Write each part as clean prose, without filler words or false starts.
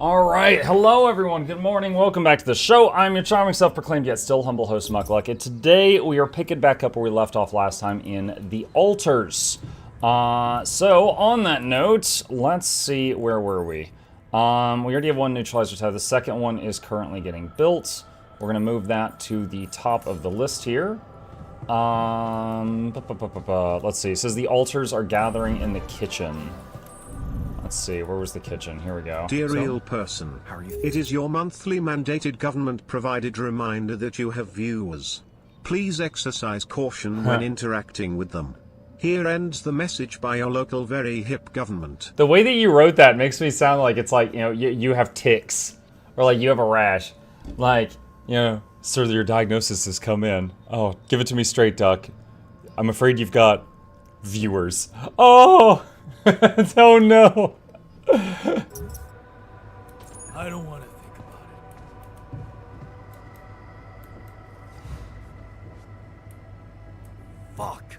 Alright, hello everyone, good morning, welcome back to the show. I'm your charming self-proclaimed yet still humble host, Mukluk, and today we are picking back up where we left off last time in the altars. So, on that note, let's see, where were we? We already have one neutralizer tab, the second one is currently getting built. We're going to move that to the top of the list here. Let's see, it says the altars are gathering in the kitchen. Let's see, where was the kitchen? Here we go. Dear real person, it is your monthly mandated government-provided reminder that you have viewers. Please exercise caution when interacting with them. Here ends the message by your local very hip government. The way that you wrote that makes me sound like it's like, you know, you have ticks. Or like you have a rash. Like, you know, sir, your diagnosis has come in. Oh, give it to me straight, Duck. I'm afraid you've got viewers. Oh! Oh no! I don't want to think about it. Fuck.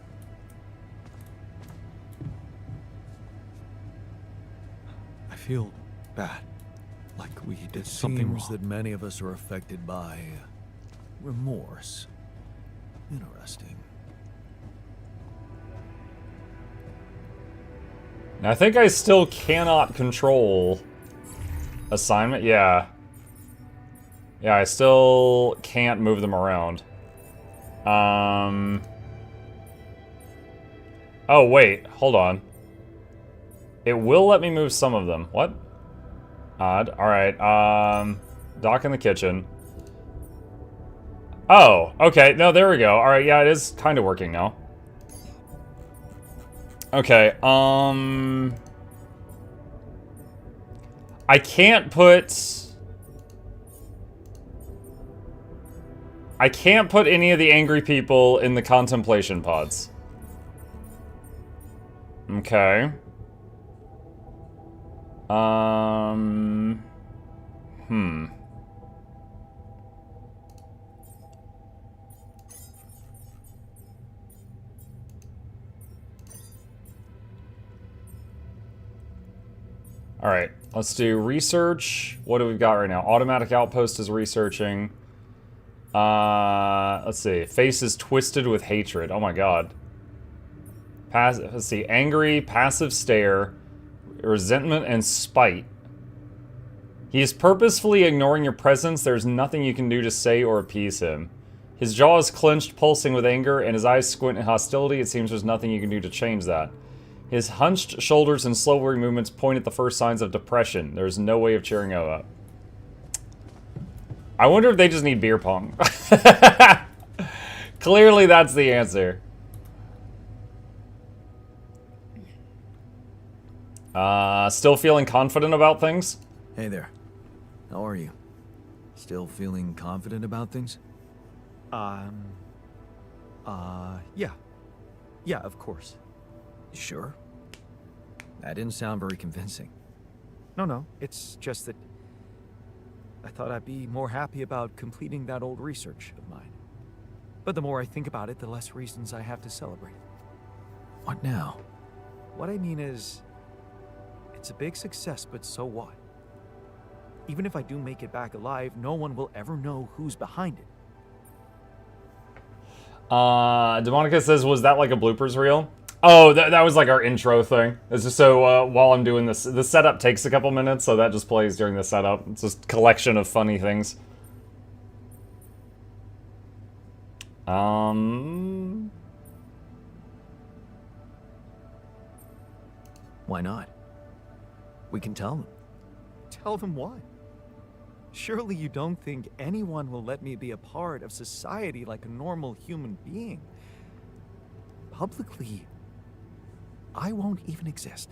I feel bad. Like we did something wrong. It seems that many of us are affected by remorse. Interesting. I think I still cannot control assignment. Yeah. Yeah, I still can't move them around. Oh, wait. Hold on. It will let me move some of them. What? Odd. Alright. Dock in the kitchen. Oh, okay. No, there we go. Alright, yeah, it is kind of working now. Okay, I can't put any of the angry people in the contemplation pods. Okay. Alright, let's do research. What do we got right now? Automatic outpost is researching. Let's see. Face is twisted with hatred. Oh my god. Let's see. Angry, passive stare, resentment, and spite. He is purposefully ignoring your presence. There's nothing you can do to say or appease him. His jaw is clenched, pulsing with anger, and his eyes squint in hostility. It seems there's nothing you can do to change that. His hunched shoulders and slow-moving movements point at the first signs of depression. There's no way of cheering him up. I wonder if they just need beer pong. Clearly that's the answer. Still feeling confident about things? Hey there. How are you? Still feeling confident about things? Yeah. Yeah, of course. Sure? That didn't sound very convincing. No, it's just that I thought I'd be more happy about completing that old research of mine. But the more I think about it, the less reasons I have to celebrate. What now? What I mean is, it's a big success, but so what? Even if I do make it back alive, no one will ever know who's behind it. Demonica says, was that like a bloopers reel? Oh, that was like our intro thing. It's just so while I'm doing this, the setup takes a couple minutes, so that just plays during the setup. It's just a collection of funny things. Why not? We can tell them. Tell them what? Surely you don't think anyone will let me be a part of society like a normal human being? Publicly, I won't even exist.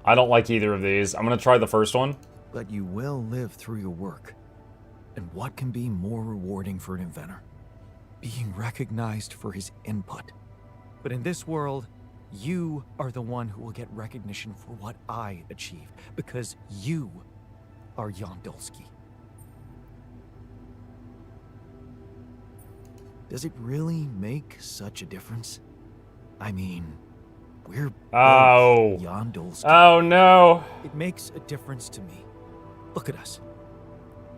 I don't like either of these. I'm gonna try the first one. But you will live through your work. And what can be more rewarding for an inventor? Being recognized for his input. But in this world, you are the one who will get recognition for what I achieved. Because you are Yondolsky. Does it really make such a difference? I mean, we're Oh. both Jan Dolsky. Oh no. It makes a difference to me. Look at us.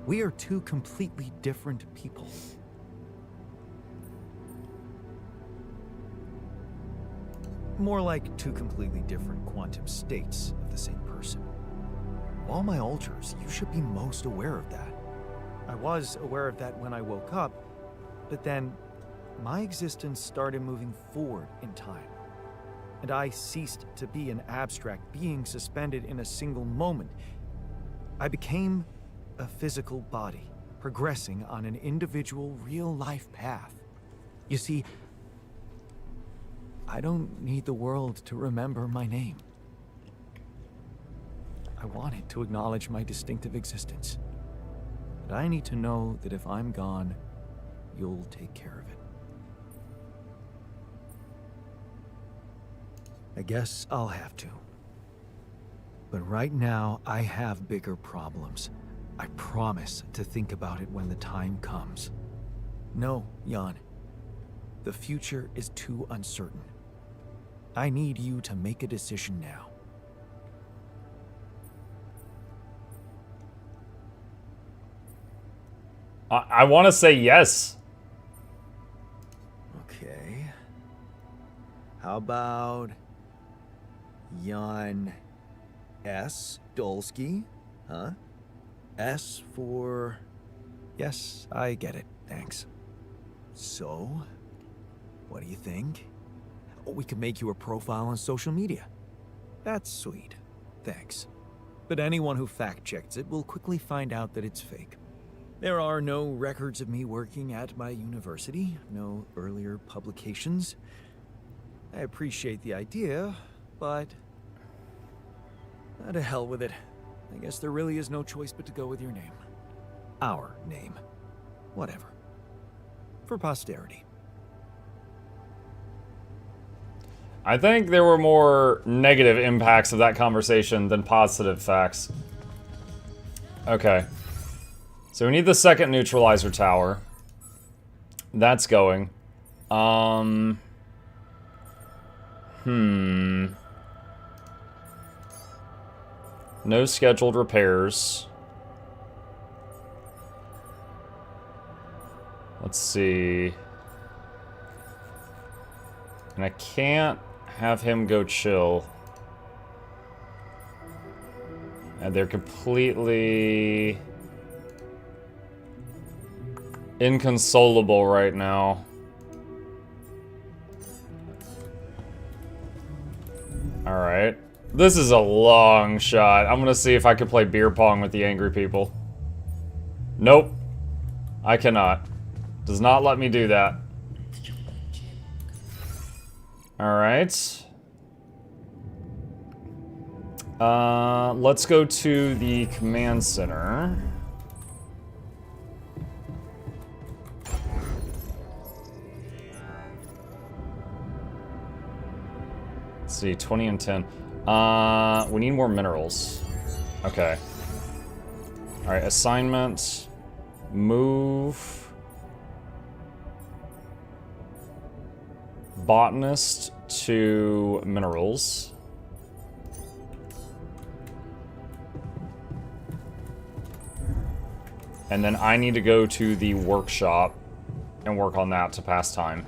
We are two completely different people. More like two completely different quantum states of the same person. Of all my alters, you should be most aware of that. I was aware of that when I woke up, but then my existence started moving forward in time. And I ceased to be an abstract being suspended in a single moment. I became a physical body, progressing on an individual, real-life path. You see, I don't need the world to remember my name. I want it to acknowledge my distinctive existence. But I need to know that if I'm gone, you'll take care of it. I guess I'll have to. But right now, I have bigger problems. I promise to think about it when the time comes. No, Jan. The future is too uncertain. I need you to make a decision now. I want to say yes. Okay. How about Jan S. Dolsky? Huh? S for... Yes, I get it. Thanks. So, what do you think? We could make you a profile on social media. That's sweet. Thanks. But anyone who fact-checks it will quickly find out that it's fake. There are no records of me working at my university, no earlier publications. I appreciate the idea, but... to hell with it. I guess there really is no choice but to go with your name. Our name. Whatever. For posterity. I think there were more negative impacts of that conversation than positive facts. Okay. So we need the second neutralizer tower. That's going. No scheduled repairs. Let's see. And I can't have him go chill. And they're completely inconsolable right now. Alright. This is a long shot. I'm gonna see if I can play beer pong with the angry people. Nope. I cannot. Does not let me do that. Alright. Let's go to the command center. Let's see, 20 and 10. We need more minerals. Okay. Alright, assignment. Move. Botanist to minerals. And then I need to go to the workshop and work on that to pass time.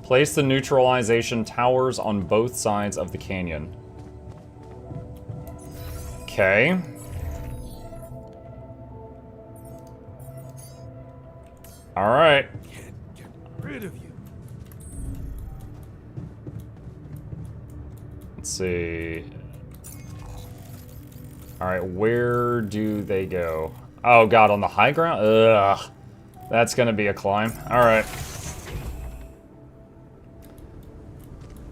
Place the neutralization towers on both sides of the canyon. Okay. Alright. Can't get rid of you. Let's see. Alright, where do they go? Oh god, on the high ground? Ugh. That's gonna be a climb. Alright.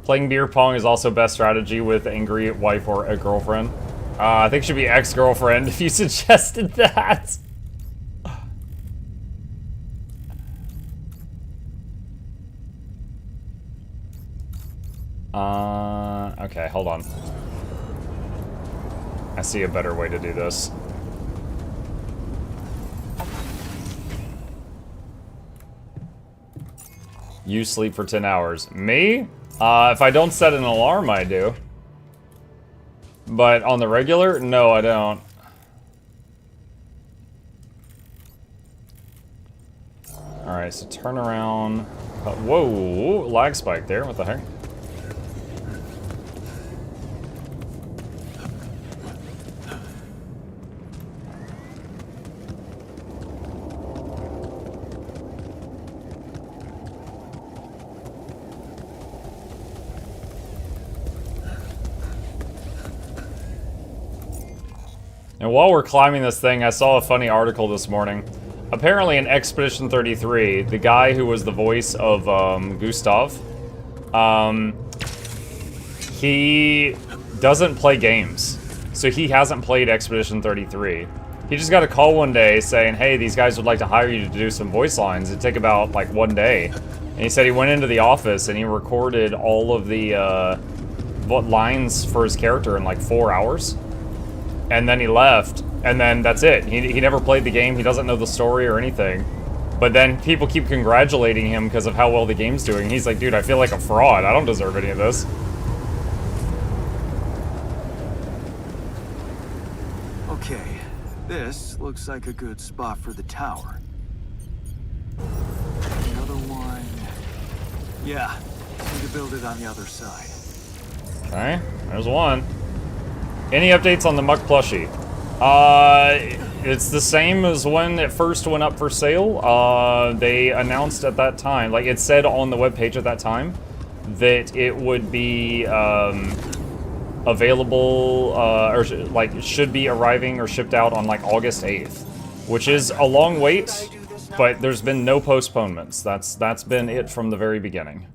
Playing beer pong is also best strategy with angry wife or a girlfriend. I think it should be ex-girlfriend if you suggested that. Okay, hold on. I see a better way to do this. You sleep for 10 hours. Me? If I don't set an alarm, I do. But on the regular, no, I don't. Alright, so turn around. Whoa, lag spike there. What the heck? And while we're climbing this thing, I saw a funny article this morning. Apparently in Expedition 33, the guy who was the voice of Gustav, he doesn't play games. So he hasn't played Expedition 33. He just got a call one day saying, hey, these guys would like to hire you to do some voice lines. It'd take about like 1 day. And he said he went into the office and he recorded all of the lines for his character in like 4 hours. And then he left, and then that's it. He never played the game, he doesn't know the story or anything. But then people keep congratulating him because of how well the game's doing. He's like, dude, I feel like a fraud. I don't deserve any of this. Okay, this looks like a good spot for the tower. Another one... Yeah, need to build it on the other side. Okay, there's one. Any updates on the Muck plushie? It's the same as when it first went up for sale. They announced at that time, like it said on the webpage at that time, that it would be available, or like should be arriving or shipped out on like August 8th, which is a long wait, but there's been no postponements. That's been it from the very beginning.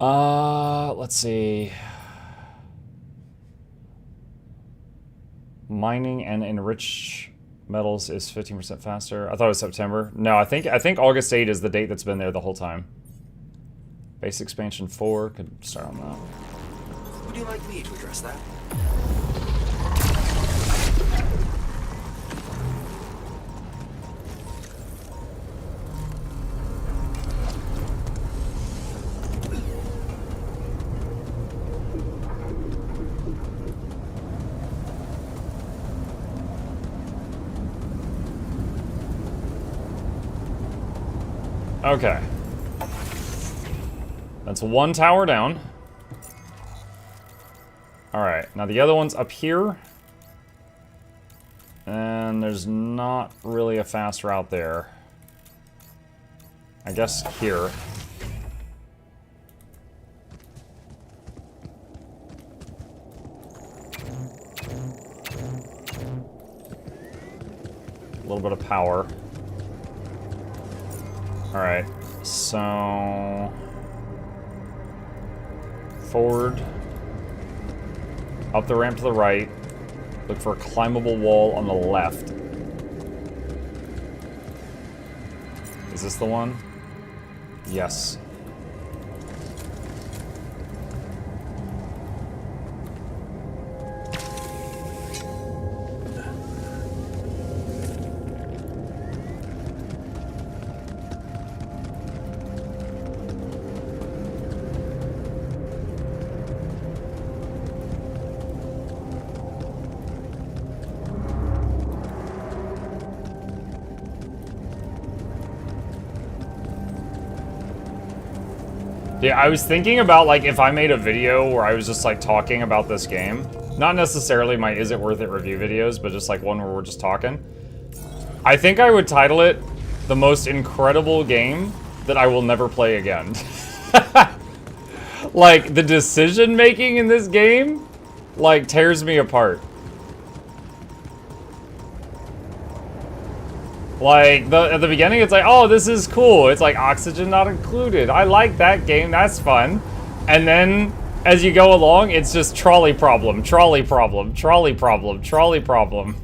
Let's see. Mining and enrich metals is 15% faster. I thought it was September. No, I think August 8 is the date that's been there the whole time. Base expansion 4 could start on that. Would you like me to address that? Okay. That's one tower down. Alright, now the other one's up here. And there's not really a fast route there. I guess here. A little bit of power. Alright, so... forward. Up the ramp to the right. Look for a climbable wall on the left. Is this the one? Yes. Yeah, I was thinking about, like, if I made a video where I was just, like, talking about this game. Not necessarily my Is It Worth It review videos, but just, like, one where we're just talking. I think I would title it The Most Incredible Game That I Will Never Play Again. Like, the decision-making in this game, like, tears me apart. Like, at the beginning, it's like, oh, this is cool. It's like, oxygen not included. I like that game. That's fun. And then, as you go along, it's just trolley problem, trolley problem, trolley problem, trolley problem.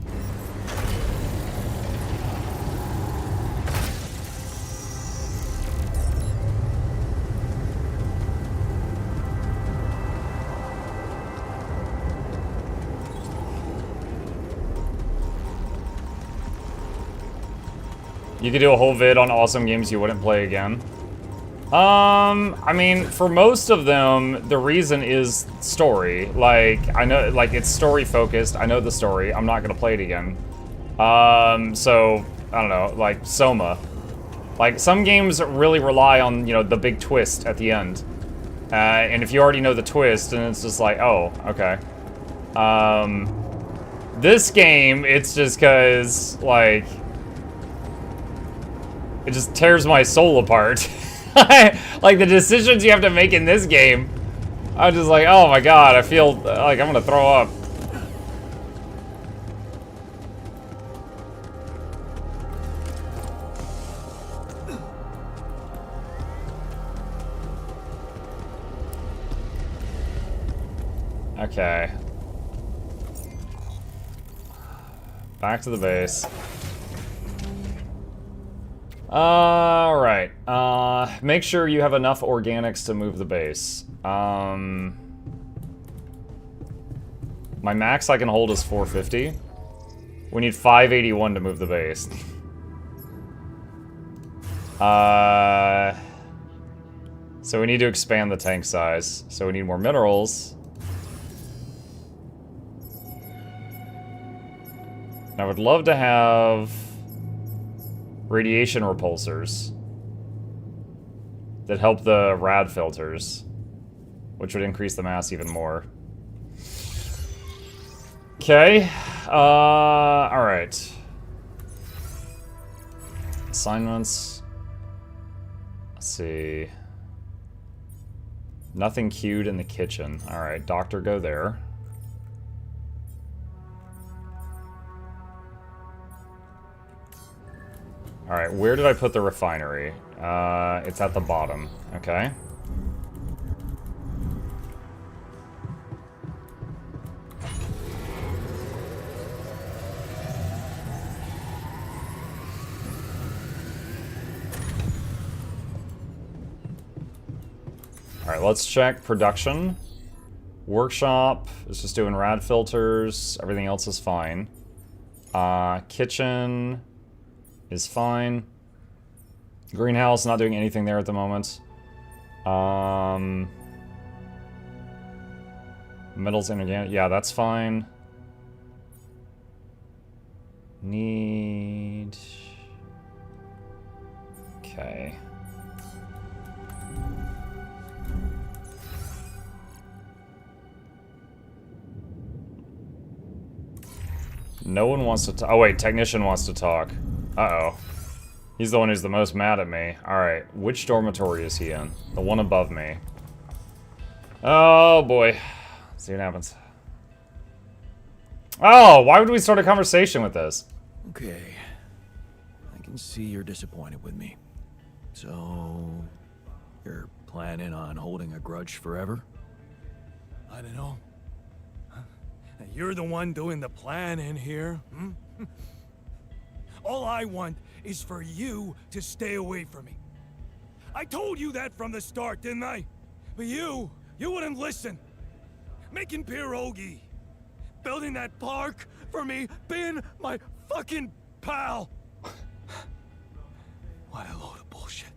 You could do a whole vid on awesome games you wouldn't play again. I mean, for most of them, the reason is story. Like, I know, like, it's story focused. I know the story. I'm not gonna play it again. So, I don't know, like, Soma. Like, some games really rely on, you know, the big twist at the end. And if you already know the twist, then it's just like, oh, okay. This game, it's just cause, like, it just tears my soul apart. Like, the decisions you have to make in this game, I'm just like, oh my god, I feel like I'm gonna throw up. Okay. Back to the base. Alright. Make sure you have enough organics to move the base. My max I can hold is 450. We need 581 to move the base. So we need to expand the tank size. So we need more minerals. And I would love to have radiation repulsors that help the rad filters, which would increase the mass even more. Okay, alright. Assignments. Let's see. Nothing queued in the kitchen. Alright, doctor, go there. Alright, where did I put the refinery? It's at the bottom. Okay. Alright, let's check production. Workshop is just doing rad filters. Everything else is fine. Kitchen is fine. Greenhouse, not doing anything there at the moment. Metals inorganic, yeah, that's fine. Need... Okay. No one wants to talk. Oh wait, technician wants to talk. Uh-oh. He's the one who's the most mad at me. Alright, which dormitory is he in? The one above me. Oh boy. Let's see what happens. Oh, why would we start a conversation with this? Okay. I can see you're disappointed with me. So, you're planning on holding a grudge forever? I don't know. Huh? You're the one doing the planning here. Hmm? All I want is for you to stay away from me. I told you that from the start, didn't I? But you wouldn't listen. Making pierogi, building that park for me, being my fucking pal. What a load of bullshit.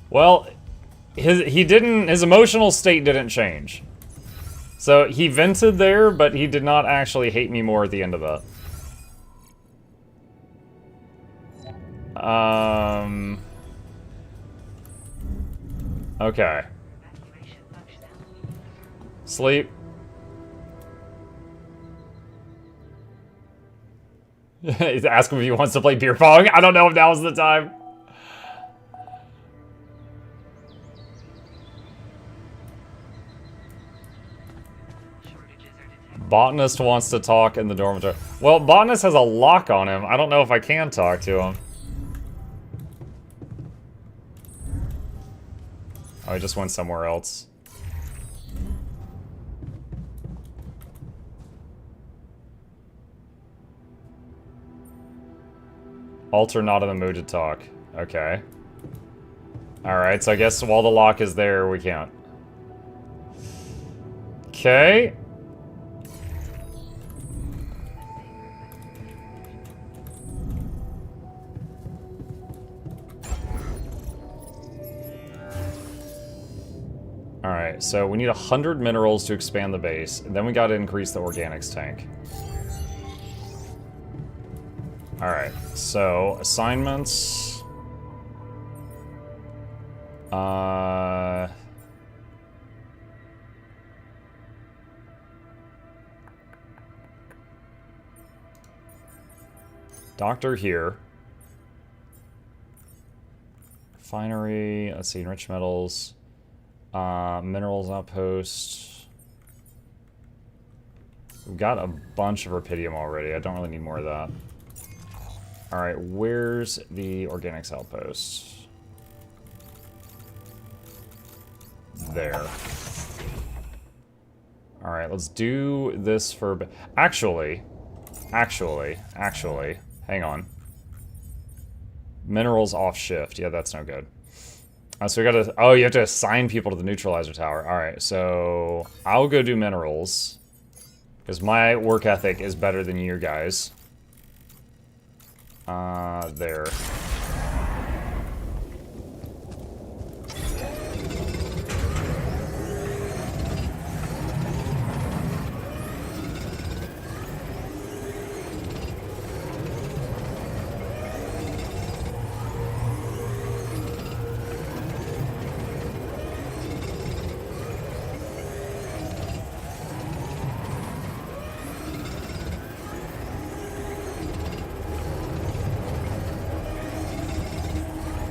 Well, his emotional state didn't change. So he vented there, but he did not actually hate me more at the end of that. Okay. Sleep. He's asking if he wants to play beer pong. I don't know if now's the time. Botanist wants to talk in the dormitory. Well, Botanist has a lock on him. I don't know if I can talk to him. Oh, he just went somewhere else. Alter not in the mood to talk. Okay. Alright, so I guess while the lock is there, we can't. Okay. Alright, so we need 100 minerals to expand the base, and then we gotta increase the organics tank. Alright, so assignments. Doctor here. Refinery, let's see, enriched metals. Minerals outpost. We've got a bunch of rupidium already. I don't really need more of that. Alright, where's the organics outpost? There. Alright, let's do this for... Actually, hang on. Minerals off shift. Yeah, that's no good. So we gotta... Oh, you have to assign people to the neutralizer tower. Alright, so... I'll go do minerals. Because my work ethic is better than your guys. There.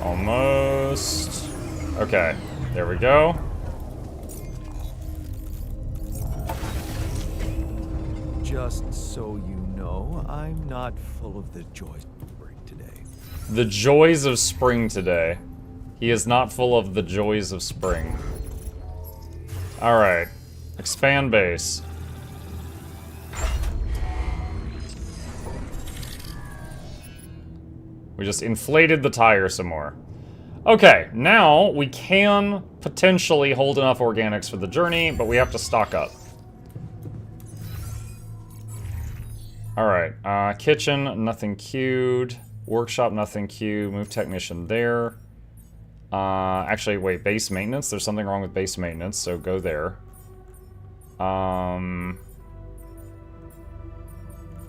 Almost. Okay, there we go. Just so you know, I'm not full of the joys of spring today. The joys of spring today. He is not full of the joys of spring. Alright. Expand base. We just inflated the tire some more. Okay, now we can potentially hold enough organics for the journey, but we have to stock up. Alright, kitchen, nothing queued. Workshop, nothing queued. Move technician there. Actually, wait, base maintenance? There's something wrong with base maintenance, so go there.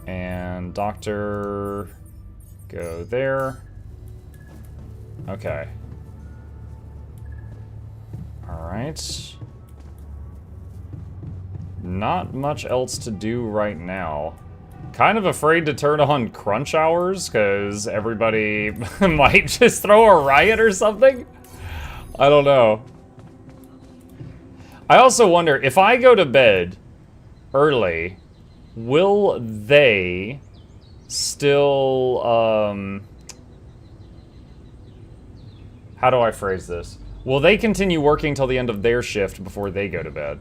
And doctor... Go there. Okay. Alright. Not much else to do right now. Kind of afraid to turn on crunch hours, because everybody might just throw a riot or something? I don't know. I also wonder, if I go to bed early, will they... still, how do I phrase this? Will they continue working till the end of their shift before they go to bed?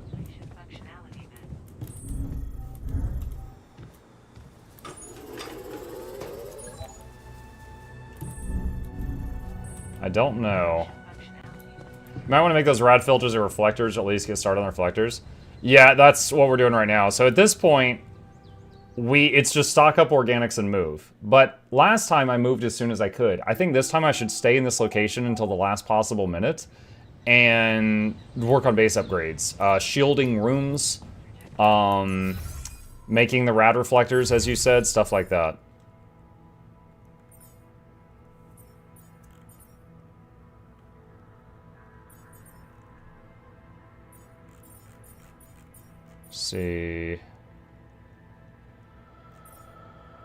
I don't know. You might want to make those rad filters or reflectors, or at least get started on reflectors. Yeah, that's what we're doing right now. So at this point, it's just stock up organics and move. But last time I moved as soon as I could. I think this time I should stay in this location until the last possible minute and work on base upgrades. Shielding rooms, making the rad reflectors, as you said, stuff like that. See...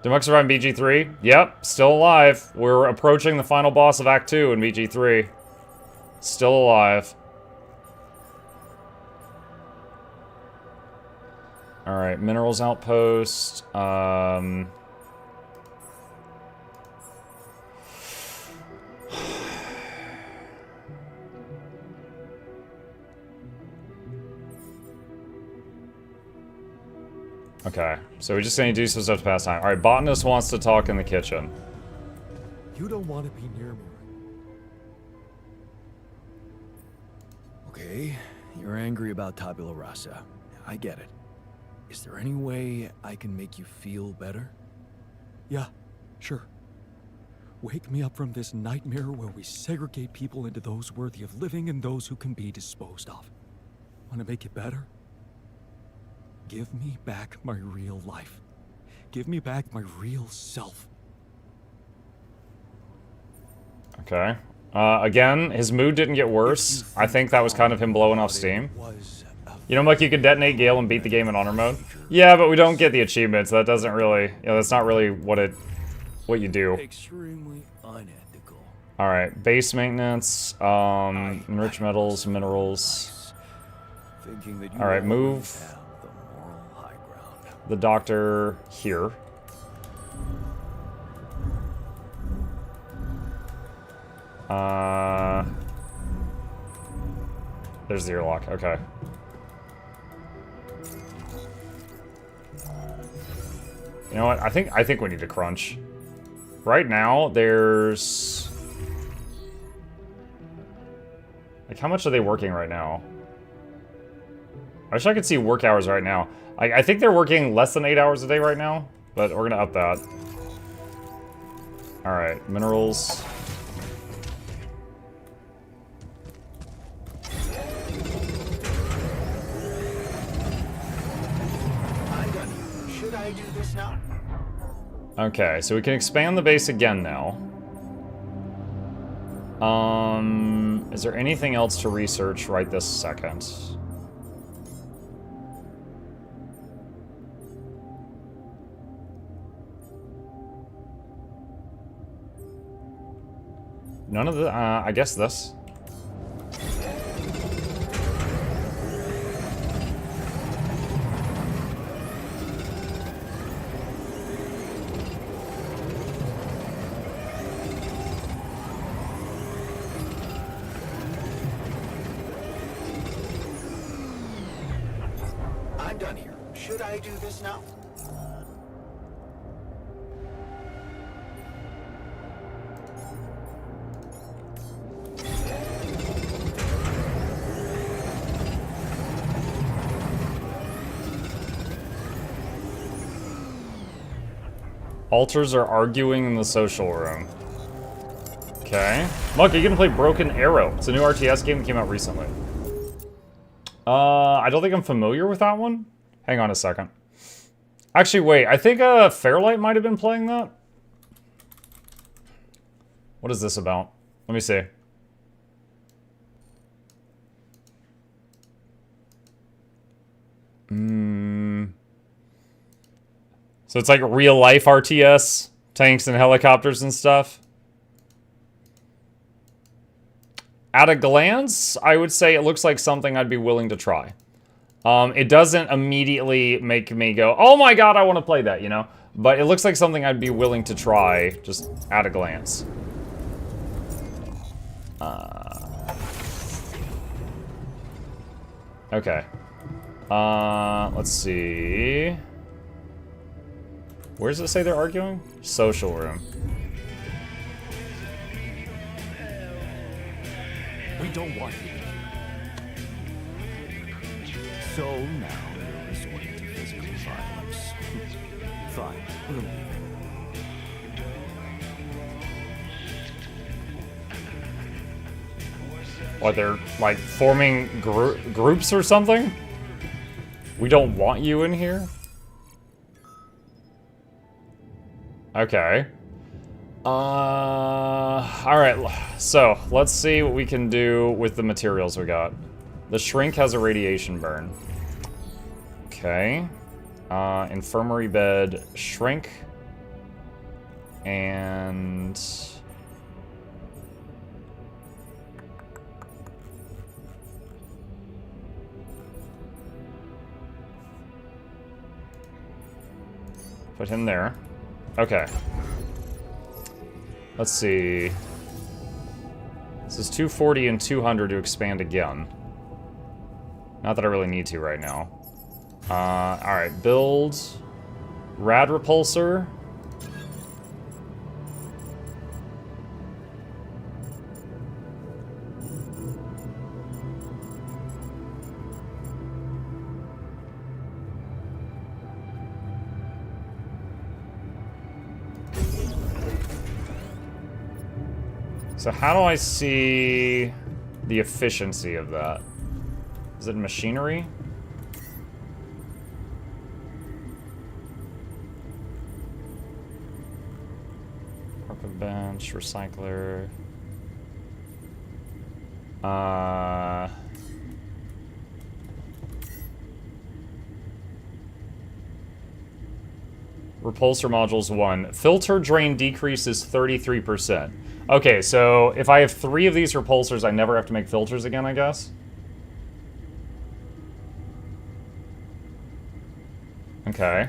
Did Mux survive in BG3? Yep, still alive. We're approaching the final boss of Act 2 in BG3. Still alive. Alright, minerals outpost. Okay, so we're just gonna do some stuff to pass time. Alright, botanist wants to talk in the kitchen. You don't want to be near me. Okay, you're angry about tabula rasa. I get it. Is there any way I can make you feel better? Yeah, sure. Wake me up from this nightmare where we segregate people into those worthy of living and those who can be disposed of. Want to make it better? Give me back my real life. Give me back my real self. Okay. Again, his mood didn't get worse. I think that was kind of him blowing off steam. You know, Mike, you could detonate Gale and beat the game in honor mode. Yeah, but we don't get the achievements. That doesn't really, you know, that's not really what you do. Extremely unethical. All right, base maintenance, enriched metals, minerals. Thinking that you All right, always move have the moral high ground. the doctor here. There's the airlock. Okay. You know what? I think we need to crunch. Right now, there's like, how much are they working right now? I wish I could see work hours right now. I think they're working less than 8 hours a day right now, but we're gonna up that. All right, minerals. Should I do this now? Okay, so we can expand the base again now. Is there anything else to research right this second? None of the, I guess this. I'm done here. Should I do this now? Alters are arguing in the social room. Okay. Look, you're gonna play Broken Arrow. It's a new RTS game that came out recently. I don't think I'm familiar with that one. Hang on a second. Actually, wait. I think Fairlight might have been playing that. What is this about? Let me see. So it's like real life RTS, tanks and helicopters and stuff. At a glance, I would say it looks like something I'd be willing to try. It doesn't immediately make me go, oh my god, I want to play that, you know? But it looks like something I'd be willing to try, just at a glance. Okay. Let's see. Where does it say they're arguing? Social room. We don't want you here. So now you're resorting to physical violence. Fine, we'll leave it. What, they're like forming groups or something? We don't want you in here? Okay. Alright, so let's see what we can do with the materials we got. The shrink has a radiation burn. Okay. Infirmary bed, shrink. And... put him there. Okay. Let's see. This is 240 and 200 to expand again. Not that I really need to right now. Alright, build. Rad repulsor. So how do I see the efficiency of that? Is it machinery? Carpet bench, recycler. Repulsor modules 1. Filter drain decreases 33%. Okay, so if I have 3 of these repulsors, I never have to make filters again, I guess? Okay.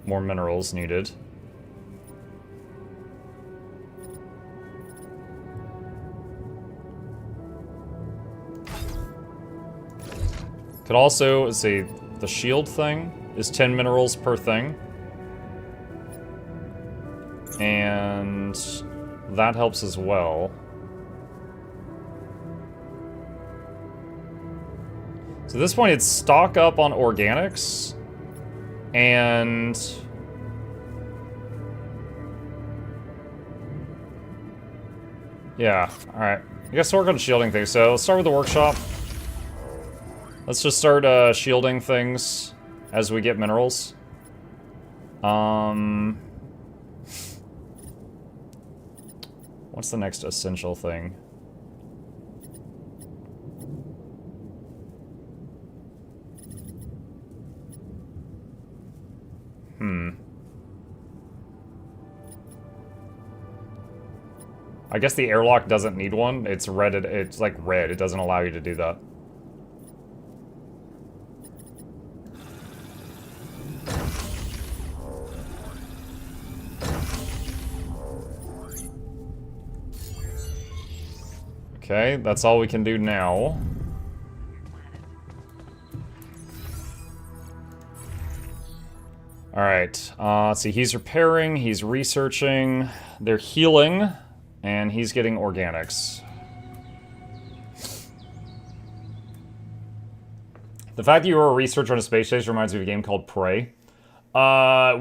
More minerals needed. Could also, let's see, the shield thing is 10 minerals per thing. And that helps as well. So at this point, it's stock up on organics. And yeah, all right. I guess work on shielding things. So let's start with the workshop. Let's just start shielding things as we get minerals. What's the next essential thing? I guess the airlock doesn't need one. It's red. It's like red. It doesn't allow you to do that. Okay, that's all we can do now. Alright, let's see, he's repairing, he's researching, they're healing, and he's getting organics. The fact that you were a researcher on a space station reminds me of a game called Prey.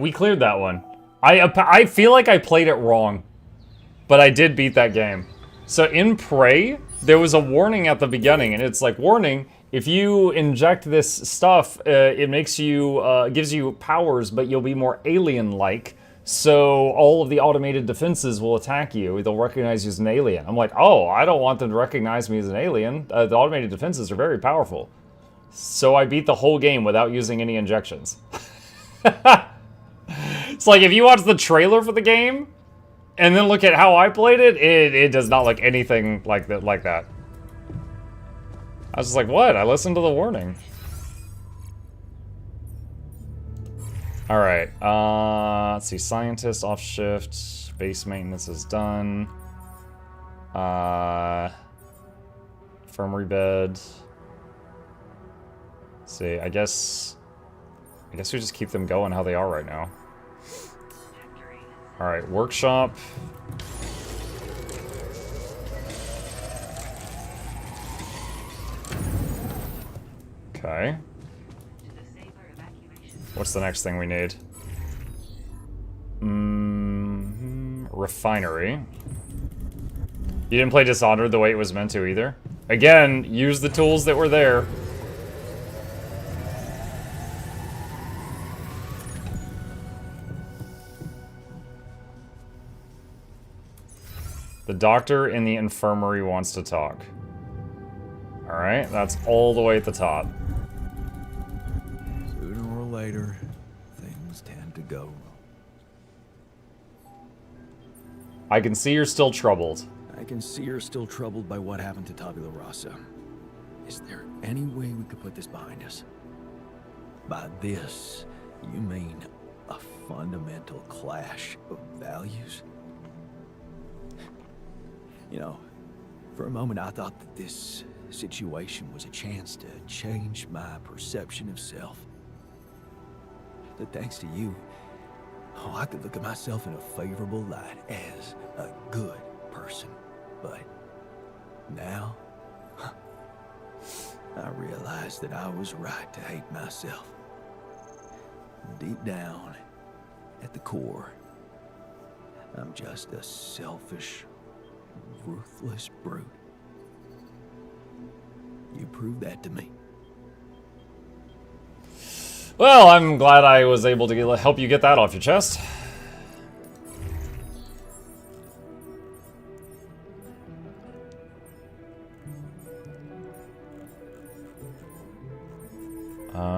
We cleared that one. I feel like I played it wrong, but I did beat that game. So in Prey, there was a warning at the beginning, and it's like, warning, if you inject this stuff, it makes you, gives you powers, but you'll be more alien-like. So all of the automated defenses will attack you. They'll recognize you as an alien. I'm like, oh, I don't want them to recognize me as an alien. The automated defenses are very powerful. So I beat the whole game without using any injections. It's like, if you watch the trailer for the game, and then look at how I played it, it does not look anything like that. I was just like, what? I listened to the warning. Alright, let's see. Scientist off shift. Base maintenance is done. Infirmary bed. Let's see, I guess we just keep them going how they are right now. Alright, workshop. Okay. What's the next thing we need? Refinery. You didn't play Dishonored the way it was meant to either? Again, use the tools that were there. The doctor in the infirmary wants to talk. Alright, that's all the way at the top. Sooner or later, things tend to go wrong. I can see you're still troubled. I can see you're still troubled by what happened to Tabula Rasa. Is there any way we could put this behind us? By this, you mean a fundamental clash of values? You know, for a moment I thought that this situation was a chance to change my perception of self. That thanks to you, I could look at myself in a favorable light as a good person. But now, I realize that I was right to hate myself. deep down, at the core, I'm just a selfish, ruthless brute. You proved that to me. Well, I'm glad I was able to help you get that off your chest.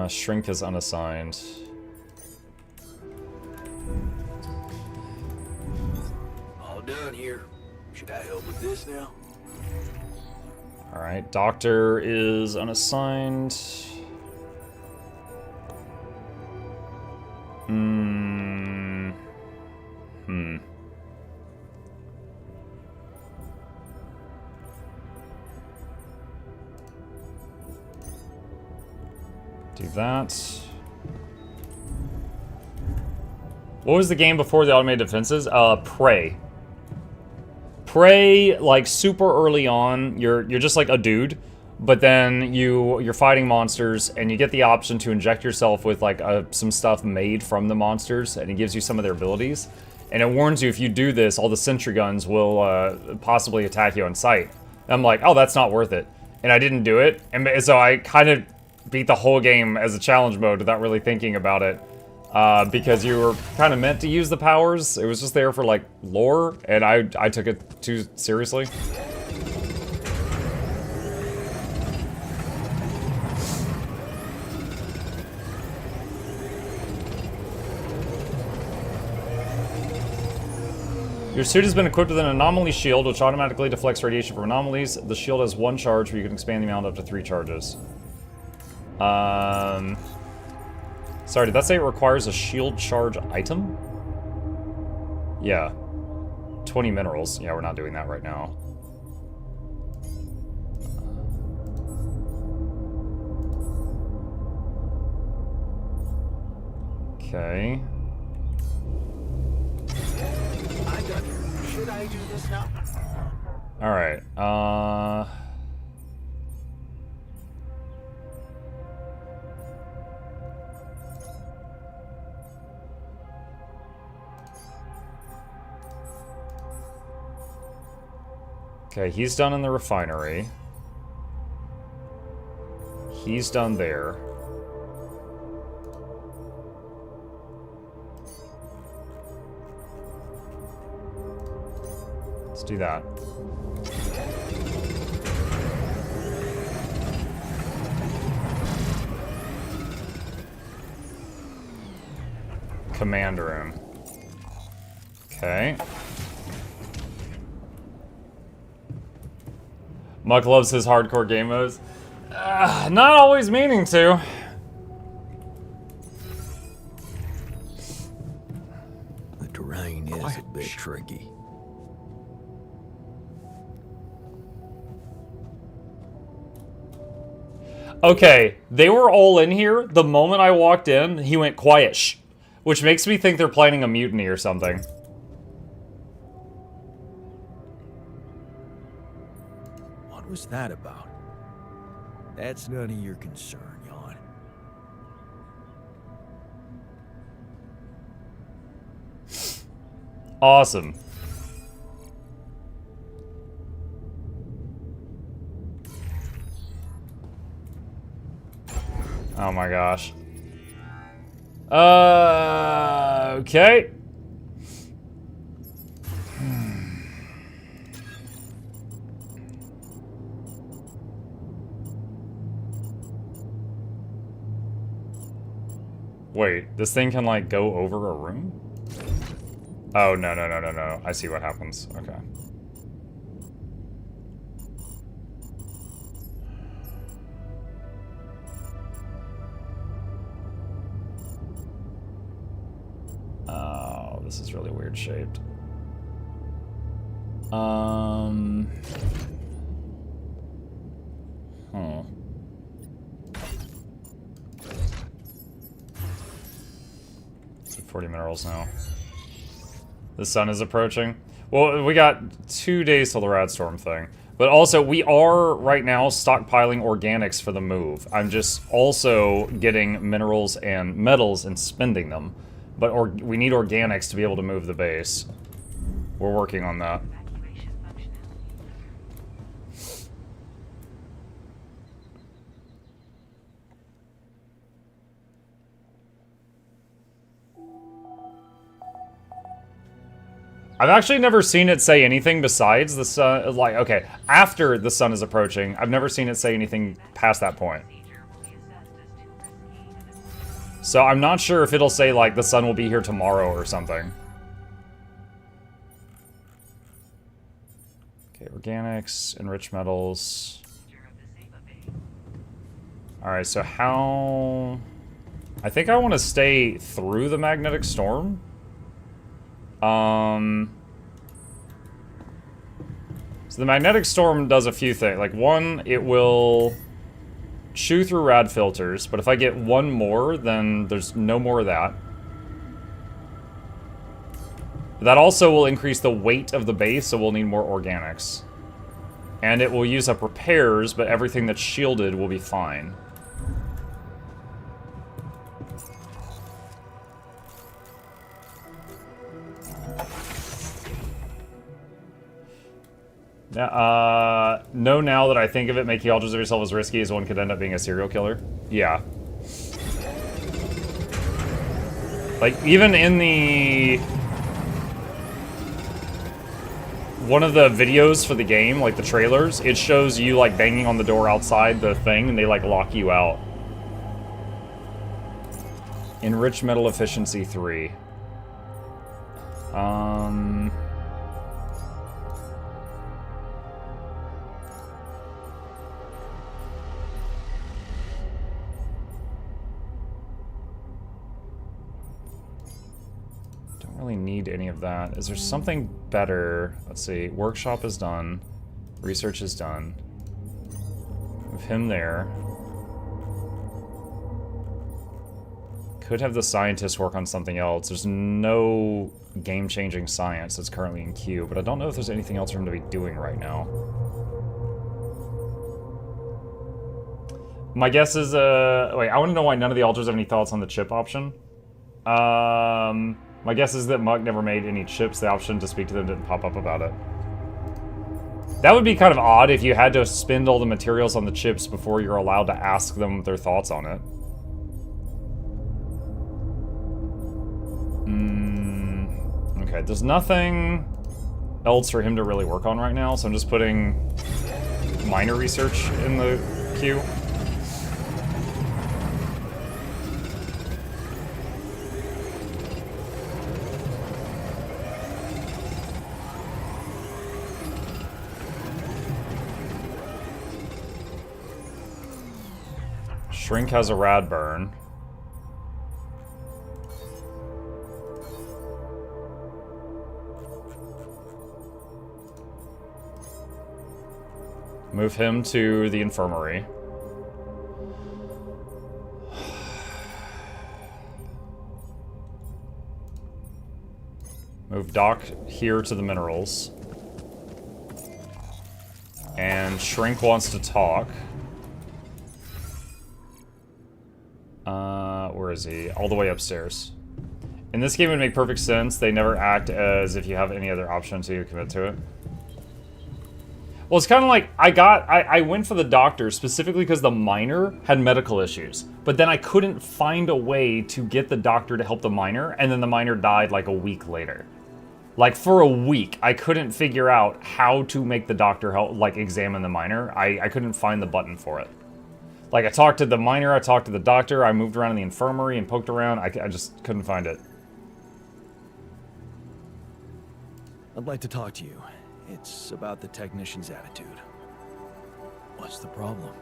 Shrink is unassigned. All done here. Should I help with this now? Alright, doctor is unassigned. Do that. What was the game before the automated defenses? Prey. Prey, like super early on, you're just like a dude, but then you're fighting monsters, and you get the option to inject yourself with like some stuff made from the monsters, and it gives you some of their abilities. And it warns you if you do this, all the sentry guns will possibly attack you on sight. And I'm like, oh, that's not worth it. And I didn't do it, and so I kind of beat the whole game as a challenge mode without really thinking about it. Because you were kind of meant to use the powers. It was just there for, like, lore, and I took it too seriously. Your suit has been equipped with an anomaly shield, which automatically deflects radiation from anomalies. The shield has 1 charge, but you can expand the amount up to 3 charges. Sorry, did that say it requires a shield charge item? Yeah. 20 minerals. Yeah, we're not doing that right now. Okay. I'm done here. Should I do this now? Alright, okay, he's done in the refinery. He's done there. Let's do that. Command room. Okay. Muck loves his hardcore game modes. Not always meaning to. The terrain is a bit tricky. Okay, they were all in here. The moment I walked in, he went quiet, shh, which makes me think they're planning a mutiny or something. What was that about? That's none of your concern, Jan. Awesome. Oh my gosh. Okay. Wait, this thing can, like, go over a room? Oh, no, no, no, no, no. I see what happens. Okay. Oh, this is really weird shaped. Huh. 40 minerals now. The sun is approaching. Well, we got 2 days till the Radstorm thing. But also, we are right now stockpiling organics for the move. I'm just also getting minerals and metals and spending them. But we need organics to be able to move the base. We're working on that. I've actually never seen it say anything besides the sun. Like, okay, after the sun is approaching, I've never seen it say anything past that point. So I'm not sure if it'll say, like, the sun will be here tomorrow or something. Okay, organics, enriched metals. Alright, so how... I think I want to stay through the magnetic storm. So the magnetic storm does a few things. Like, one, it will chew through rad filters, but if I get one more, then there's no more of that. That also will increase the weight of the base, so we'll need more organics. And it will use up repairs, but everything that's shielded will be fine. No, now that I think of it, making alters of yourself as risky as one could end up being a serial killer. Yeah. Like, even in the... one of the videos for the game, like the trailers, it shows you, like, banging on the door outside the thing, and they, like, lock you out. Enriched metal efficiency 3. Really need any of that. Is there something better? Let's see. Workshop is done. Research is done. Move him there. Could have the scientists work on something else. There's no game-changing science that's currently in queue, but I don't know if there's anything else for him to be doing right now. My guess is, wait, I want to know why none of the alters have any thoughts on the chip option. My guess is that Muk never made any chips. The option to speak to them didn't pop up about it. That would be kind of odd if you had to spend all the materials on the chips before you're allowed to ask them their thoughts on it. Okay, there's nothing else for him to really work on right now, so I'm just putting minor research in the queue. Shrink has a rad burn. Move him to the infirmary. Move Doc here to the minerals. And Shrink wants to talk. Where is he? All the way upstairs. In this game, it would make perfect sense. They never act as if you have any other option to commit to it. Well, it's kind of like, I went for the doctor specifically because the miner had medical issues. But then I couldn't find a way to get the doctor to help the miner, and then the miner died like a week later. Like, for a week, I couldn't figure out how to make the doctor help, like, examine the miner. I couldn't find the button for it. Like, I talked to the miner, I talked to the doctor, I moved around in the infirmary and poked around. I just couldn't find it. I'd like to talk to you. It's about the technician's attitude. What's the problem?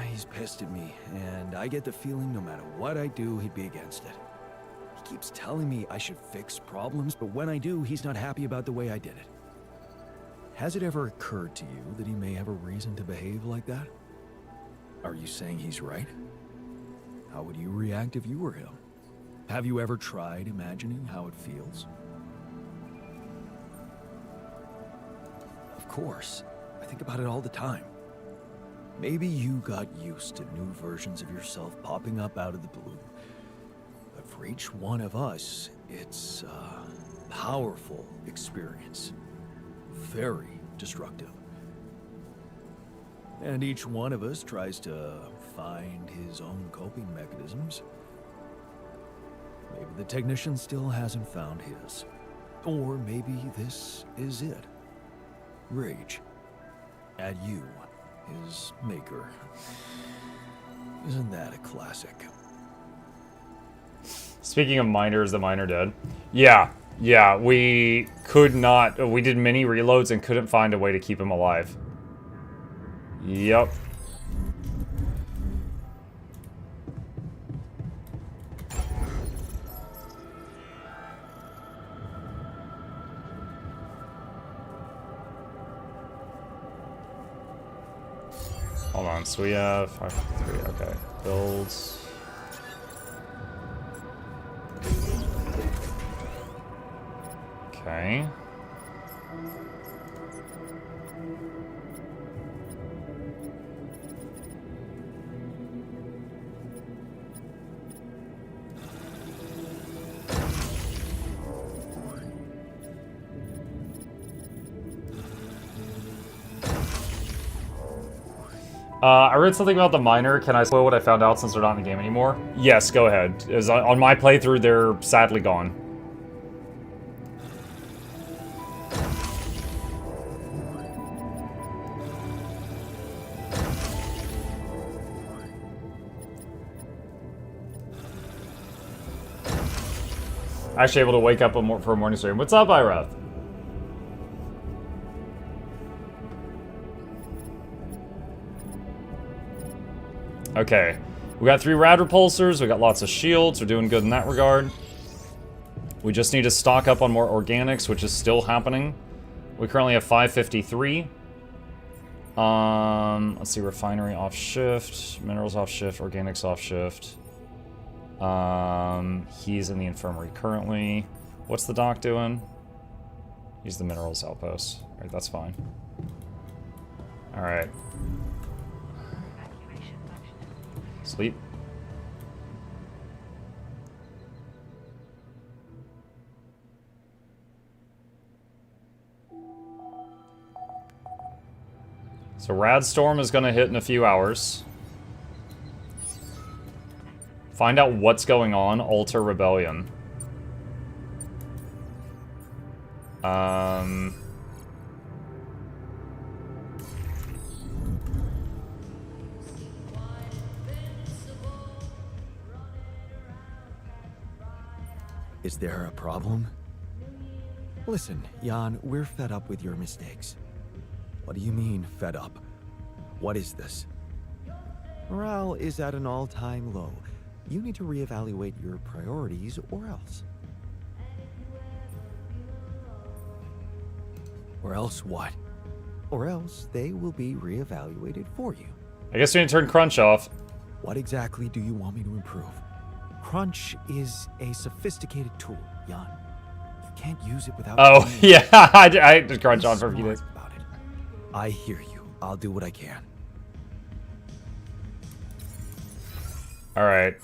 He's pissed at me, and I get the feeling no matter what I do, he'd be against it. He keeps telling me I should fix problems, but when I do, he's not happy about the way I did it. Has it ever occurred to you that he may have a reason to behave like that? Are you saying he's right? How would you react if you were him? Have you ever tried imagining how it feels? course. I think about it all the time. Maybe you got used to new versions of yourself popping up out of the blue. But for each one of us, it's a powerful experience. Very destructive. And each one of us tries to find his own coping mechanisms. Maybe the technician still hasn't found his. Or maybe this is it. Rage. At you, his maker. Isn't that a classic? Speaking of miners, the miner dead. Yeah, we could not... We did many reloads and couldn't find a way to keep him alive. Yep. Hold on, so we have 553, okay. Builds. Okay. I read something about the miner. Can I spoil what I found out since they're not in the game anymore? Yes, go ahead. As on my playthrough, they're sadly gone. Actually able to wake up for a morning stream. What's up, Irath? Okay, we got 3 rad repulsors, we got lots of shields, we're doing good in that regard. We just need to stock up on more organics, which is still happening. We currently have 553. Let's see, refinery off shift, minerals off shift, organics off shift. He's in the infirmary currently. What's the doc doing? He's the minerals outpost. Alright, that's fine. Alright. Sleep. So Radstorm is going to hit in a few hours. Find out what's going on. Alter Rebellion. Is there a problem? Listen, Jan, we're fed up with your mistakes. What do you mean, fed up? What is this? Morale is at an all-time low. You need to reevaluate your priorities, or else. Or else what? Or else they will be reevaluated for you. I guess we need to turn Crunch off. What exactly do you want me to improve? Crunch is a sophisticated tool, Jan. You can't use it without... Oh, yeah, I did Crunch on for a few days. About it. I hear you. I'll do what I can. Alright.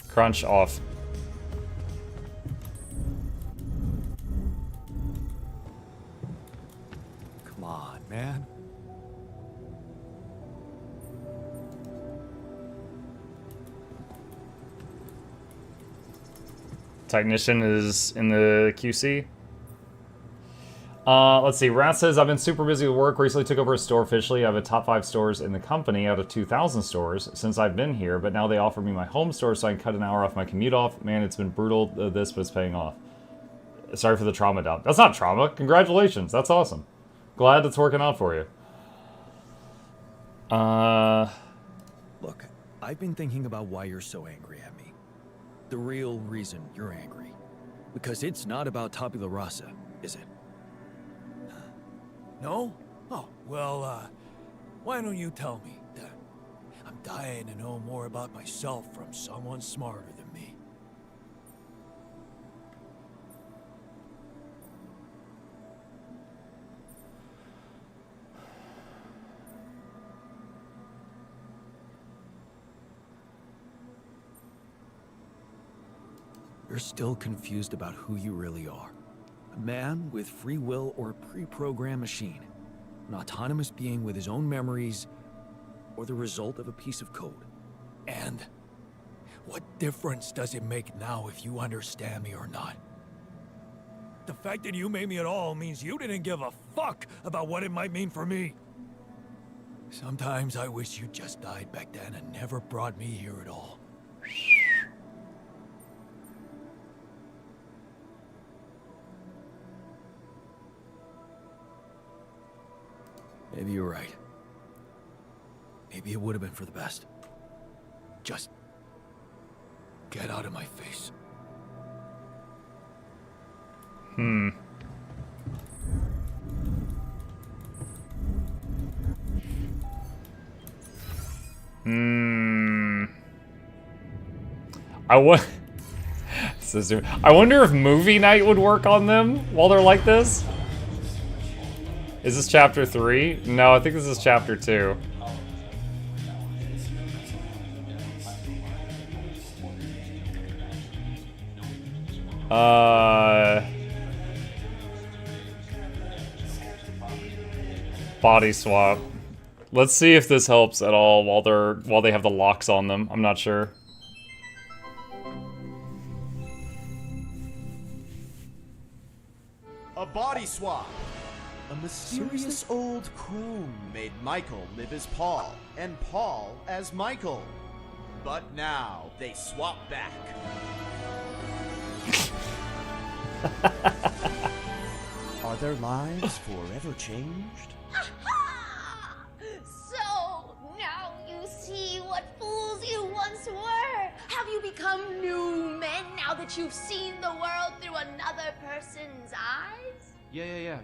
Crunch off. Come on, man. Technician is in the QC. Let's see. Rat says, I've been super busy with work. Recently took over a store officially. I have a top 5 stores in the company out of 2,000 stores since I've been here, but now they offer me my home store so I can cut an hour off my commute off. Man, it's been brutal, this, but it's paying off. Sorry for the trauma dump. That's not trauma. Congratulations. That's awesome. Glad it's working out for you. Look, I've been thinking about why you're so angry at me. The real reason you're angry. Because it's not about tabula rasa, is it? No? Oh, well, why don't you tell me? I'm dying to know more about myself from someone smarter than me. you're still confused about who you really are. A man with free will or a pre-programmed machine. An autonomous being with his own memories, or the result of a piece of code. And what difference does it make now if you understand me or not? The fact that you made me at all means you didn't give a fuck about what it might mean for me. Sometimes I wish you just died back then and never brought me here at all. Maybe you're right. Maybe it would have been for the best. Just get out of my face. I wonder if movie night would work on them while they're like this. Is this chapter 3? No, I think this is chapter 2. Body swap. Let's see if this helps at all while they have the locks on them. I'm not sure. A body swap. A mysterious old crone made Michael live as Paul, and Paul as Michael. But now they swap back. Are their lives forever changed? So, now you see what fools you once were. Have you become new men now that you've seen the world through another person's eyes? Yeah,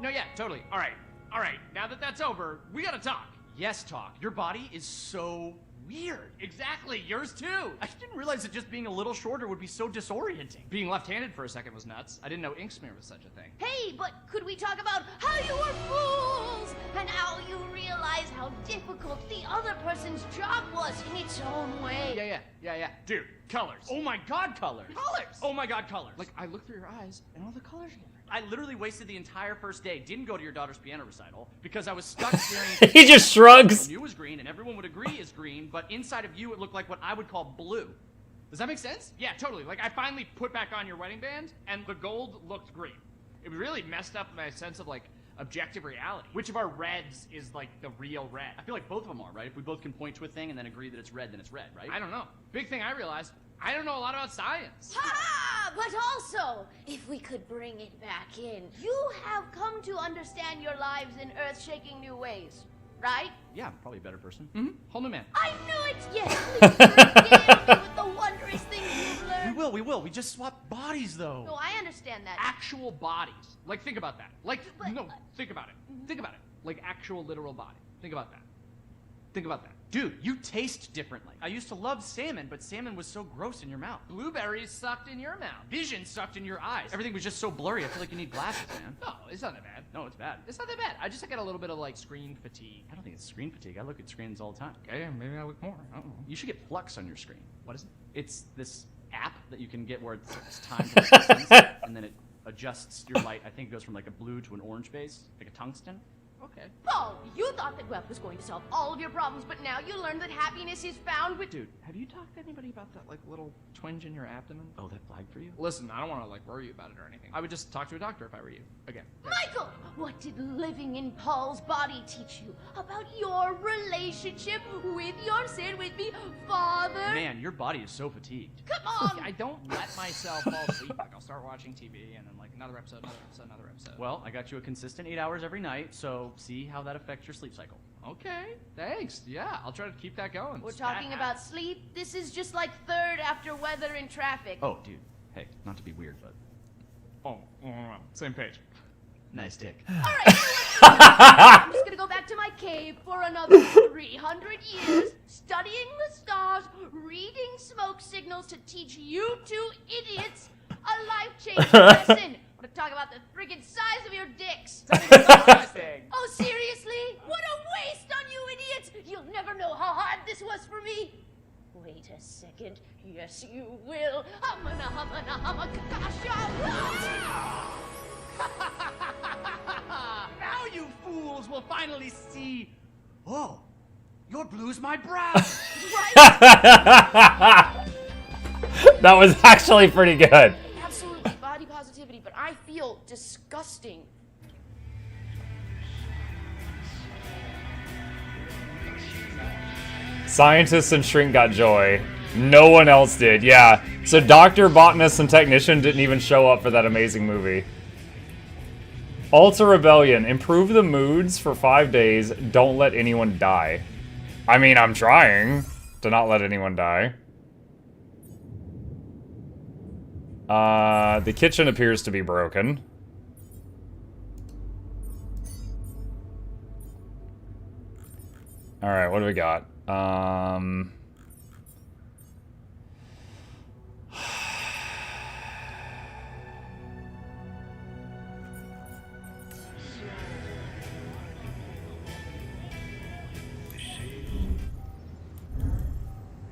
No, yeah, totally. All right, now that that's over, we gotta talk. Yes, talk. Your body is so weird. Exactly, yours too. I didn't realize that just being a little shorter would be so disorienting. Being left-handed for a second was nuts. I didn't know ink smear was such a thing. Hey, but could we talk about how you were fools and how you realized how difficult the other person's job was in its own way? Yeah. Dude, colors. Oh my god, colors. Colors! Oh my god, colors. Like, I look through your eyes and all the colors are different. I literally wasted the entire first day, didn't go to your daughter's piano recital, because I was stuck staring. He just shrugs. You was green, and everyone would agree is green, but inside of you it looked like what I would call blue. Does that make sense? Yeah, totally. Like, I finally put back on your wedding band, and the gold looked green. It really messed up my sense of, like, objective reality. Which of our reds is, like, the real red? I feel like both of them are, right? If we both can point to a thing and then agree that it's red, then it's red, right? I don't know. Big thing I realized, I don't know a lot about science. Ha! But also, if we could bring it back in, you have come to understand your lives in earth-shaking new ways, right? Yeah, I'm probably a better person. Mm-hmm. Whole new man. I knew it! Yes, please regale me with the wondrous things you've learned. We will. We just swap bodies, though. No, I understand that. Actual bodies. Like, think about that. Like, But- no, think about it. Think about it. Like, actual literal body. Think about that. Think about that. Dude, you taste differently. I used to love salmon, but salmon was so gross in your mouth. Blueberries sucked in your mouth. Vision sucked in your eyes. Everything was just so blurry. I feel like you need glasses, man. No, it's not that bad. No, it's bad. It's not that bad. I just got a little bit of, like, screen fatigue. I don't think it's screen fatigue. I look at screens all the time. Okay, maybe I look more. I don't know. You should get Flux on your screen. What is it? It's this app that you can get where it's timed for distance, and then it adjusts your light. I think it goes from like a blue to an orange base, like a tungsten. Okay. Paul, you thought that web was going to solve all of your problems, but now you learned that happiness is found with... Dude, have you talked to anybody about that like little twinge in your abdomen? Oh, that flagged for you? Listen, I don't want to, like, worry you about it or anything. I would just talk to a doctor if I were you. Again. Michael, what did living in Paul's body teach you about your relationship with your, say it with me, father? Man, your body is so fatigued. Come on! I don't let myself fall asleep. Like, I'll start watching TV and then, like, another episode. Well, I got you a consistent 8 hours every night, so see how that affects your sleep cycle. Okay, thanks. Yeah, I'll try to keep that going. We're talking about sleep. This is just like third after weather in traffic. Oh, dude. Hey, not to be weird, but Oh, same page. nice dick. All right, so I'm just gonna go back to my cave for another 300 years, studying the stars, reading smoke signals to teach you two idiots a life-changing lesson. I want to talk about the friggin' size of your dicks. Oh, seriously? What a waste on you idiots! You'll never know how hard this was for me. Wait a second. Yes, you will. Humana, humana, humakasha. Now you fools will finally see. Oh, your blue's my brow. That was actually pretty good. Absolutely body positivity, but I feel disgusting. Scientists and Shrink got joy. No one else did. Yeah. So Doctor, Botanist, and Technician didn't even show up for that amazing movie. Alter Rebellion. Improve the moods for 5 days. Don't let anyone die. I mean, I'm trying to not let anyone die. The kitchen appears to be broken. Alright, what do we got?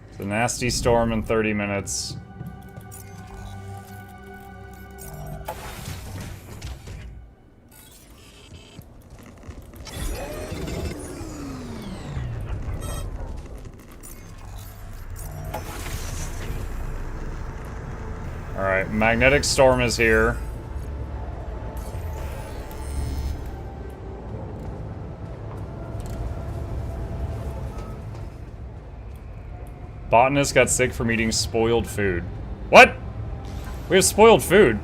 It's a nasty storm in 30 minutes. Alright, magnetic storm is here. Botanist got sick from eating spoiled food. What? We have spoiled food?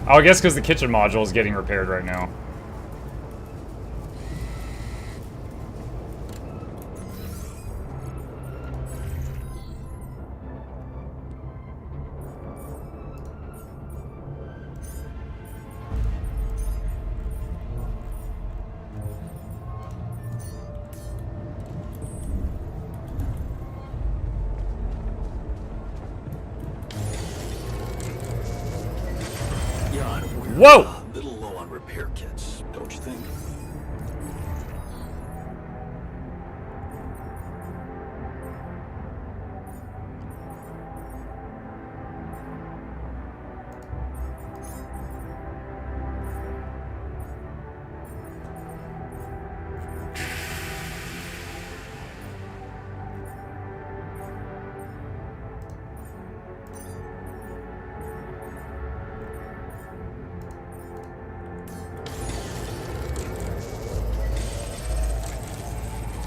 Oh, I guess because the kitchen module is getting repaired right now. Whoa! A little low on repair kits, don't you think?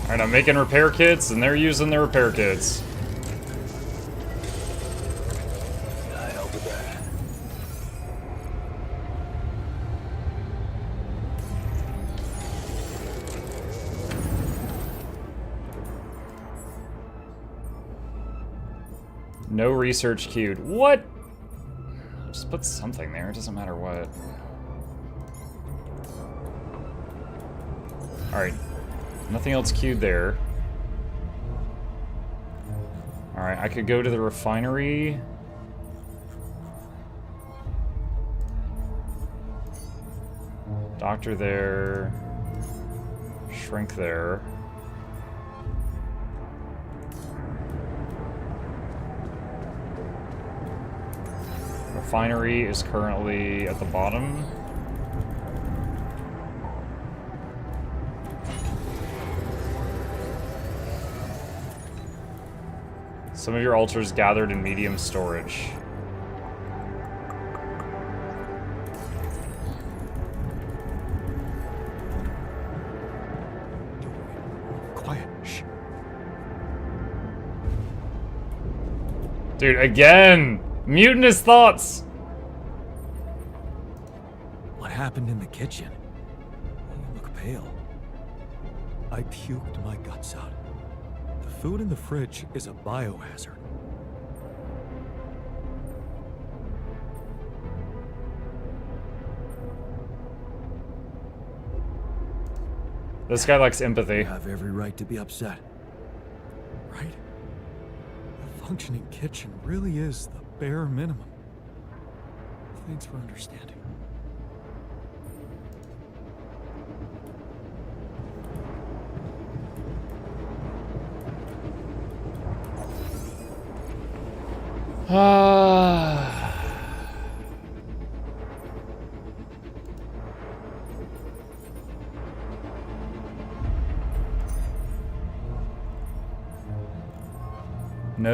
Alright, I'm making repair kits, and they're using the repair kits. I help with that. No research queued. What? Just put something there, it doesn't matter what. Alright. Nothing else queued there. Alright, I could go to the refinery. Doctor there. Shrink there. Refinery is currently at the bottom. Some of your altars gathered in medium storage. Quiet. Shh. Dude, again! Mutinous thoughts! What happened in the kitchen? You look pale. I puked my guts out. The food in the fridge is a biohazard. This guy likes empathy. You have every right to be upset. Right? A functioning kitchen really is the bare minimum. Thanks for understanding. No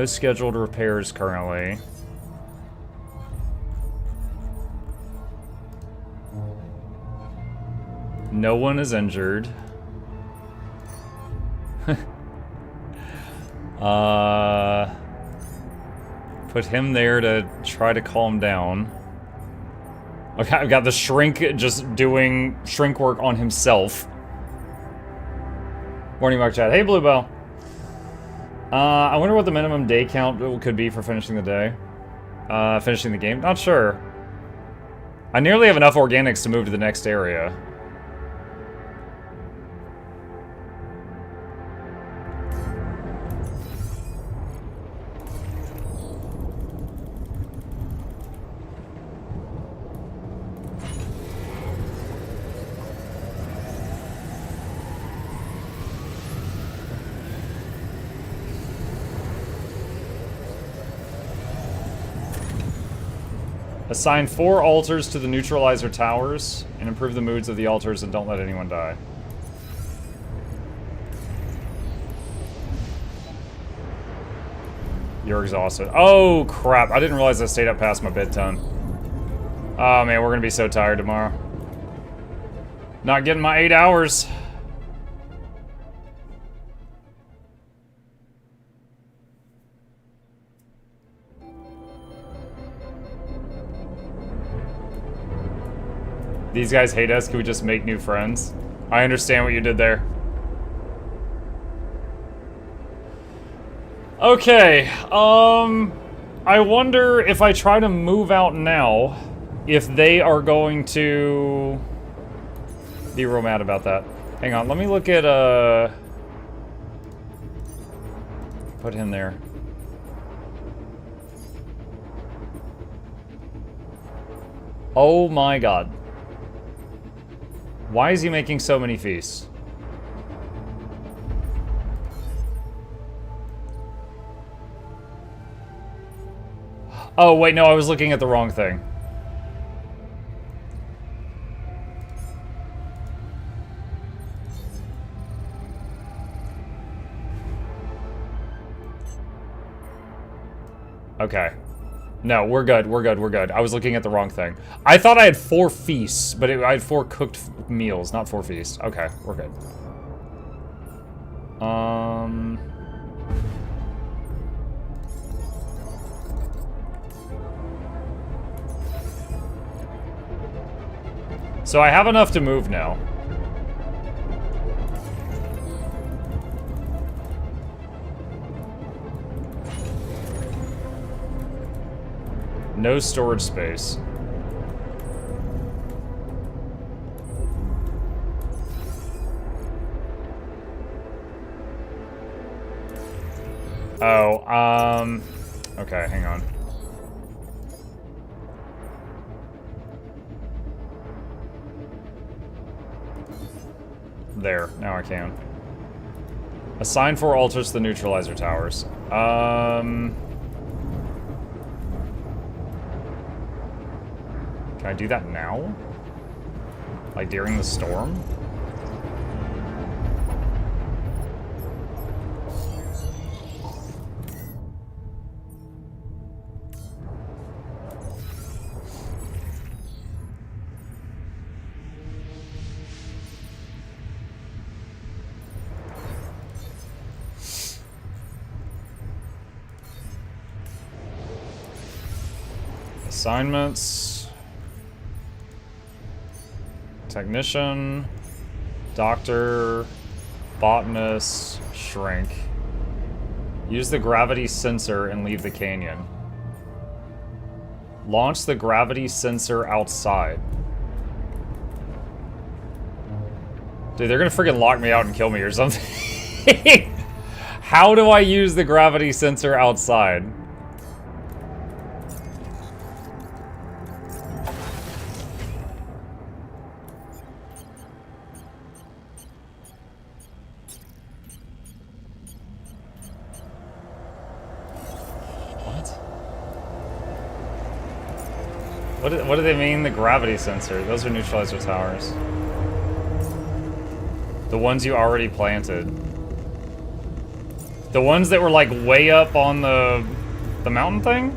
scheduled repairs currently. No one is injured. Put him there to try to calm down. Okay, I've got the shrink just doing shrink work on himself. Morning, Mark Chat. Hey, Bluebell. I wonder what the minimum day count could be for finishing the day. Finishing the game? Not sure. I nearly have enough organics to move to the next area. Assign 4 altars to the neutralizer towers and improve the moods of the altars and don't let anyone die. You're exhausted. Oh, crap. I didn't realize I stayed up past my bedtime. Oh, man, we're gonna be so tired tomorrow. Not getting my 8 hours. These guys hate us. Can we just make new friends? I understand what you did there. Okay, I wonder if I try to move out now, if they are going to be real mad about that. Hang on, let me look at, put him there. Oh my god. Why is he making so many feasts? Oh, wait, no, I was looking at the wrong thing. Okay. No, we're good, we're good, we're good. I was looking at the wrong thing. I thought I had 4 feasts, but I had 4 cooked meals, not 4 feasts. Okay, we're good. So I have enough to move now. No storage space. Oh, okay, hang on. There, now I can. Assign 4 altars to the neutralizer towers. Can I do that now? Like during the storm? Assignments. Technician, doctor, botanist, shrink. Use the gravity sensor and leave the canyon. Launch the gravity sensor outside. Dude, they're gonna freaking lock me out and kill me or something. How do I use the gravity sensor outside? What do they mean, the gravity sensor? Those are neutralizer towers. The ones you already planted. The ones that were like way up on the mountain thing?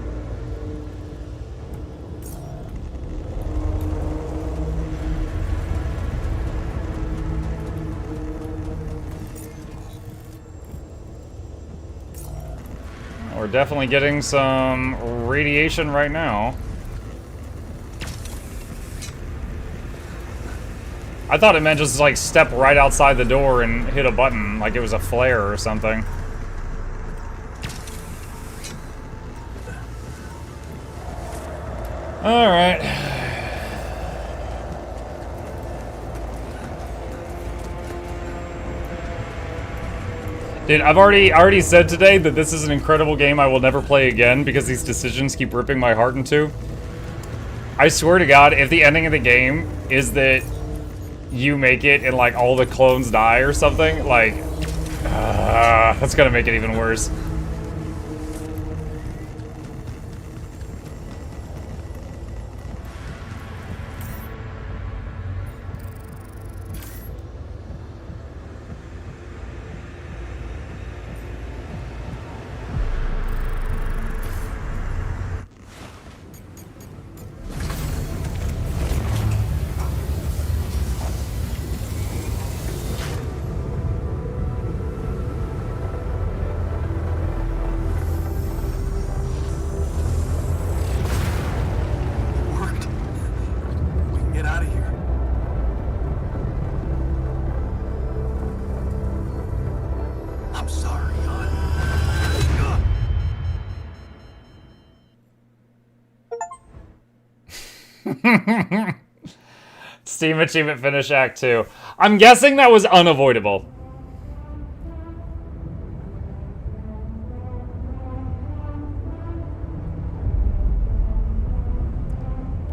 We're definitely getting some radiation right now. I thought it meant just like step right outside the door and hit a button like it was a flare or something. All right. Dude, I already said today that this is an incredible game I will never play again because these decisions keep ripping my heart in two. I swear to God, if the ending of the game is that you make it and like all the clones die or something, like, that's gonna make it even worse. Steam achievement finish Act 2. I'm guessing that was unavoidable.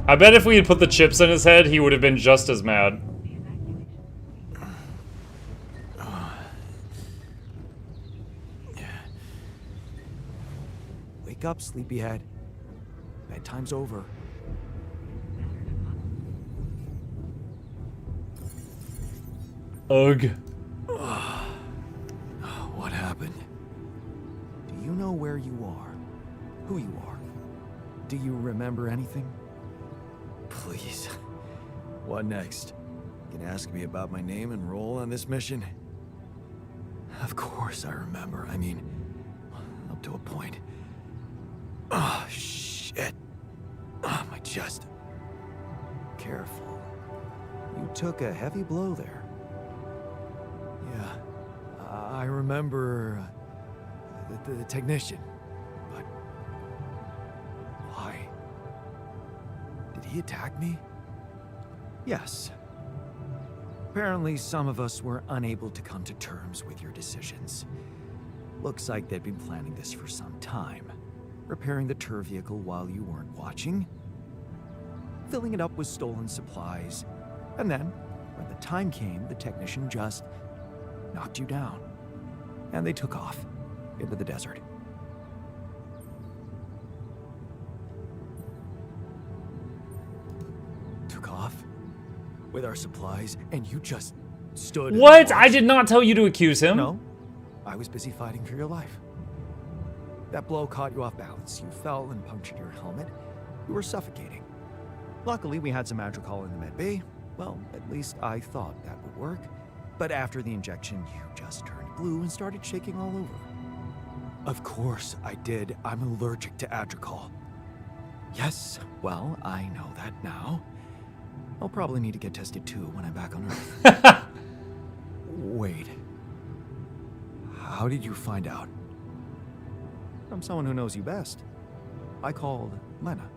I bet if we had put the chips in his head, he would have been just as mad. Wake up, sleepyhead. Bedtime's over. Ugh. What happened? Do you know where you are? Who you are? Do you remember anything? Please. What next? You can ask me about my name and role on this mission? Of course I remember. I mean, up to a point. Oh, shit. Oh, my chest. Careful. You took a heavy blow there. Yeah, I remember the technician, but why? Did he attack me? Yes. Apparently some of us were unable to come to terms with your decisions. Looks like they'd been planning this for some time. Repairing the tour vehicle while you weren't watching. Filling it up with stolen supplies. And then, when the time came, the technician just knocked you down. And they took off into the desert. Took off with our supplies, and you just stood. What? I did not tell you to accuse him. No, I was busy fighting for your life. That blow caught you off balance. You fell and punctured your helmet. You were suffocating. Luckily, we had some Madrigal in the med bay. Well, at least I thought that would work. But after the injection, you just turned blue and started shaking all over. Of course I did. I'm allergic to Adrical. Yes, well, I know that now. I'll probably need to get tested too when I'm back on Earth. Wait. How did you find out? From someone who knows you best. I called Lena.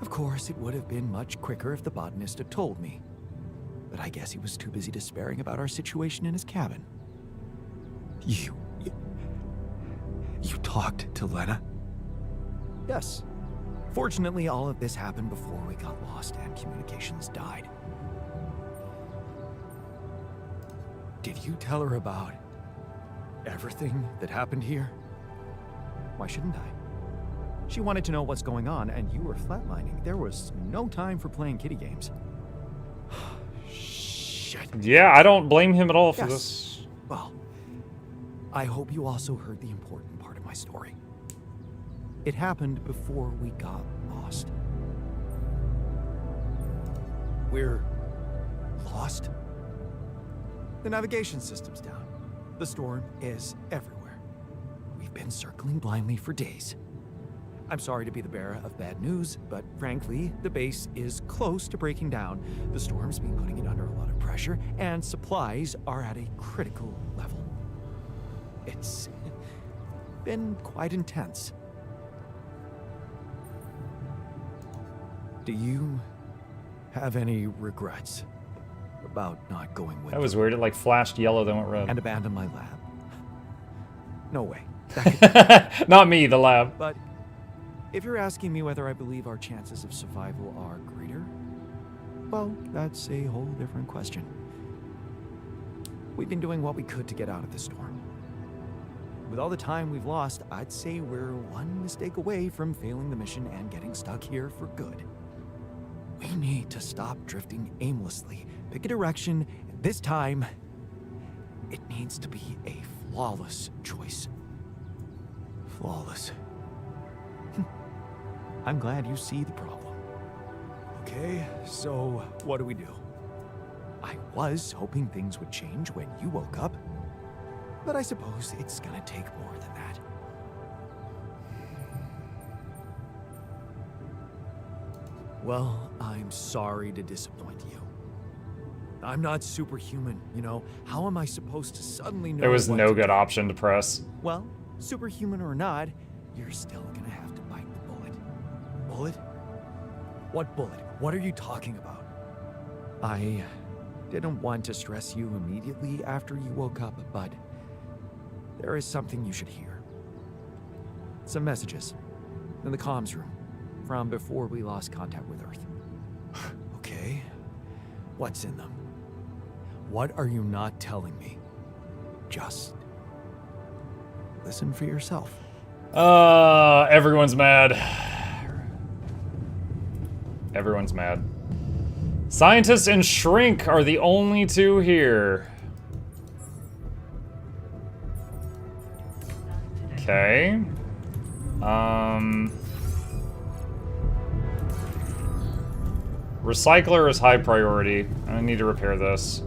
Of course, it would have been much quicker if the botanist had told me. But I guess he was too busy despairing about our situation in his cabin. You talked to Lena? Yes. Fortunately, all of this happened before we got lost and communications died. Did you tell her about everything that happened here? Why shouldn't I? She wanted to know what's going on, and you were flatlining. There was no time for playing kiddie games. Shit. Yeah, I don't blame him at all for Yes. this. Well, I hope you also heard the important part of my story. It happened before we got lost. We're lost? The navigation system's down. The storm is everywhere. We've been circling blindly for days. I'm sorry to be the bearer of bad news, but frankly, the base is close to breaking down. The storm's been putting it under a lot of pressure, and supplies are at a critical level. It's been quite intense. Do you have any regrets about not going with That was them weird. It like flashed yellow, then went red. and abandon my lab? No way. Not me, the lab. But if you're asking me whether I believe our chances of survival are greater, well, that's a whole different question. We've been doing what we could to get out of the storm. With all the time we've lost, I'd say we're one mistake away from failing the mission and getting stuck here for good. We need to stop drifting aimlessly, pick a direction, and this time, it needs to be a flawless choice. Flawless. I'm glad you see the problem. Okay, so what do we do? I was hoping things would change when you woke up, but I suppose it's gonna take more than that. Well, I'm sorry to disappoint you. I'm not superhuman, you know. How am I supposed to suddenly know There was what no to good do? option to press. Well, superhuman or not, you're still gonna have to bite the bullet. Bullet? What bullet? What are you talking about? I didn't want to stress you immediately after you woke up, but there is something you should hear. Some messages in the comms room from before we lost contact with Earth. Okay, what's in them? What are you not telling me? Just listen for yourself. Everyone's mad. Everyone's mad. Scientist and Shrink are the only two here. Okay. Recycler is high priority. I need to repair this.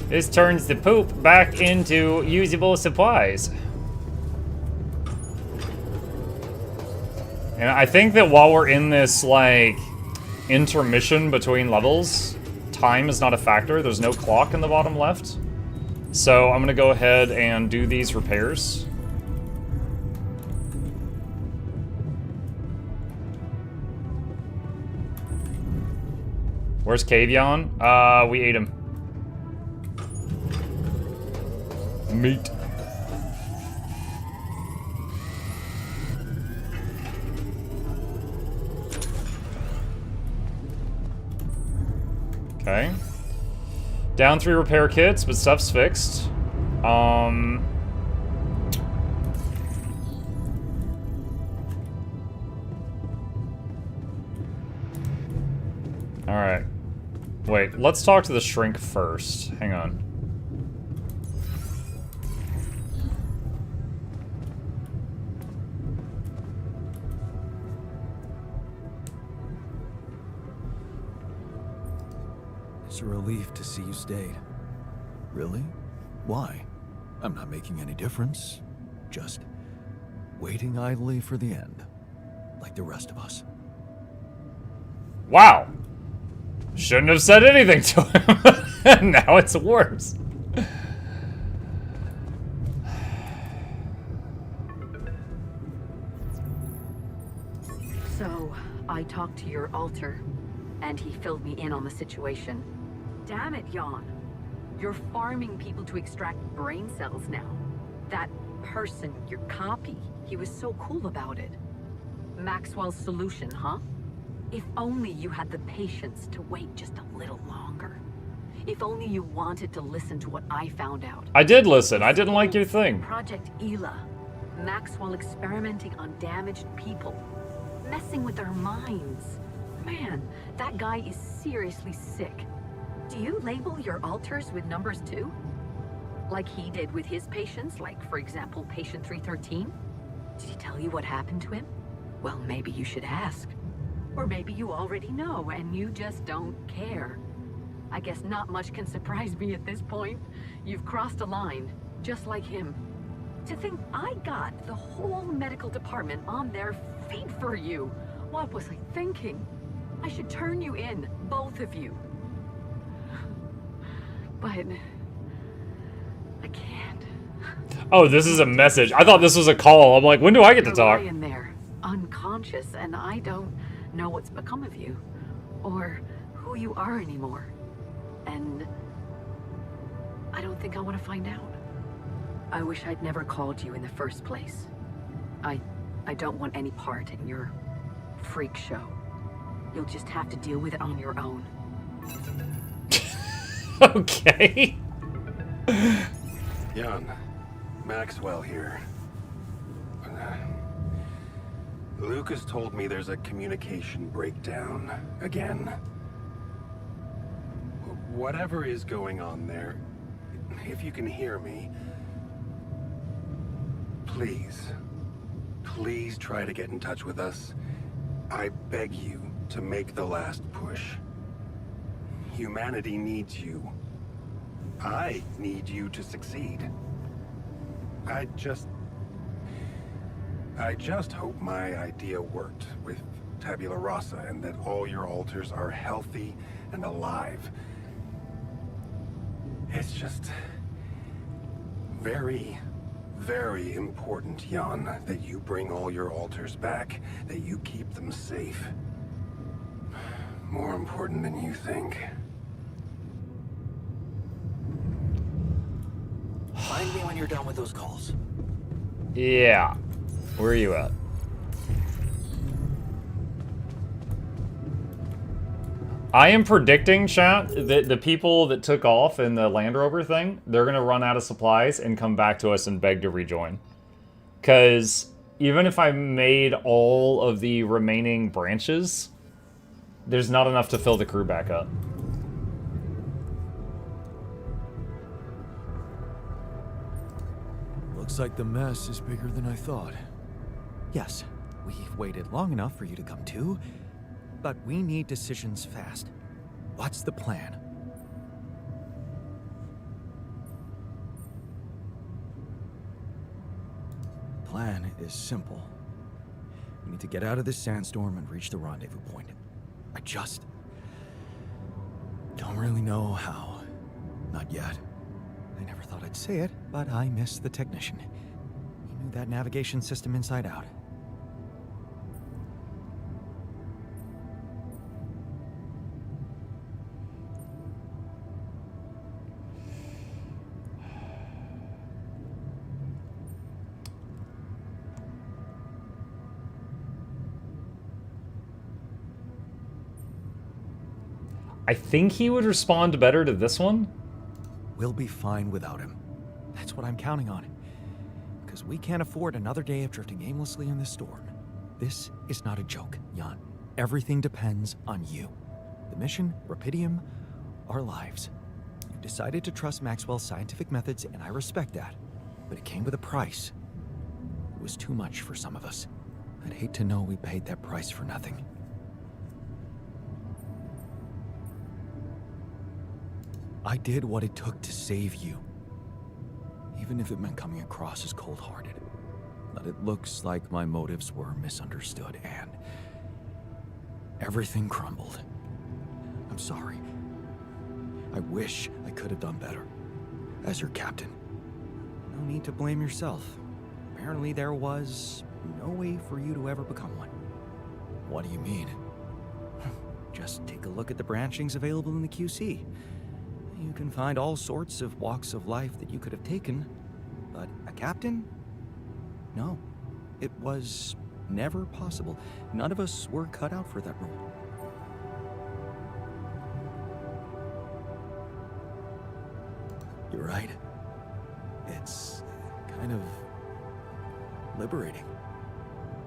This turns the poop back into usable supplies. And I think that while we're in this, like, intermission between levels, time is not a factor. There's no clock in the bottom left. So I'm gonna go ahead and do these repairs. Where's Cavion? We ate him. Meat. Okay. Down 3 repair kits, but stuff's fixed. Alright. Wait, let's talk to the Shrink first. Hang on. It's a relief to see you stayed. Really? Why? I'm not making any difference. Just waiting idly for the end, like the rest of us. Wow! Shouldn't have said anything to him. Now it's worse. So, I talked to your alter, and he filled me in on the situation. Damn it, Jan. You're farming people to extract brain cells now. That person, your copy, he was so cool about it. Maxwell's solution, huh? If only you had the patience to wait just a little longer. If only you wanted to listen to what I found out. I did listen. I didn't like your thing. Project Ela. Maxwell experimenting on damaged people. Messing with their minds. Man, that guy is seriously sick. Do you label your alters with numbers too? Like he did with his patients, like for example, patient 313? Did he tell you what happened to him? Well, maybe you should ask. Or maybe you already know and you just don't care. I guess not much can surprise me at this point. You've crossed a line, just like him. To think I got the whole medical department on their feet for you. What was I thinking? I should turn you in, both of you. But I can't. Oh, this is a message. I thought this was a call. I'm like, when do I get to talk? You're lying there, unconscious, and I don't know what's become of you, or who you are anymore. And I don't think I want to find out. I wish I'd never called you in the first place. I don't want any part in your freak show. You'll just have to deal with it on your own. Okay. Jan, Maxwell here. Lucas told me there's a communication breakdown again. Whatever is going on there, if you can hear me, please try to get in touch with us. I beg you to make the last push. Humanity needs you. I need you to succeed. I just hope my idea worked with Tabula Rasa and that all your alters are healthy and alive. It's just very, very important, Jan, that you bring all your alters back, that you keep them safe. More important than you think. Find me when you're done with those calls. Yeah. Where are you at? I am predicting, chat, that the people that took off in the Land Rover thing, they're going to run out of supplies and come back to us and beg to rejoin. Because even if I made all of the remaining branches, there's not enough to fill the crew back up. Looks like the mess is bigger than I thought. Yes, we've waited long enough for you to come to, but we need decisions fast. What's the plan? Plan is simple. We need to get out of this sandstorm and reach the rendezvous point. I just don't really know how. Not yet. I never thought I'd say it, but I miss the technician. He knew that navigation system inside out. I think he would respond better to this one. We'll be fine without him. That's what I'm counting on. Because we can't afford another day of drifting aimlessly in this storm. This is not a joke, Jan. Everything depends on you. The mission, Rapidium, our lives. You decided to trust Maxwell's scientific methods, and I respect that. But it came with a price. It was too much for some of us. I'd hate to know we paid that price for nothing. I did what it took to save you. Even if it meant coming across as cold-hearted. But it looks like my motives were misunderstood and everything crumbled. I'm sorry. I wish I could have done better. As your captain. No need to blame yourself. Apparently there was no way for you to ever become one. What do you mean? Just take a look at the branchings available in the QC. You can find all sorts of walks of life that you could have taken, but a captain? No, it was never possible. None of us were cut out for that role. You're right. It's kind of liberating,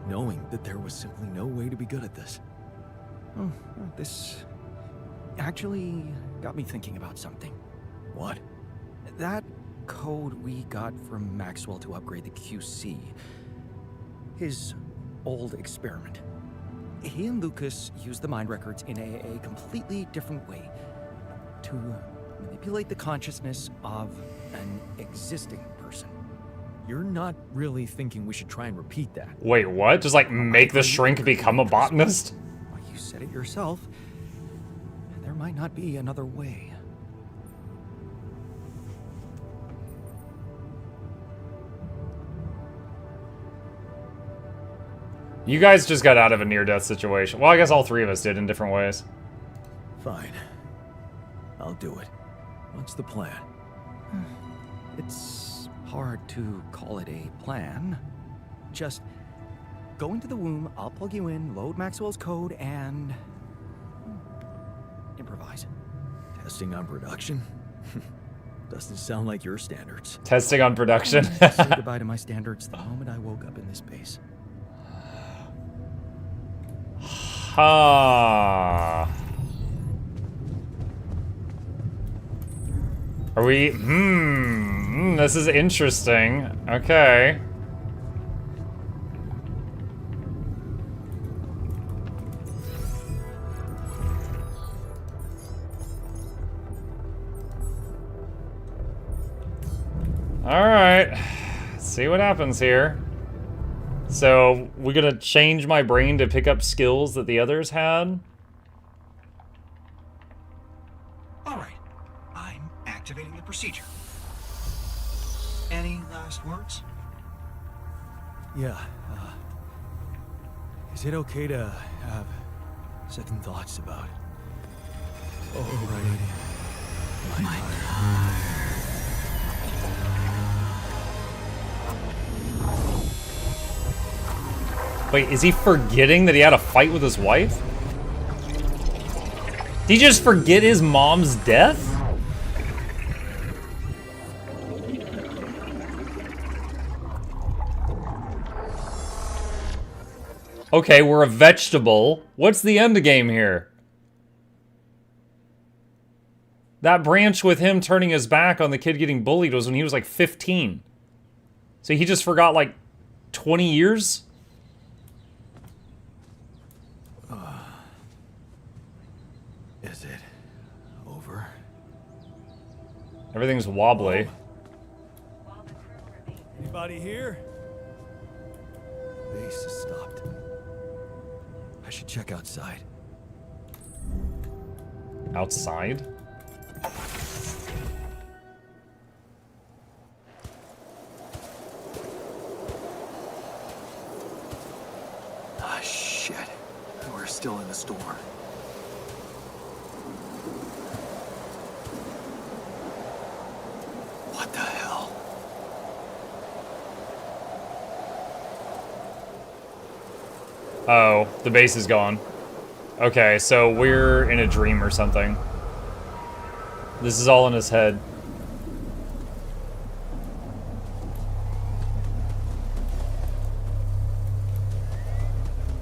knowing that there was simply no way to be good at this. Oh, this actually got me thinking about something. What? That code we got from Maxwell to upgrade the QC. His old experiment. He and Lucas used the mind records in a completely different way to manipulate the consciousness of an existing person. You're not really thinking we should try and repeat that? Wait, what? Just like make the shrink become a botanist? Well, you said it yourself. There might not be another way. You guys just got out of a near-death situation. Well, I guess all three of us did in different ways. Fine. I'll do it. What's the plan? It's hard to call it a plan. Just go into the womb, I'll plug you in, load Maxwell's code, and improvise. Testing on production? Doesn't sound like your standards. Testing on production? Say goodbye to my standards the moment I woke up in this base. Ha. Are we? This is interesting. Okay. All right. See what happens here. So, we're gonna change my brain to pick up skills that the others had? Alright, I'm activating the procedure. Any last words? Yeah, is it okay to have second thoughts about overriding my heart? Wait, is he forgetting that he had a fight with his wife? Did he just forget his mom's death? Okay, we're a vegetable. What's the end game here? That branch with him turning his back on the kid getting bullied was when he was like 15. So he just forgot like 20 years? Is it over? Everything's wobbly. Anybody here? Base has stopped. I should check outside. Outside? Ah, shit. We're still in the storm. What the hell? Oh, the base is gone. Okay, so we're in a dream or something. This is all in his head.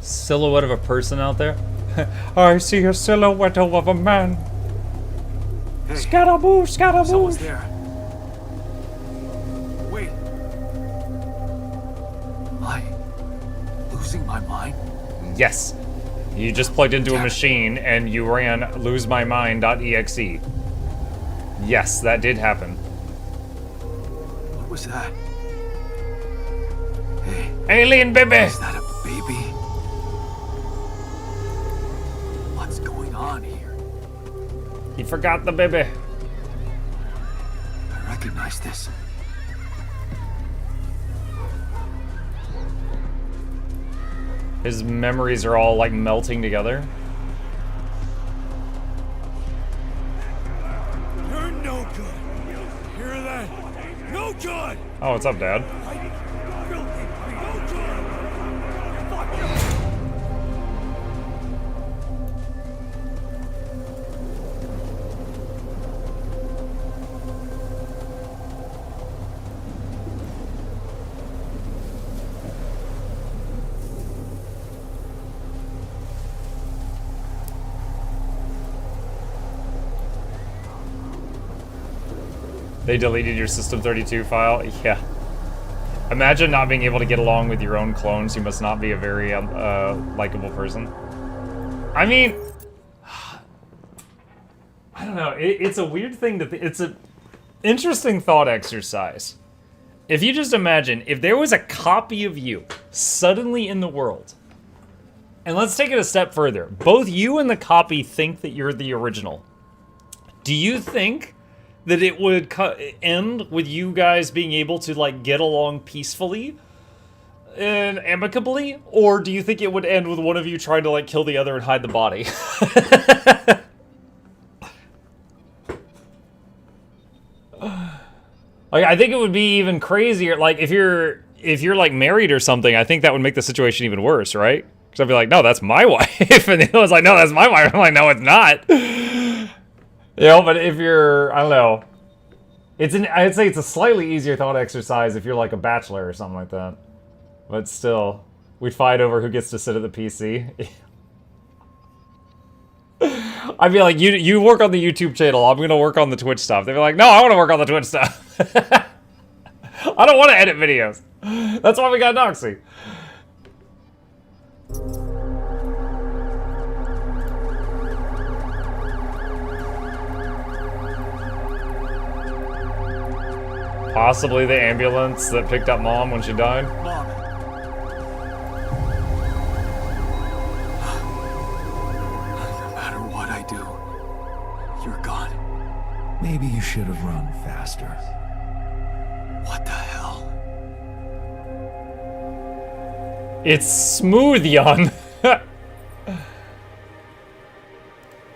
Silhouette of a person out there? I see a silhouette of a man. Hey, Scaramouche, Scaramouche. someone's there. Wait. Am I losing my mind? Yes. You just plugged into a machine and you ran losemymind.exe. Yes, that did happen. What was that? Hey. Alien baby! Is that a baby? What's going on here? He forgot the baby. I recognize this. His memories are all like melting together. You're no good. Hear that? No good. Oh, what's up, Dad? They deleted your System 32 file? Yeah. Imagine not being able to get along with your own clones. You must not be a very likable person. I mean, I don't know. It's a weird thing to it's a interesting thought exercise. If you just imagine, if there was a copy of you suddenly in the world, and let's take it a step further. Both you and the copy think that you're the original. Do you think that it would end with you guys being able to, like, get along peacefully and amicably? Or do you think it would end with one of you trying to, like, kill the other and hide the body? Like, I think it would be even crazier. Like, if you're like married or something, I think that would make the situation even worse, right? Because I'd be like, no, that's my wife, and the other one's like, no, that's my wife. I'm like, no, it's not. You know, but if you're, I don't know, I'd say it's a slightly easier thought exercise if you're like a bachelor or something like that. But still, we'd fight over who gets to sit at the PC. I'd be like, you work on the YouTube channel, I'm gonna work on the Twitch stuff. They'd be like, no, I wanna work on the Twitch stuff. I don't wanna edit videos. That's why we got Noxxi. Possibly the ambulance that picked up Mom when she died. Mom. No matter what I do, you're gone. Maybe you should have run faster. What the hell? It's smooth, Jan.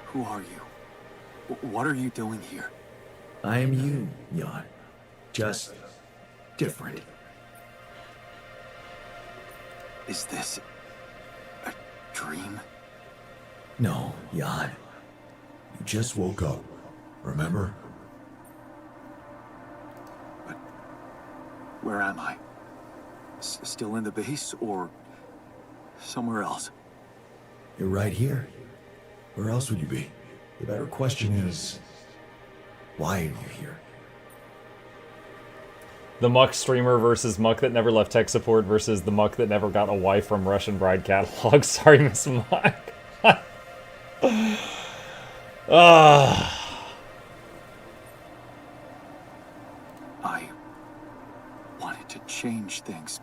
Who are you? What are you doing here? I am you, Jan. Just different. Is this a dream? No, Jan. You just woke up, remember? But where am I? Still in the base or somewhere else? You're right here. Where else would you be? The better question is, why are you here? The Muck streamer versus Muck that never left tech support versus the Muck that never got a wife from Russian bride catalog. Sorry, Miss Muck. I wanted to change things.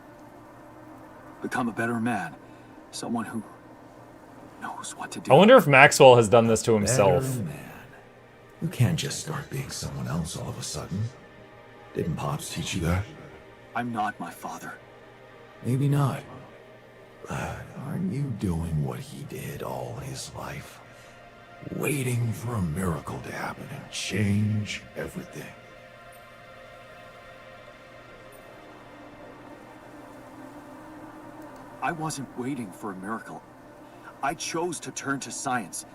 Become a better man. Someone who knows what to do. I wonder if Maxwell has done this to himself. Better man. You can't just start being someone else all of a sudden. Didn't Pops teach you that? I'm not my father. Maybe not. But aren't you doing what he did all his life? Waiting for a miracle to happen and change everything. I wasn't waiting for a miracle. I chose to turn to science.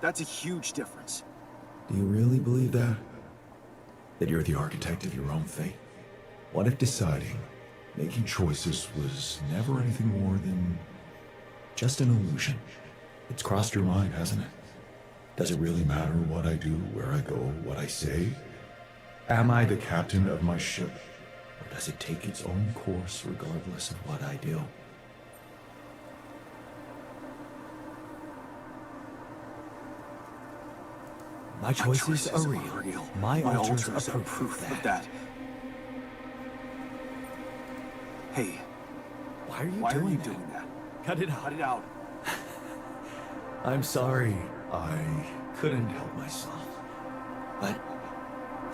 That's a huge difference. Do you really believe that? That you're the architect of your own fate? What if deciding, making choices was never anything more than just an illusion? It's crossed your mind, hasn't it? Does it really matter what I do, where I go, what I say? Am I the captain of my ship? Or does it take its own course regardless of what I do? My choices are real. My altars are proof of that. Hey, Why are you why doing are you that? doing that? Cut it out. Cut it out. I'm sorry. I couldn't help myself. But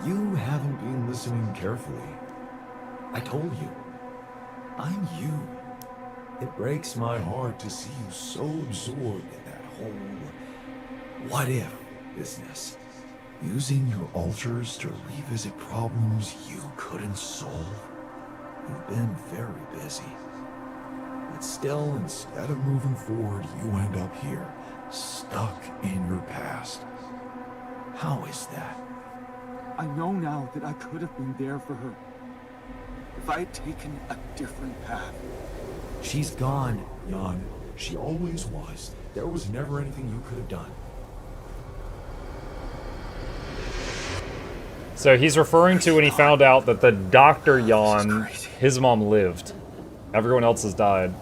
you haven't been listening carefully. I told you. I'm you. It breaks my heart to see you so absorbed in that whole what-if business. Using your altars to revisit problems you couldn't solve. You've been very busy. But still, instead of moving forward, you end up here, stuck in your past. How is that? I know now that I could have been there for her. If I had taken a different path. She's gone, Jan. She always was. There was never anything you could have done. So he's referring to when he found out that the Dr. Jan, his mom lived. Everyone else has died.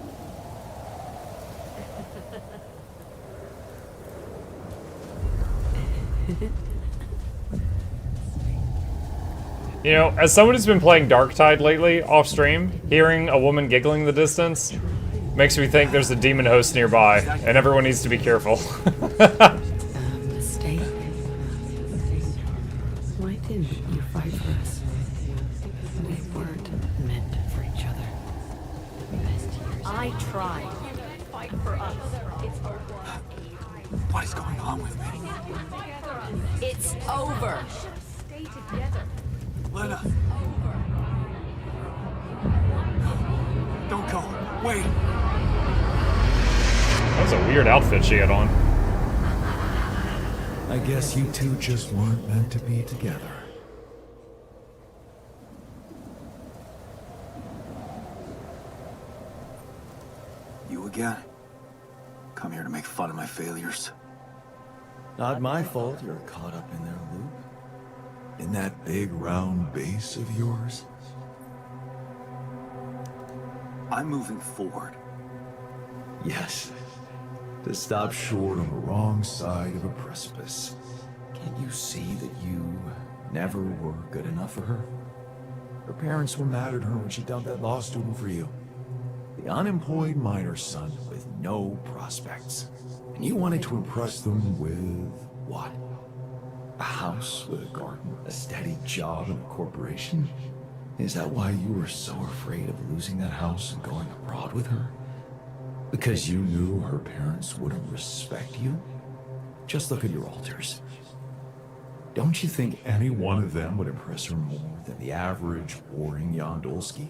You know, as someone who's been playing Darktide lately, off stream, hearing a woman giggling in the distance makes me think there's a demon host nearby, and everyone needs to be careful. Mistake. Why didn't you fight for us? We weren't meant for each other. I tried. Fight for us. It's over. What is going on with me? It's over. Stay together. Lena! Don't go. Wait. That was a weird outfit she had on. I guess you two just weren't meant to be together. You again? Come here to make fun of my failures. Not my fault you're caught up in their loop. In that big round base of yours. I'm moving forward. Yes. To stop short on the wrong side of a precipice. Can't you see that you never were good enough for her? Her parents were mad at her when she dumped that law student for you. The unemployed miner's son with no prospects. And you wanted to impress them with what? A house with a garden, a steady job in a corporation? Is that why you were so afraid of losing that house and going abroad with her? Because you knew her parents wouldn't respect you? Just look at your alters. Don't you think any one of them would impress her more than the average boring Yandolski?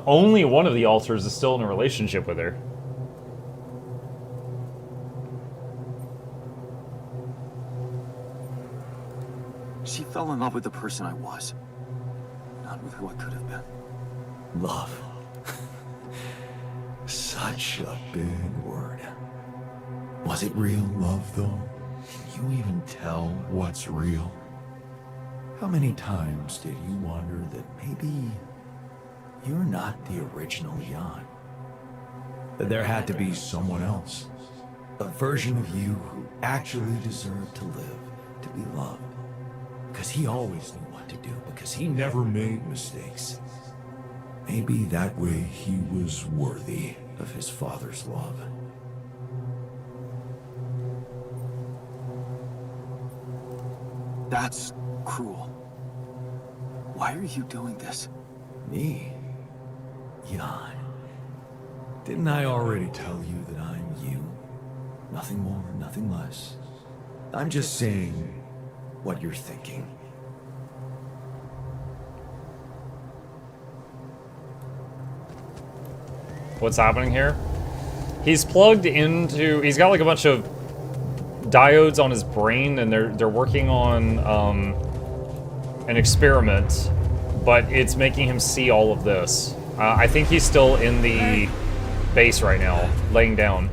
Only one of the alters is still in a relationship with her. She fell in love with the person I was, not with who I could have been. Love. Such a big word. Was it real love, though? Can you even tell what's real? How many times did you wonder that maybe you're not the original Jan? That there had to be someone else. A version of you who actually deserved to live, to be loved. Because he always knew what to do, because he never made mistakes. Maybe that way he was worthy of his father's love. That's cruel. Why are you doing this? Me? Jan. Didn't I already tell you that I'm you? Nothing more, nothing less. I'm just saying what you're thinking. What's happening here? He's plugged into... He's got like a bunch of diodes on his brain, and they're working on an experiment, but it's making him see all of this. I think he's still in the base right now, laying down.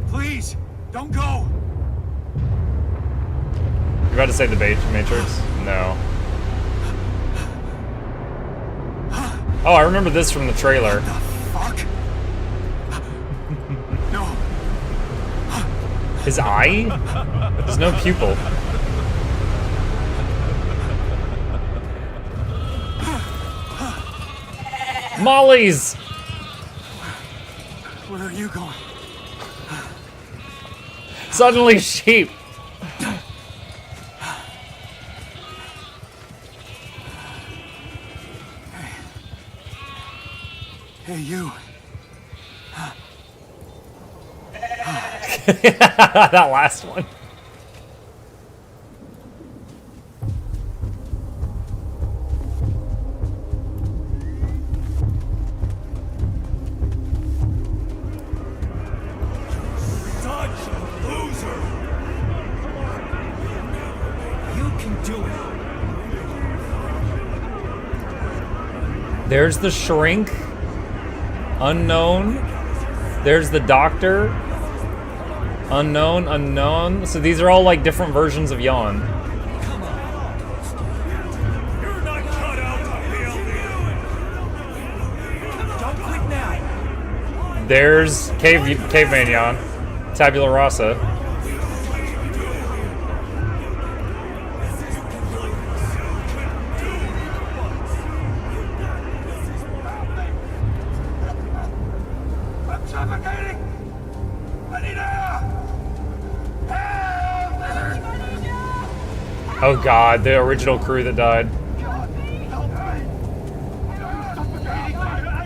Please, don't go! You about to say the Matrix? No. Oh, I remember this from the trailer. Fuck! No. His eye? There's no pupil. Molly's! Where are you going? Suddenly sheep. Hey, you. That last one. Such a loser! You can do it. There's the shrink. Unknown. There's the doctor. Unknown, unknown. So these are all like different versions of Yawn. There's Caveman Yawn. Tabula Rasa. I'm suffocating! I need air! Oh god, the original crew that died. I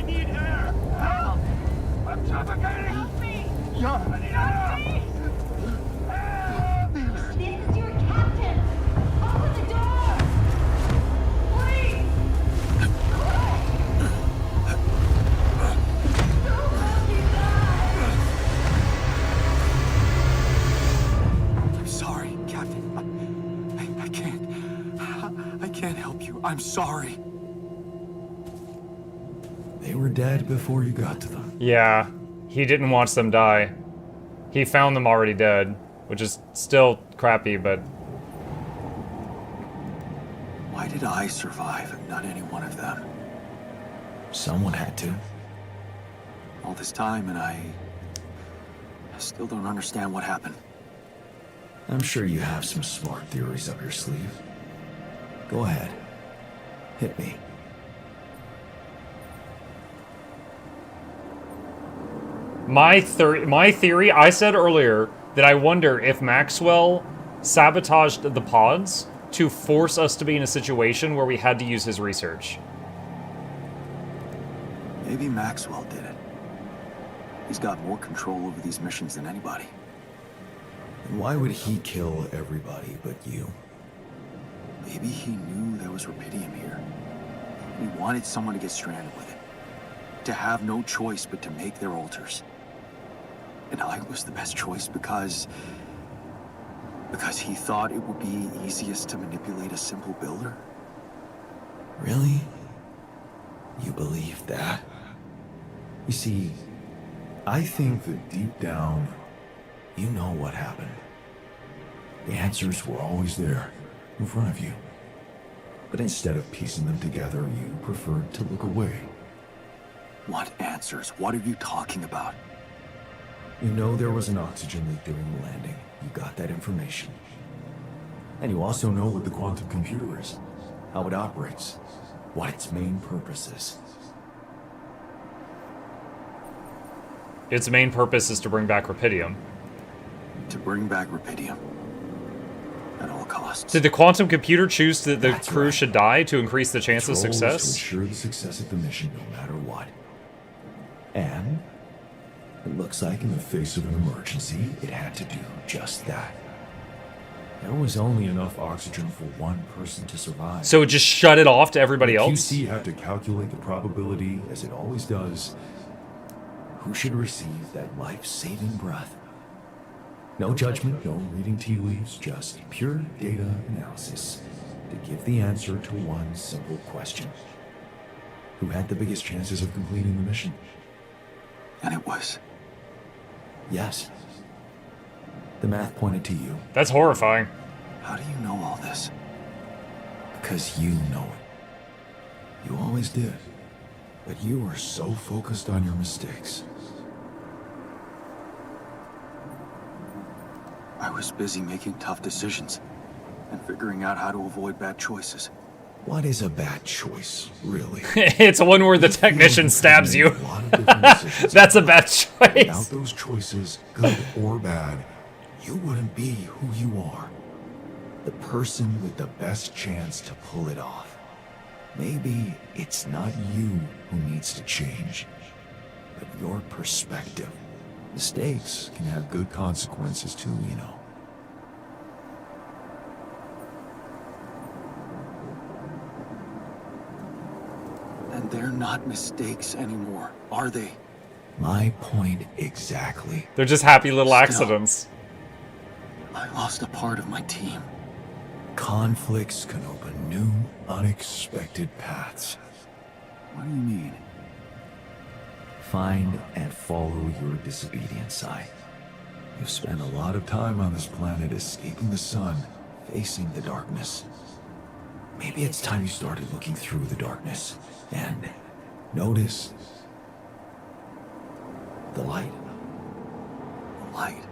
need air! Help! I'm suffocating! Help me! John, I need air! This is your captain. Open the door. Please. I'm sorry, Captain. I can't help you. I'm sorry. They were dead before you got to them. Yeah, he didn't watch them die. He found them already dead, which is still crappy, but... Why did I survive and not any one of them? Someone had to. All this time and I still don't understand what happened. I'm sure you have some smart theories up your sleeve. Go ahead. Hit me. My theory, I said earlier that I wonder if Maxwell sabotaged the pods to force us to be in a situation where we had to use his research. Maybe Maxwell did it. He's got more control over these missions than anybody. And why would he kill everybody but you? Maybe he knew there was rubidium here. He wanted someone to get stranded with it. To have no choice but to make their altars. And I was the best choice because he thought it would be easiest to manipulate a simple builder? Really? You believe that? You see, I think that deep down, you know what happened. The answers were always there, in front of you. But instead of piecing them together, you preferred to look away. What answers? What are you talking about? You know there was an oxygen leak during the landing. You got that information. And you also know what the quantum computer is, how it operates, what its main purpose is. Its main purpose is to bring back rubidium. To bring back rubidium. At all costs. Did the quantum computer choose that the That's crew right. should die to increase the chance of Control is success? to ensure the success of the mission no matter what. And it looks like in the face of an emergency, it had to do just that. There was only enough oxygen for one person to survive. So it just shut it off to everybody else? QC had to calculate the probability, as it always does, who should receive that life-saving breath. No judgment, no reading tea leaves, just pure data analysis to give the answer to one simple question. Who had the biggest chances of completing the mission? And it was. Yes. The math pointed to you. That's horrifying. How do you know all this? Because you know it. You always did. But you were so focused on your mistakes. I was busy making tough decisions and figuring out how to avoid bad choices. What is a bad choice, really? It's one where the technician stabs you. A lot of different decisions. That's a bad Without choice. those choices, good or bad, you wouldn't be who you are. The person with the best chance to pull it off. Maybe it's not you who needs to change, but your perspective. Mistakes can have good consequences too, you know. And they're not mistakes anymore, are they? My point exactly. They're just happy little Still. accidents. I lost a part of my team. Conflicts can open new, unexpected paths. What do you mean? Find and follow your disobedient side. You've spent a lot of time on this planet escaping the sun, facing the darkness. Maybe it's time you started looking through the darkness and notice the light. The light.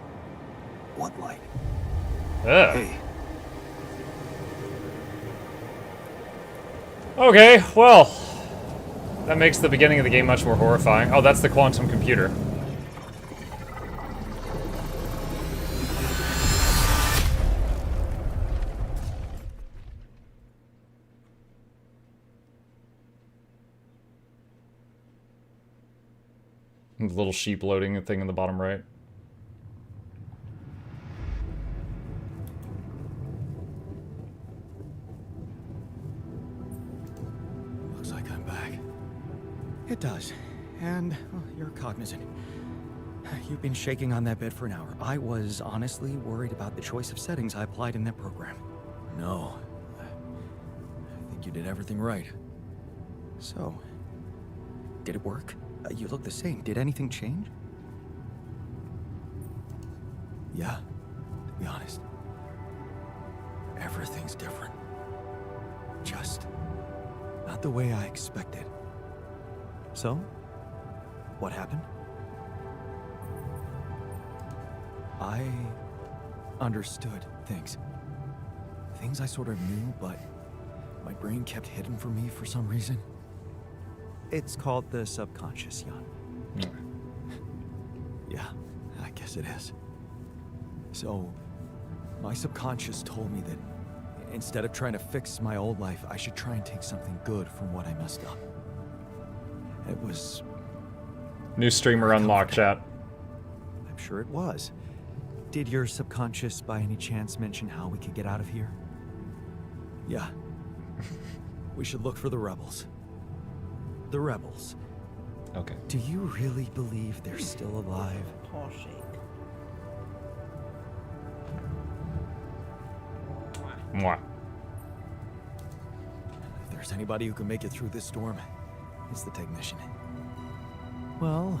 What light? Hey. Okay, well, that makes the beginning of the game much more horrifying. Oh, that's the quantum computer. The little sheep loading thing in the bottom right. Looks like I'm back. It does. And well, you're cognizant. You've been shaking on that bed for an hour. I was honestly worried about the choice of settings I applied in that program. No. I think you did everything right. So, did it work? You look the same. Did anything change? Yeah, to be honest. Everything's different. Just not the way I expected. So, what happened? I understood things. Things I sort of knew, but my brain kept hidden from me for some reason. It's called the subconscious, Jan. Yeah, I guess it is. So, my subconscious told me that instead of trying to fix my old life, I should try and take something good from what I messed up. It was... New streamer unlocked, chat. I'm sure it was. Did your subconscious by any chance mention how we could get out of here? Yeah. We should look for the rebels. The rebels. Okay. Do you really believe they're still alive? Paw shake. Mwah. If there's anybody who can make it through this storm, it's the technician. Well,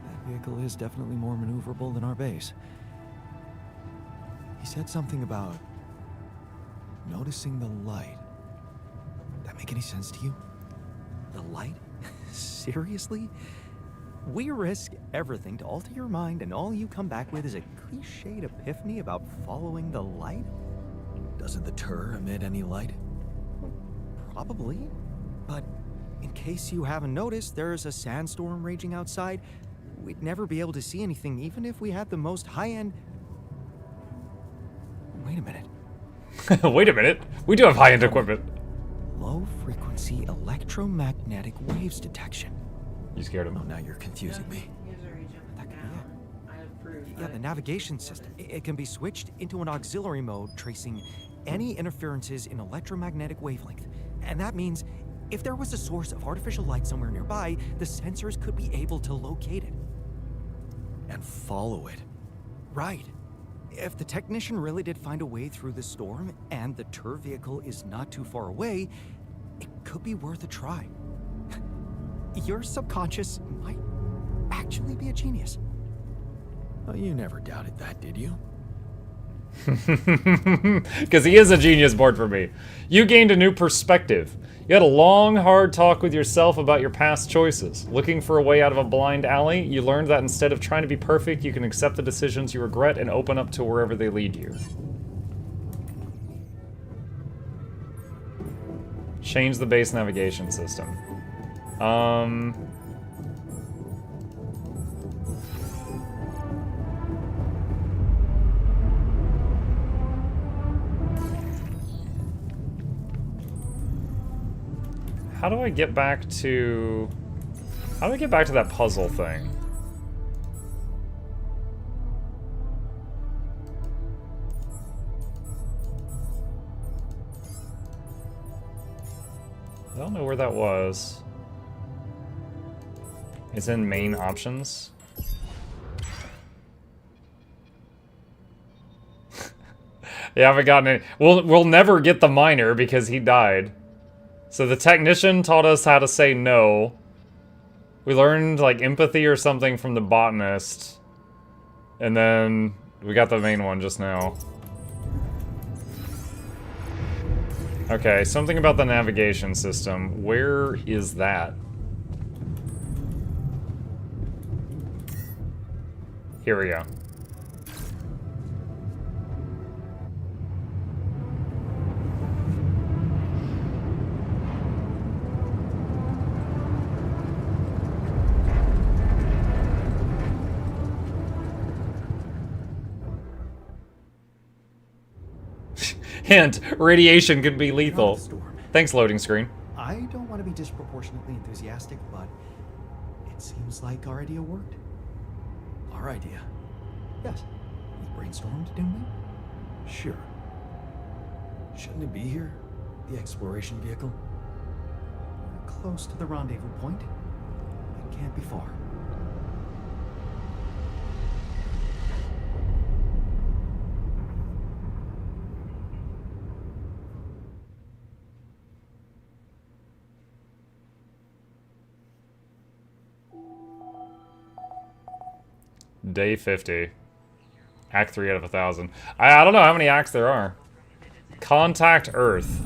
that vehicle is definitely more maneuverable than our base. He said something about noticing the light. That make any sense to you? The light? Seriously? We risk everything to alter your mind, and all you come back with is a cliched epiphany about following the light? Doesn't the tur emit any light? Probably. But in case you haven't noticed, there's a sandstorm raging outside. We'd never be able to see anything, even if we had the most high-end... Wait a minute. Wait a minute. We do have high-end equipment. Low-frequency electromagnetic waves detection. You scared him? Oh, now you're confusing me. That could be it. Yeah, the navigation system. It can be switched into an auxiliary mode, tracing any interferences in electromagnetic wavelength. And that means if there was a source of artificial light somewhere nearby, the sensors could be able to locate it. And follow it. Right. If the technician really did find a way through the storm, and the tur vehicle is not too far away, it could be worth a try. Your subconscious might actually be a genius. Well, you never doubted that, did you? Because he is a genius board for me. You gained a new perspective. You had a long, hard talk with yourself about your past choices. Looking for a way out of a blind alley, you learned that instead of trying to be perfect, you can accept the decisions you regret and open up to wherever they lead you. Change the base navigation system. How do I get back to... How do I get back to that puzzle thing? I don't know where that was. It's in main options. Yeah, I haven't gotten it. We'll never get the miner because he died. So the technician taught us how to say no. We learned, like, empathy or something from the botanist. And then we got the main one just now. Okay, something about the navigation system. Where is that? Here we go. Hint, radiation could be lethal. Thanks, loading screen. I don't want to be disproportionately enthusiastic, but it seems like our idea worked. Our idea? Yes. We brainstormed, didn't we? Sure. Shouldn't it be here? The exploration vehicle? We're close to the rendezvous point. It can't be far. Day 50. Act 3 out of 1,000. I don't know how many acts there are. Contact Earth.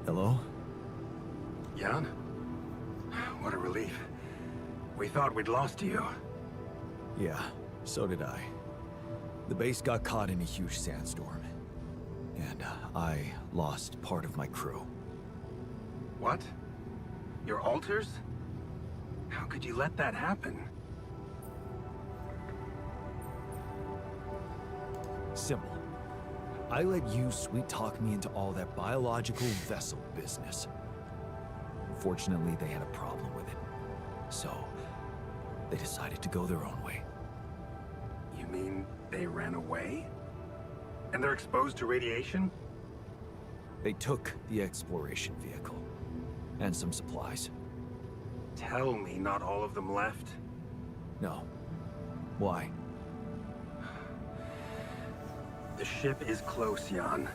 Hello? Jan? What a relief. We thought we'd lost you. Yeah, so did I. The base got caught in a huge sandstorm. And I lost part of my crew. What? Your alters? How could you let that happen? Simple. I let you sweet-talk me into all that biological vessel business. Fortunately, they had a problem with it. So, they decided to go their own way. You mean they ran away? And they're exposed to radiation? They took the exploration vehicle. And some supplies. Tell me not all of them left? No. Why? The ship is close, Jan.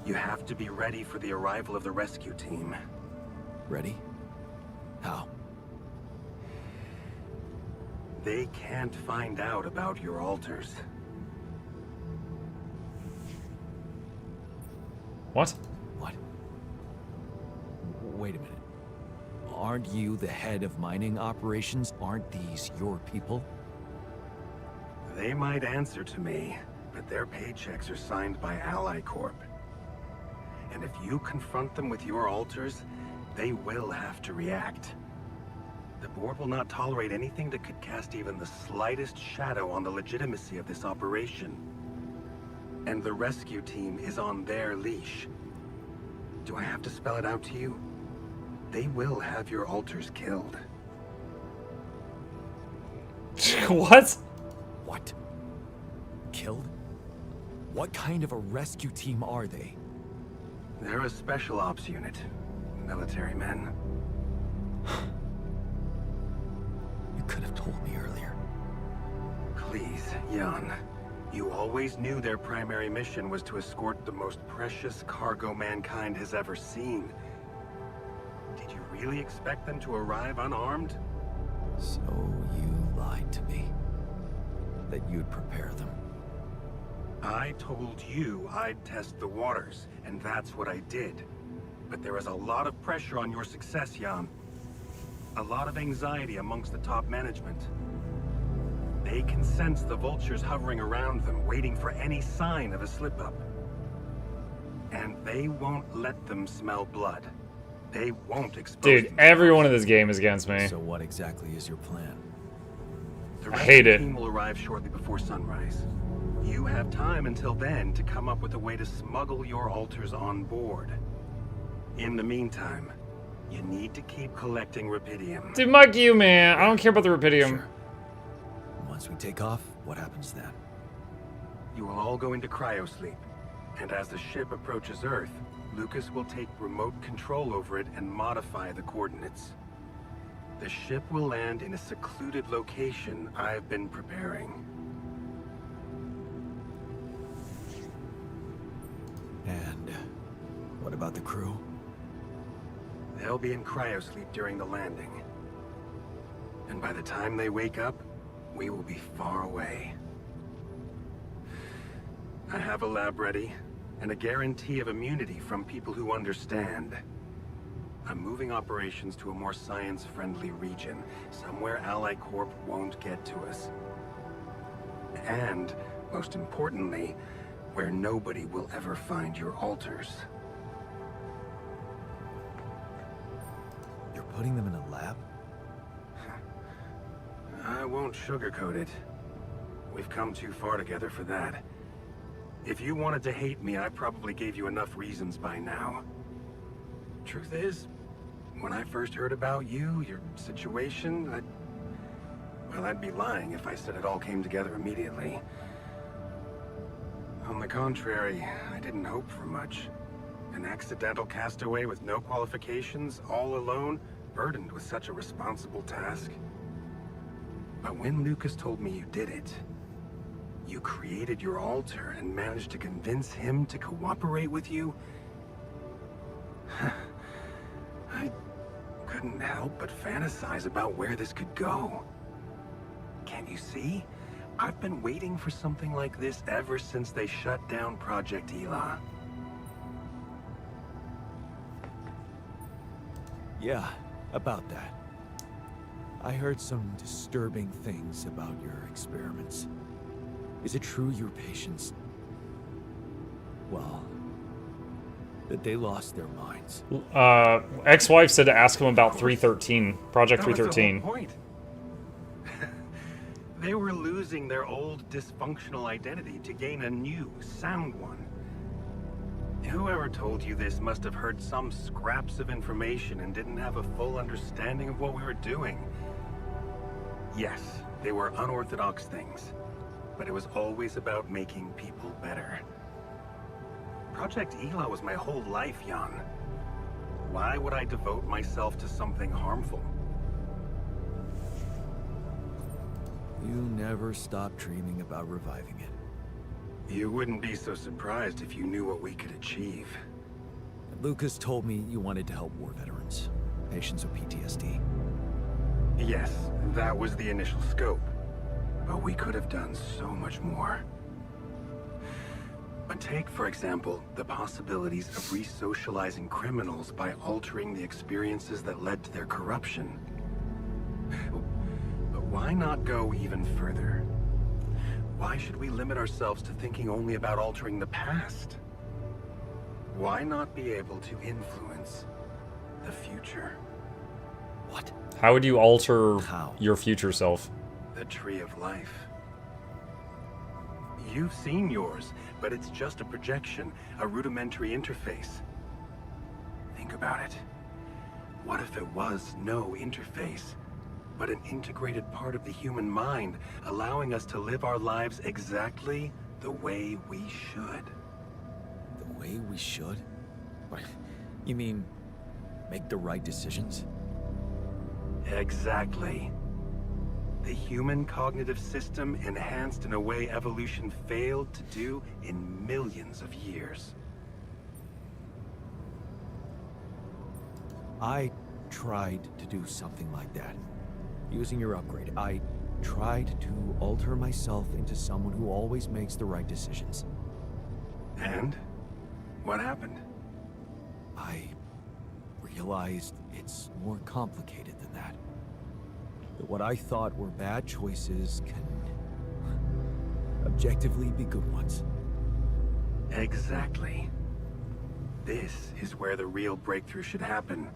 You have to be ready for the arrival of the rescue team. Ready? How? They can't find out about your alters. What? What? Wait a minute. Aren't you the head of mining operations? Aren't these your people? They might answer to me, but their paychecks are signed by Ally Corp. And if you confront them with your alters, they will have to react. The board will not tolerate anything that could cast even the slightest shadow on the legitimacy of this operation. And the rescue team is on their leash. Do I have to spell it out to you? They will have your alters killed. What? What? Killed? What kind of a rescue team are they? They're a special ops unit. Military men. You could have told me earlier. Please, Jan. You always knew their primary mission was to escort the most precious cargo mankind has ever seen. Did you really expect them to arrive unarmed? So you lied to me. That you'd prepare them. I told you I'd test the waters, and that's what I did. But there is a lot of pressure on your success, Jan. A lot of anxiety amongst the top management. They can sense the vultures hovering around them, waiting for any sign of a slip-up. And they won't let them smell blood. They won't expose Dude, everyone in this game is against me. So what exactly is your plan? The I hate it. team will arrive shortly before sunrise. You have time until then to come up with a way to smuggle your alters on board. In the meantime, you need to keep collecting rupidium. Dude, fuck you, man. I don't care about the rupidium. Sure. Once we take off, what happens then? You will all go into cryosleep, and as the ship approaches Earth, Lucas will take remote control over it and modify the coordinates. The ship will land in a secluded location I've been preparing. And what about the crew? They'll be in cryosleep during the landing. And by the time they wake up, we will be far away. I have a lab ready, and a guarantee of immunity from people who understand. I'm moving operations to a more science-friendly region, somewhere Ally Corp won't get to us. And, most importantly, where nobody will ever find your alters. You're putting them in a lab? I won't sugarcoat it. We've come too far together for that. If you wanted to hate me, I probably gave you enough reasons by now. Truth is, when I first heard about you, your situation, I'd be lying if I said it all came together immediately. On the contrary, I didn't hope for much. An accidental castaway with no qualifications, all alone, burdened with such a responsible task. But when Lucas told me you did it, you created your alter and managed to convince him to cooperate with you, I couldn't help but fantasize about where this could go. Can't you see? I've been waiting for something like this ever since they shut down Project Ela. Yeah, about that. I heard some disturbing things about your experiments. Is it true your patients... well... that they lost their minds? Ex-wife said to ask him about 313, Project 313. That was the whole point. They were losing their old dysfunctional identity to gain a new, sound one. Whoever told you this must have heard some scraps of information and didn't have a full understanding of what we were doing. Yes, they were unorthodox things, but it was always about making people better. Project Ela was my whole life, Jan. Why would I devote myself to something harmful? You never stopped dreaming about reviving it. You wouldn't be so surprised if you knew what we could achieve. Lucas told me you wanted to help war veterans, patients with PTSD. Yes, that was the initial scope. But we could have done so much more. But take, for example, the possibilities of re-socializing criminals by altering the experiences that led to their corruption. But why not go even further? Why should we limit ourselves to thinking only about altering the past? Why not be able to influence the future? What? How would you alter your future self? The Tree of Life. You've seen yours, but it's just a projection, a rudimentary interface. Think about it. What if it was no interface, but an integrated part of the human mind, allowing us to live our lives exactly the way we should? The way we should? What? You mean, make the right decisions? Exactly. The human cognitive system enhanced in a way evolution failed to do in millions of years. I tried to do something like that. Using your upgrade, I tried to alter myself into someone who always makes the right decisions. And? What happened? I realized it's more complicated than that. That what I thought were bad choices can objectively be good ones. Exactly. This is where the real breakthrough should happen.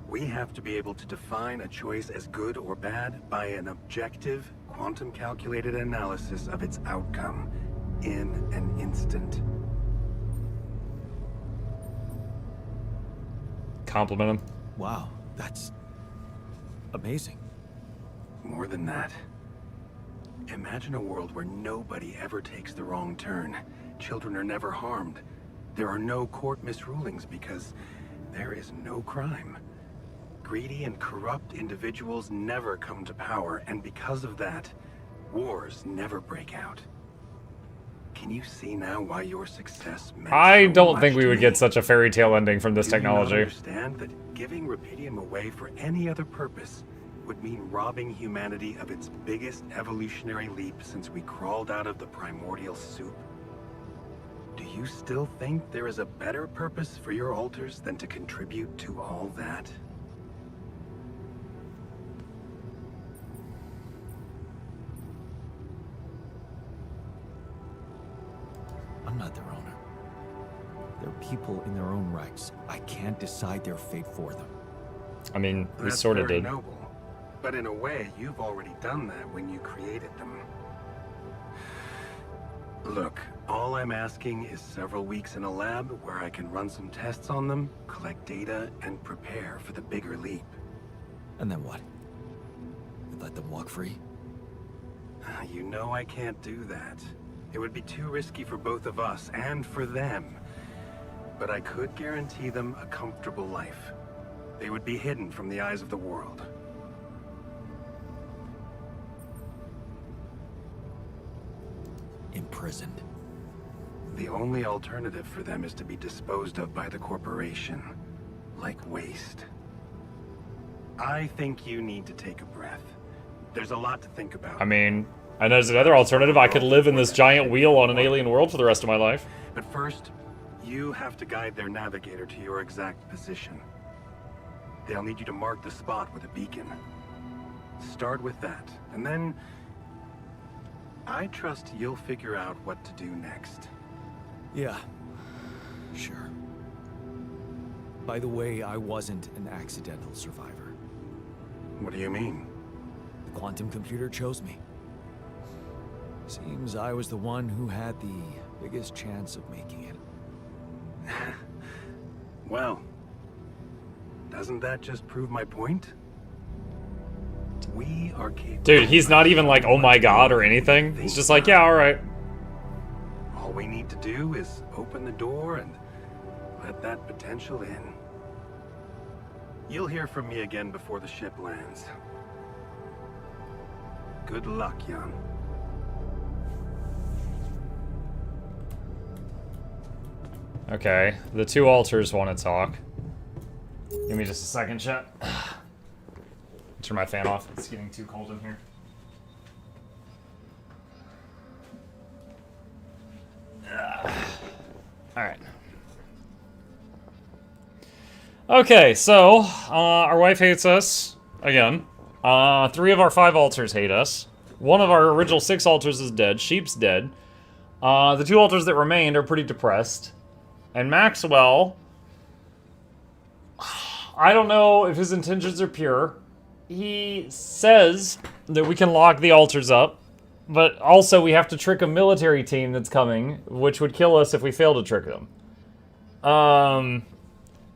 We have to be able to define a choice as good or bad by an objective, quantum-calculated analysis of its outcome in an instant. Compliment him. Wow, that's amazing. More than that. Imagine a world where nobody ever takes the wrong turn. Children are never harmed. There are no court misrulings because there is no crime. greedy and corrupt individuals never come to power, and because of that, wars never break out. Can you see now why your success meant I so don't much think we to would me? get such a fairy tale ending from this Do you not technology. understand that giving Rupidium away for any other purpose would mean robbing humanity of its biggest evolutionary leap since we crawled out of the primordial soup? Do you still think there is a better purpose for your altars than to contribute to all that? I'm not their owner. They're people in their own rights. I can't decide their fate for them. I mean, we That's sort of very did. noble. But in a way, you've already done that when you created them. Look, all I'm asking is several weeks in a lab where I can run some tests on them, collect data, and prepare for the bigger leap. And then what? You let them walk free? You know I can't do that. It would be too risky for both of us and for them. But I could guarantee them a comfortable life. They would be hidden from the eyes of the world. Imprisoned. The only alternative for them is to be disposed of by the corporation, like waste. I think you need to take a breath. There's a lot to think about. I mean, and as another alternative, I could live in this giant wheel on an alien world for the rest of my life. But first, you have to guide their navigator to your exact position. They'll need you to mark the spot with a beacon. Start with that, and then I trust you'll figure out what to do next. Yeah. Sure. By the way, I wasn't an accidental survivor. What do you mean? The quantum computer chose me. Seems I was the one who had the biggest chance of making it. Well, doesn't that just prove my point? We are capable. Dude, he's not even like, oh my god or anything. He's just like, yeah, alright. All we need to do is open the door and let that potential in. You'll hear from me again before the ship lands. Good luck, Jan. Okay, the two alters want to talk. Give me just a second, chat. Turn my fan off. It's getting too cold in here. Alright. Okay, so, our wife hates us. Again. 3 of our 5 alters hate us. 1 of our original 6 alters is dead. Sheep's dead. The 2 alters that remained are pretty depressed. And Maxwell... I don't know if his intentions are pure. He says that we can lock the altars up, but also we have to trick a military team that's coming, which would kill us if we fail to trick them.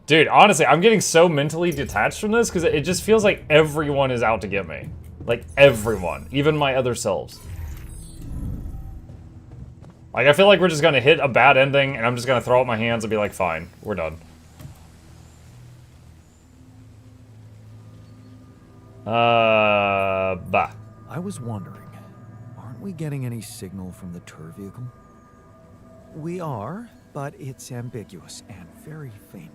Dude, honestly, I'm getting so mentally detached from this because it just feels like everyone is out to get me. Like, everyone. Even my other selves. Like, I feel like we're just gonna hit a bad ending, and I'm just gonna throw up my hands and be like, fine, we're done. Bah. I was wondering, aren't we getting any signal from the tour vehicle? We are, but it's ambiguous and very faint.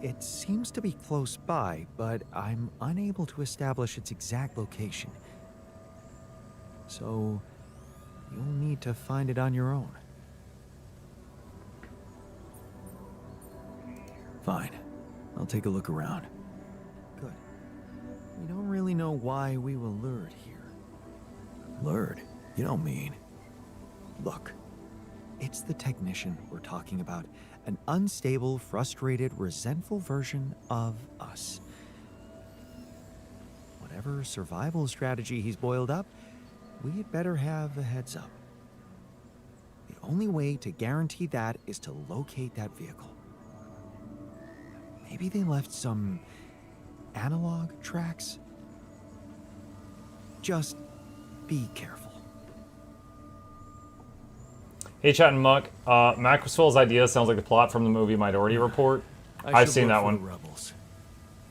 It seems to be close by, but I'm unable to establish its exact location. So, you'll need to find it on your own. Fine. I'll take a look around. Good. We don't really know why we were lured here. Lured? You don't mean... Look. It's the technician we're talking about. An unstable, frustrated, resentful version of us. Whatever survival strategy he's boiled up, we had better have a heads up. The only way to guarantee that is to locate that vehicle. Maybe they left some analog tracks? Just be careful. Hey, Chat and Muck. Maxwell's idea sounds like the plot from the movie Minority Report. I've seen that one. Rebels.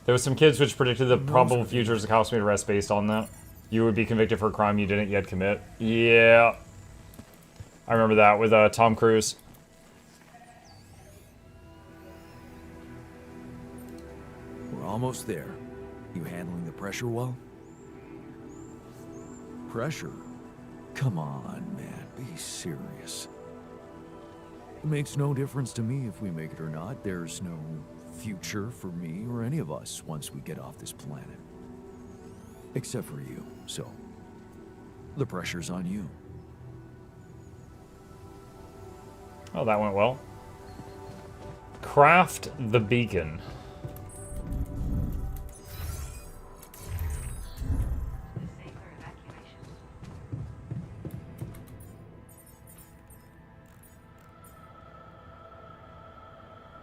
There was some kids which predicted the probable futures of House made arrest based on that. You would be convicted for a crime you didn't yet commit. Yeah. I remember that with Tom Cruise. We're almost there. You handling the pressure well? Pressure? Come on, man. Be serious. It makes no difference to me if we make it or not. There's no future for me or any of us once we get off this planet. Except for you, so the pressure's on you. Oh, that went well. Craft the beacon.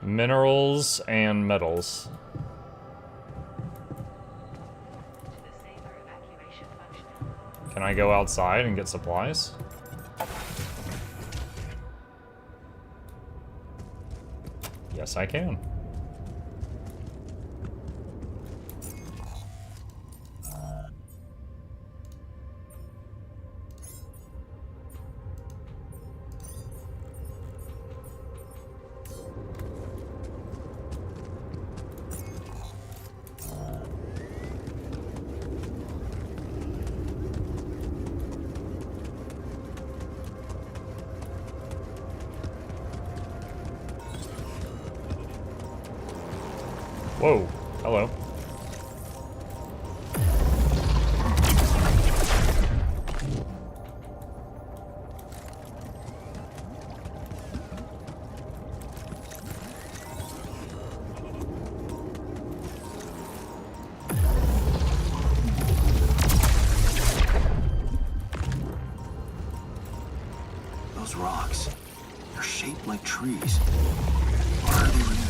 Minerals and metals. Can I go outside and get supplies? Yes, I can. Whoa, hello. Those rocks, they're shaped like trees. Why are they removed?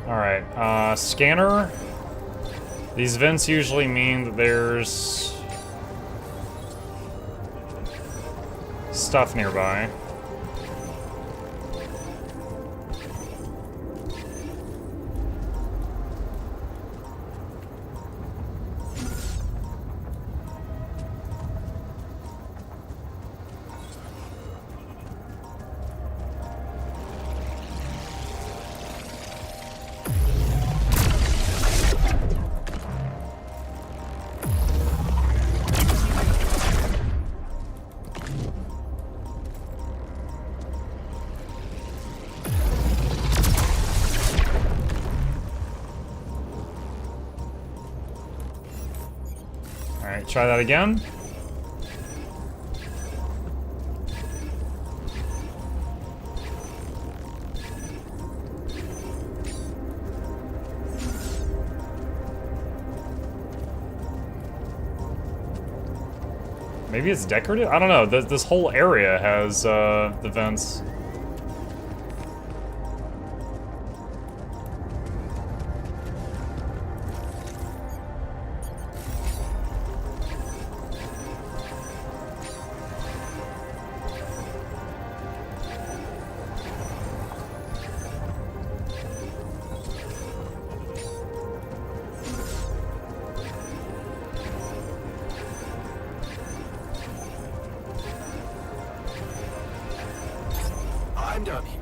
Alright, scanner. These vents usually mean that there's stuff nearby. Alright, try that again. Maybe it's decorative? I don't know. This whole area has the vents. I'm done here.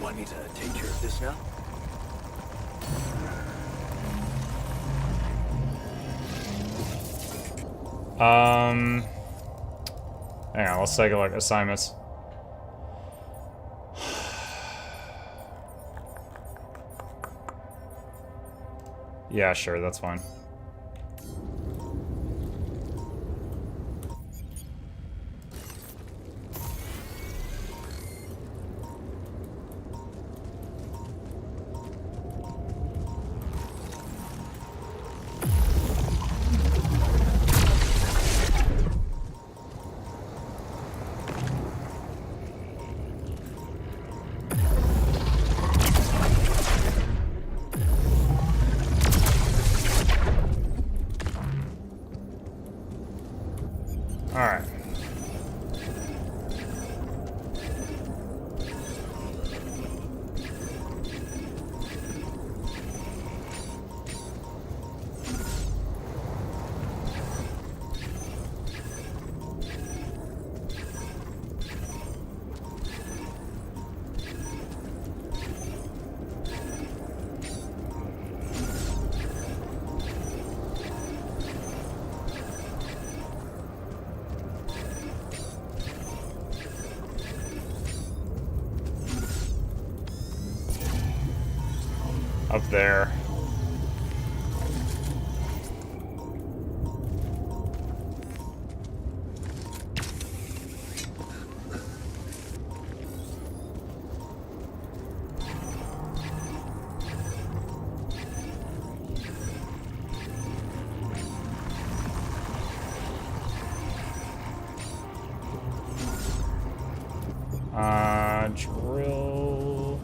Want me to take care of this now? Hang on, let's take a look. Assignments. Yeah, sure, that's fine. Up there. Drill.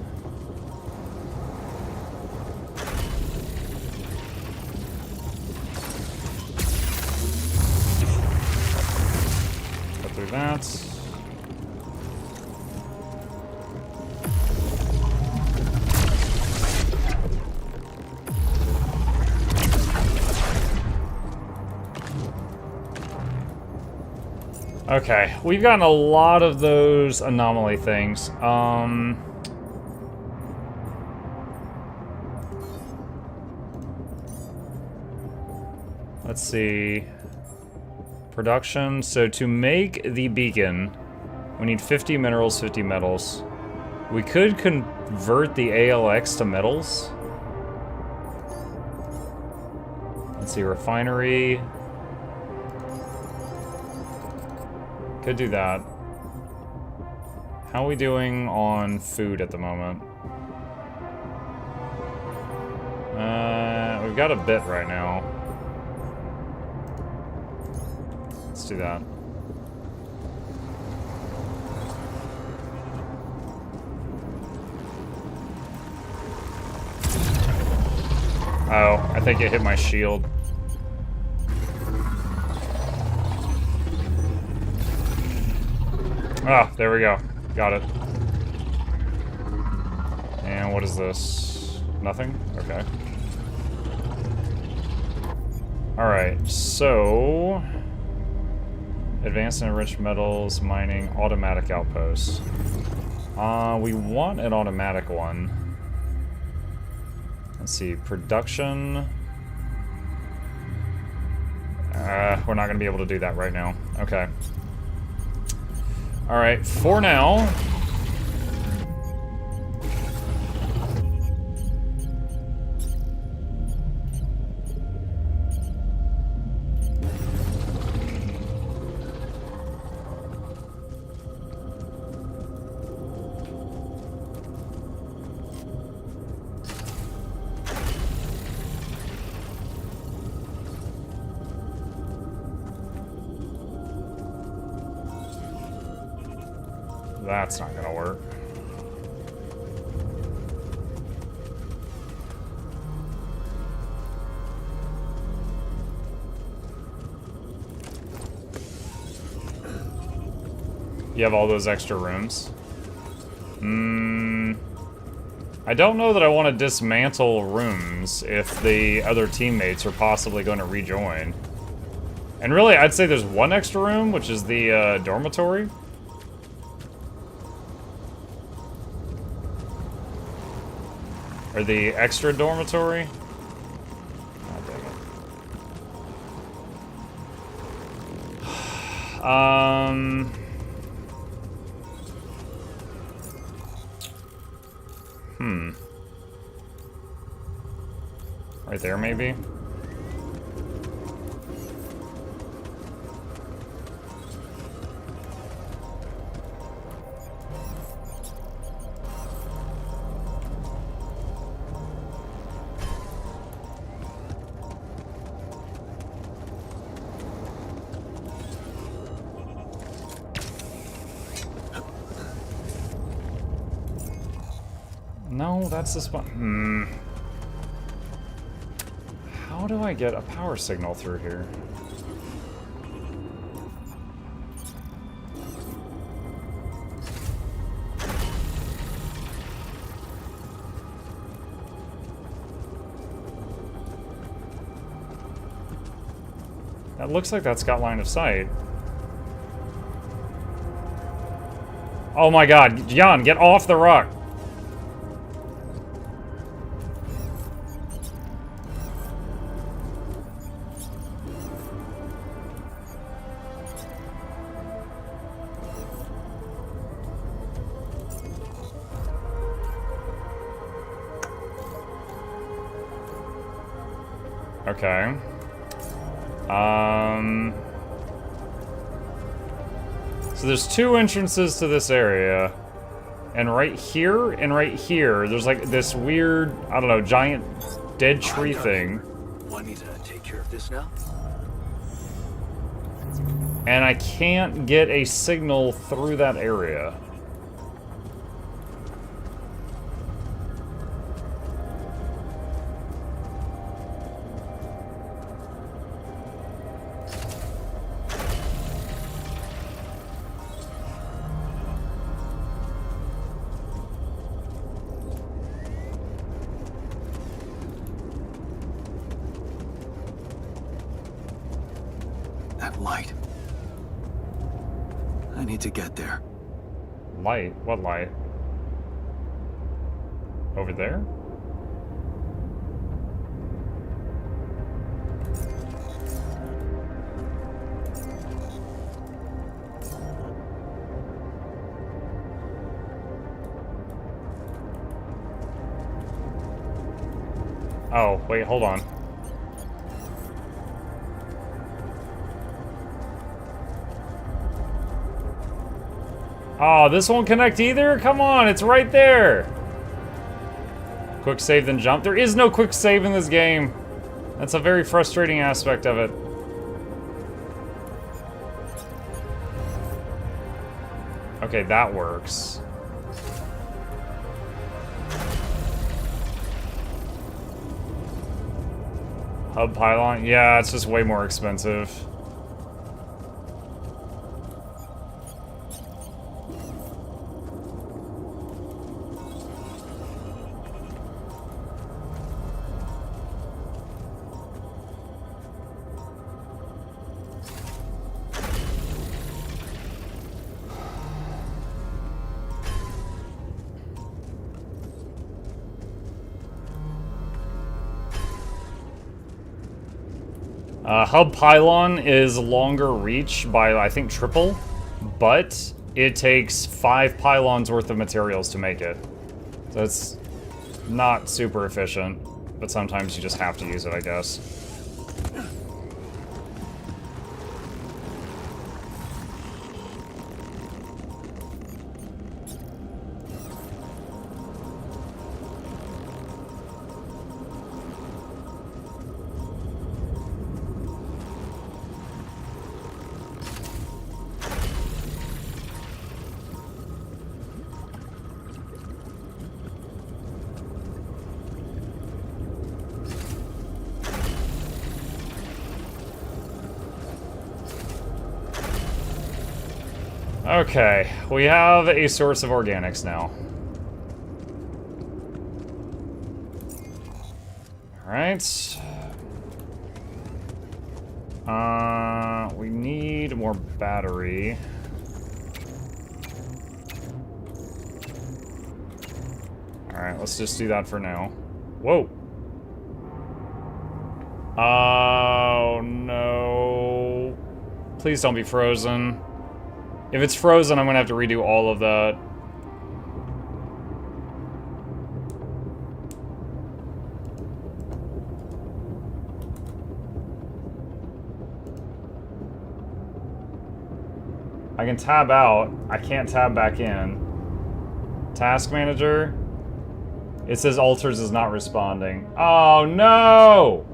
Go through that. Okay, we've gotten a lot of those anomaly things. Let's see. Production. So to make the beacon, we need 50 minerals, 50 metals. We could convert the ALX to metals. Let's see, refinery. Could do that. How are we doing on food at the moment? We've got a bit right now. Let's do that. Oh, I think it hit my shield. Oh, there we go. Got it. And what is this? Nothing? Okay. Alright, so... Advanced and enriched metals, mining, automatic outposts. We want an automatic one. Let's see, production... we're not going to be able to do that right now. Okay. Alright, for now... That's not gonna work. You have all those extra rooms? I don't know that I want to dismantle rooms if the other teammates are possibly going to rejoin. And really, I'd say there's one extra room, which is the dormitory. Or the extra dormitory? Oh, dang it. Right there, maybe? No, that's the spot. How do I get a power signal through here? That looks like that's got line of sight. Oh my god, Jan, get off the rock! Okay. So there's 2 entrances to this area. And right here and right here, there's like this weird, I don't know, giant dead tree thing. Want me to take care of this now? And I can't get a signal through that area. That light. I need to get there. Light? What light? Over there? Oh, wait, hold on. Oh, this won't connect either? Come on, it's right there! Quick save then jump. There is no quick save in this game. That's a very frustrating aspect of it. Okay, that works. Hub pylon? Yeah, it's just way more expensive. Hub pylon is longer reach by, I think, triple, but it takes 5 pylons worth of materials to make it. So it's not super efficient, but sometimes you just have to use it, I guess. Okay, we have a source of organics now. Alright. We need more battery. Alright, let's just do that for now. Whoa! Oh, no. Please don't be frozen. If it's frozen, I'm gonna have to redo all of that. I can tab out. I can't tab back in. Task manager. It says Alters is not responding. Oh, no!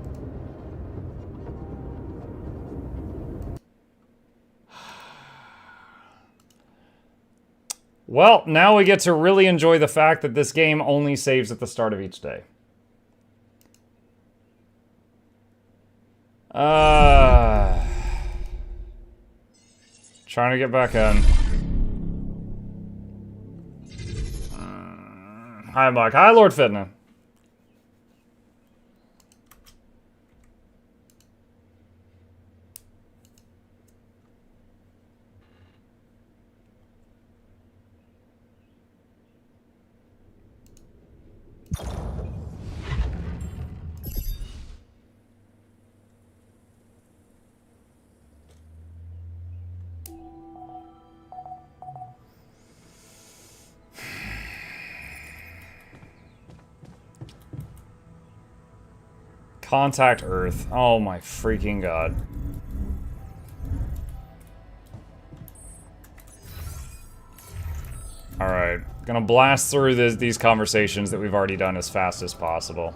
Well, now we get to really enjoy the fact that this game only saves at the start of each day. Trying to get back in. Hi, Mike. Hi, Lord Fitna. Contact Earth. Oh my freaking god. Alright. Gonna blast through these conversations that we've already done as fast as possible.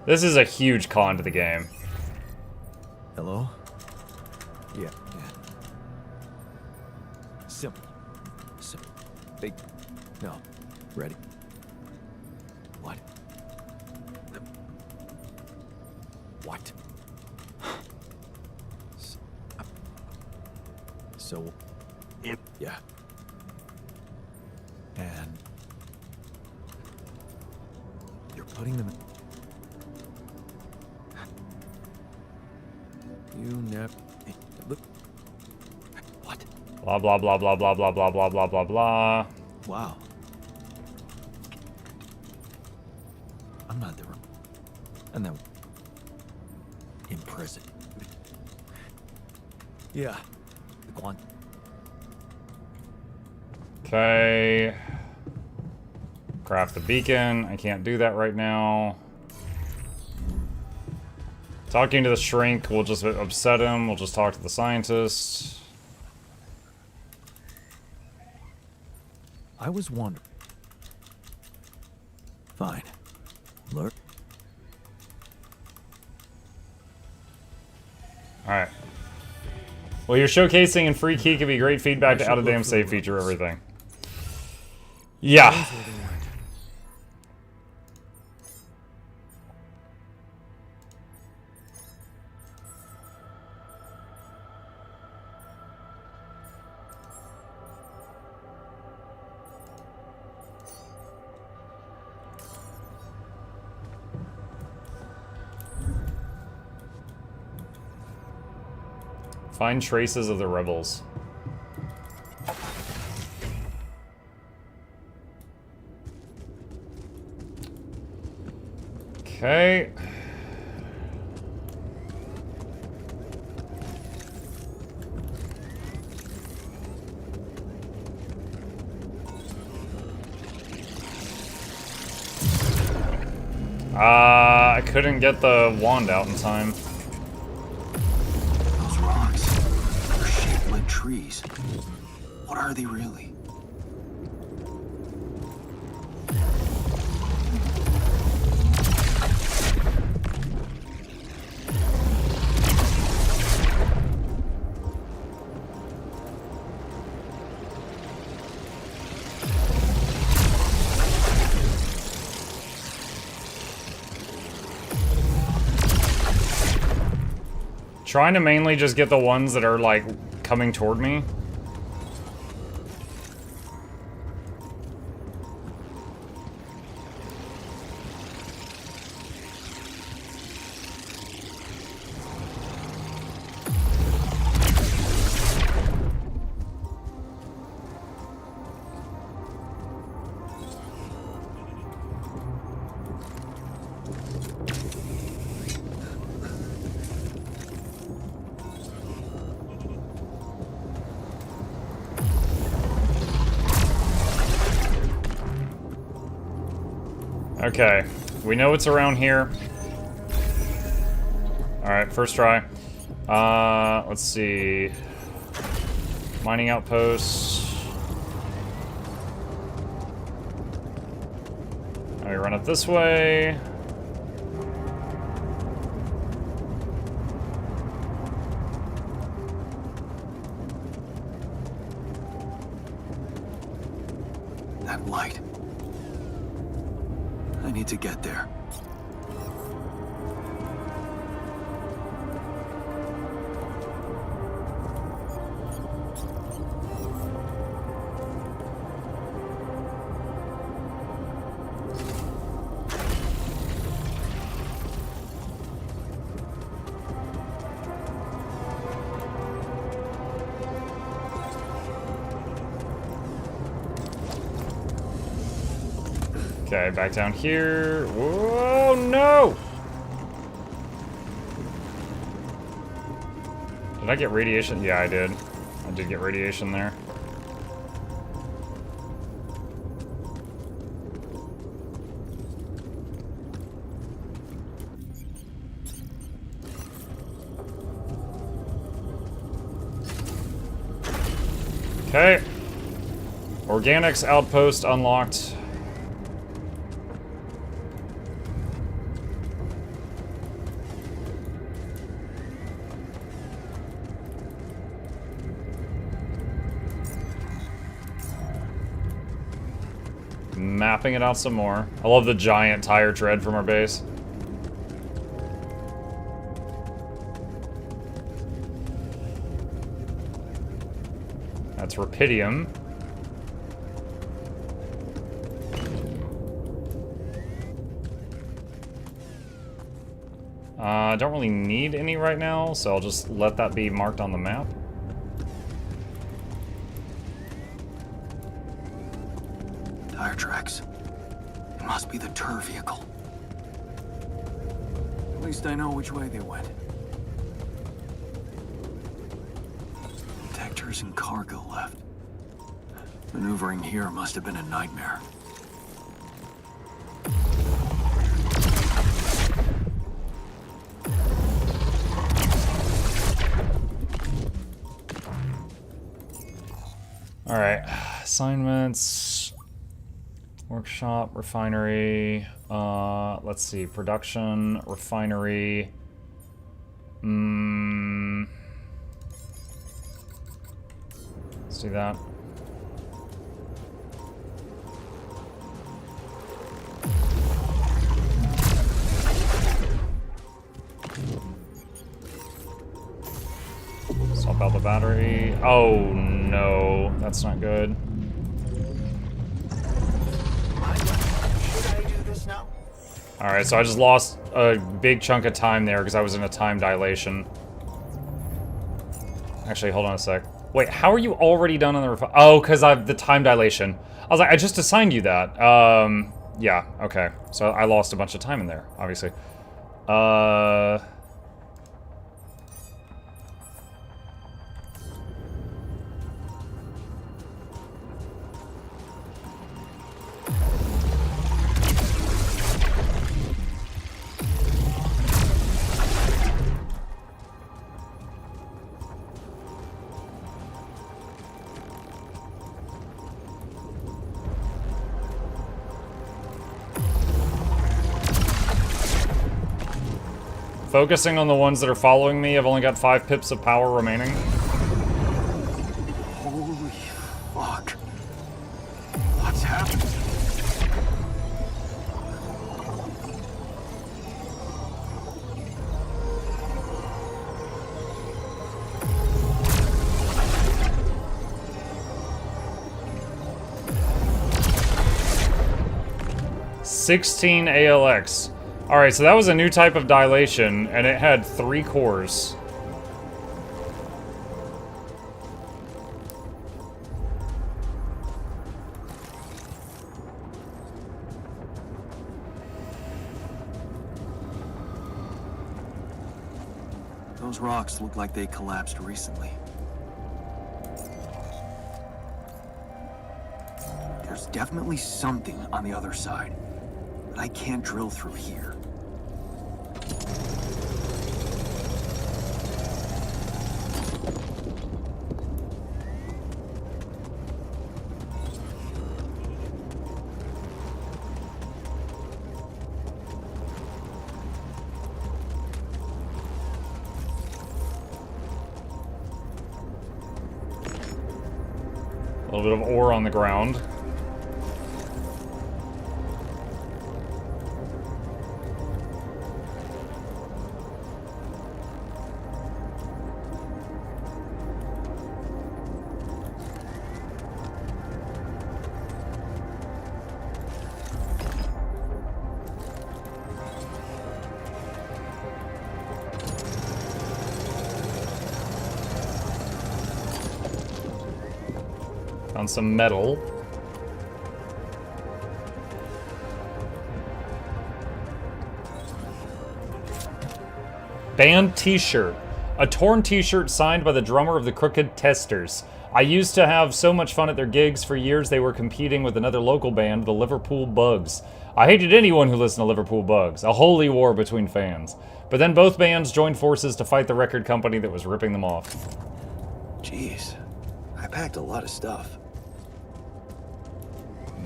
This is a huge con to the game. Hello? Yeah. Simple. Simple. Big. No. Ready. What? What? So. Yeah. And. You're putting them. You never. Look. What? Blah blah blah blah blah blah blah blah blah blah blah. Wow. I'm not the. And then. In prison. Yeah. The Guan. Okay. Craft the beacon. I can't do that right now. Talking to the shrink will just upset him. We'll just talk to the scientist. I was wondering. Fine. Lurk. Alright. Well, your showcasing and free key could be great feedback to out of damn save feature everything. Yeah. Find traces of the rebels. Okay. I couldn't get the wand out in time. Those rocks are shaped like trees. What are they really? Trying to mainly just get the ones that are, like, coming toward me. Okay, we know it's around here. Alright, first try. Let's see. Mining outpost. Now we run it this way. That light. I need to get there. Okay, back down here. Whoa, no! Did I get radiation? Yeah, I did. I did get radiation there. Okay. Organics outpost unlocked. Mapping it out some more. I love the giant tire tread from our base. That's Rapidium. I don't really need any right now, so I'll just let that be marked on the map. Tire tracks. It must be the tour vehicle. At least I know which way they went. Detectors and cargo left. Maneuvering here must have been a nightmare. Alright, assignments, workshop, refinery, let's see, production, refinery, let's do that. Swap out the battery. Oh no, that's not good. Alright, so I just lost a big chunk of time there because I was in a time dilation. Actually, hold on a sec. Wait, how are you already done on the oh, because I've the time dilation. I was like, I just assigned you that. Yeah, okay. So I lost a bunch of time in there, obviously. Focusing on the ones that are following me, I've only got 5 pips of power remaining. Holy fuck. What's happening? $16 ALX. Alright, so that was a new type of dilation, and it had 3 cores. Those rocks look like they collapsed recently. There's definitely something on the other side, but I can't drill through here. A little bit of ore on the ground. Found some metal. Band t-shirt. A torn t-shirt signed by the drummer of the Crooked Testers. I used to have so much fun at their gigs. For years they were competing with another local band, the Liverpool Bugs. I hated anyone who listened to Liverpool Bugs. A holy war between fans. But then both bands joined forces to fight the record company that was ripping them off. Jeez. I packed a lot of stuff.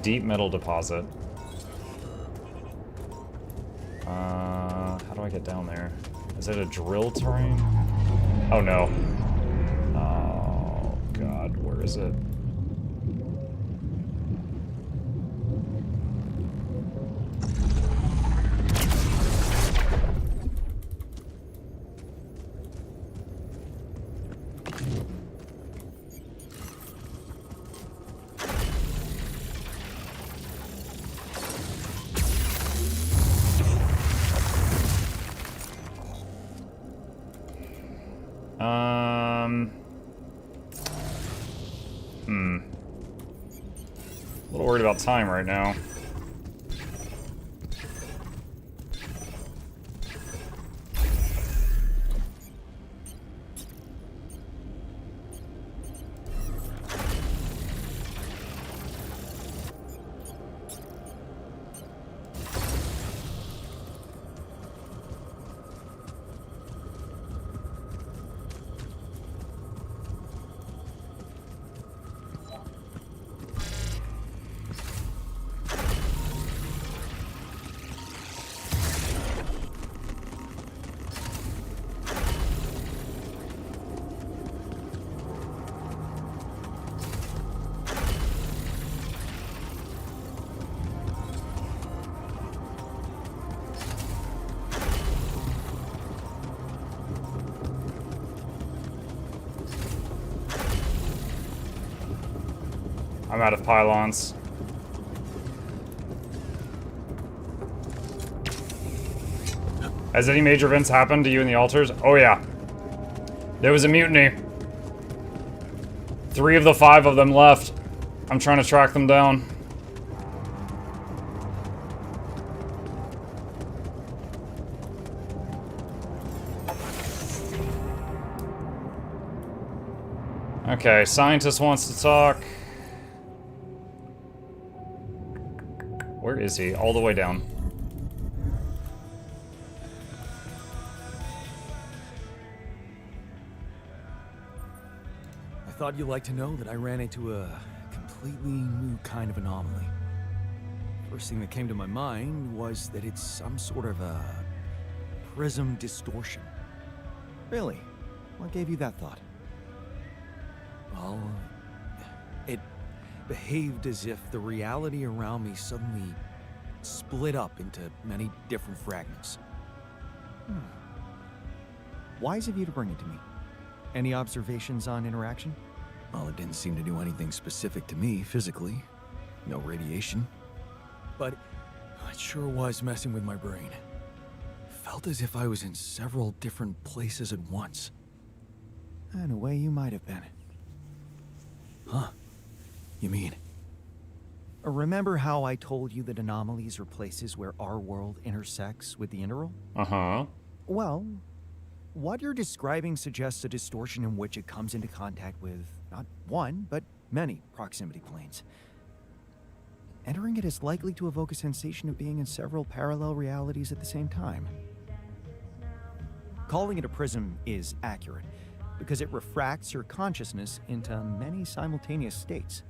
Deep metal deposit. How do I get down there? Is it a drill terrain? Oh no. Oh god, where is it? A little worried about time right now. I'm out of pylons. Has any major events happened to you in the altars? Oh yeah. There was a mutiny. 3 of the 5 of them left. I'm trying to track them down. Okay, scientist wants to talk. Where is he? All the way down. I thought you'd like to know that I ran into a completely new kind of anomaly. First thing that came to my mind was that it's some sort of a prism distortion. Really? What gave you that thought? Well, it behaved as if the reality around me suddenly split up into many different fragments. Wise of you to bring it to me. Any observations on interaction? Well, it didn't seem to do anything specific to me physically. No radiation. But it sure was messing with my brain. Felt as if I was in several different places at once. In a way, you might have been. Huh? You mean? Remember how I told you that anomalies are places where our world intersects with the integral? Uh-huh. Well, what you're describing suggests a distortion in which it comes into contact with not one, but many proximity planes. Entering it is likely to evoke a sensation of being in several parallel realities at the same time. Calling it a prism is accurate, because it refracts your consciousness into many simultaneous states.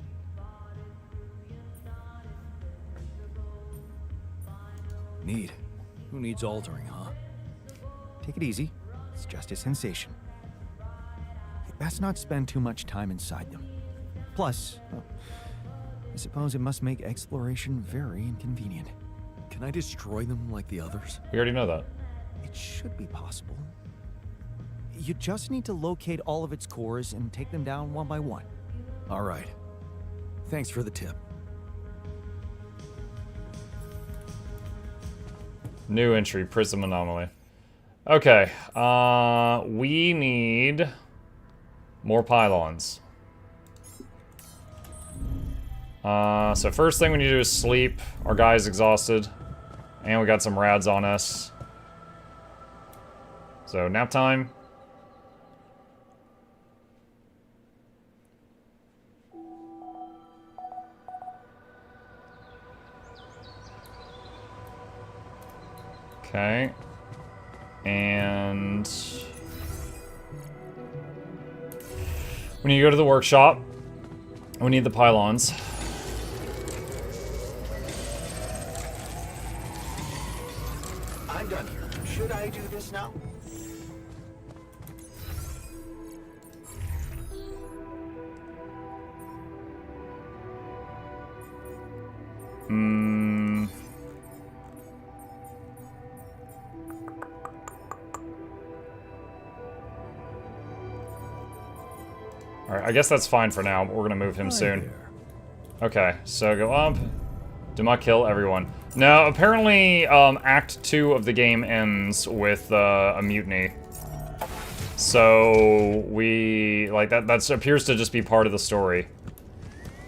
Neat. Who needs altering, huh? Take it easy. It's just a sensation. You'd best not spend too much time inside them. Plus, well, I suppose it must make exploration very inconvenient. Can I destroy them like the others? We already know that. It should be possible. You just need to locate all of its cores and take them down one by one. All right. Thanks for the tip. New entry, prism anomaly. Okay, we need more pylons. So first thing we need to do is sleep. Our guy's exhausted. And we got some rads on us. So, nap time. Okay. And we need to go to the workshop. We need the pylons. I'm done here. Should I do this now? Alright, I guess that's fine for now, but we're gonna move him soon. Okay, so go up. Do not kill everyone. No, apparently, Act 2 of the game ends with, a mutiny. So, that appears to just be part of the story.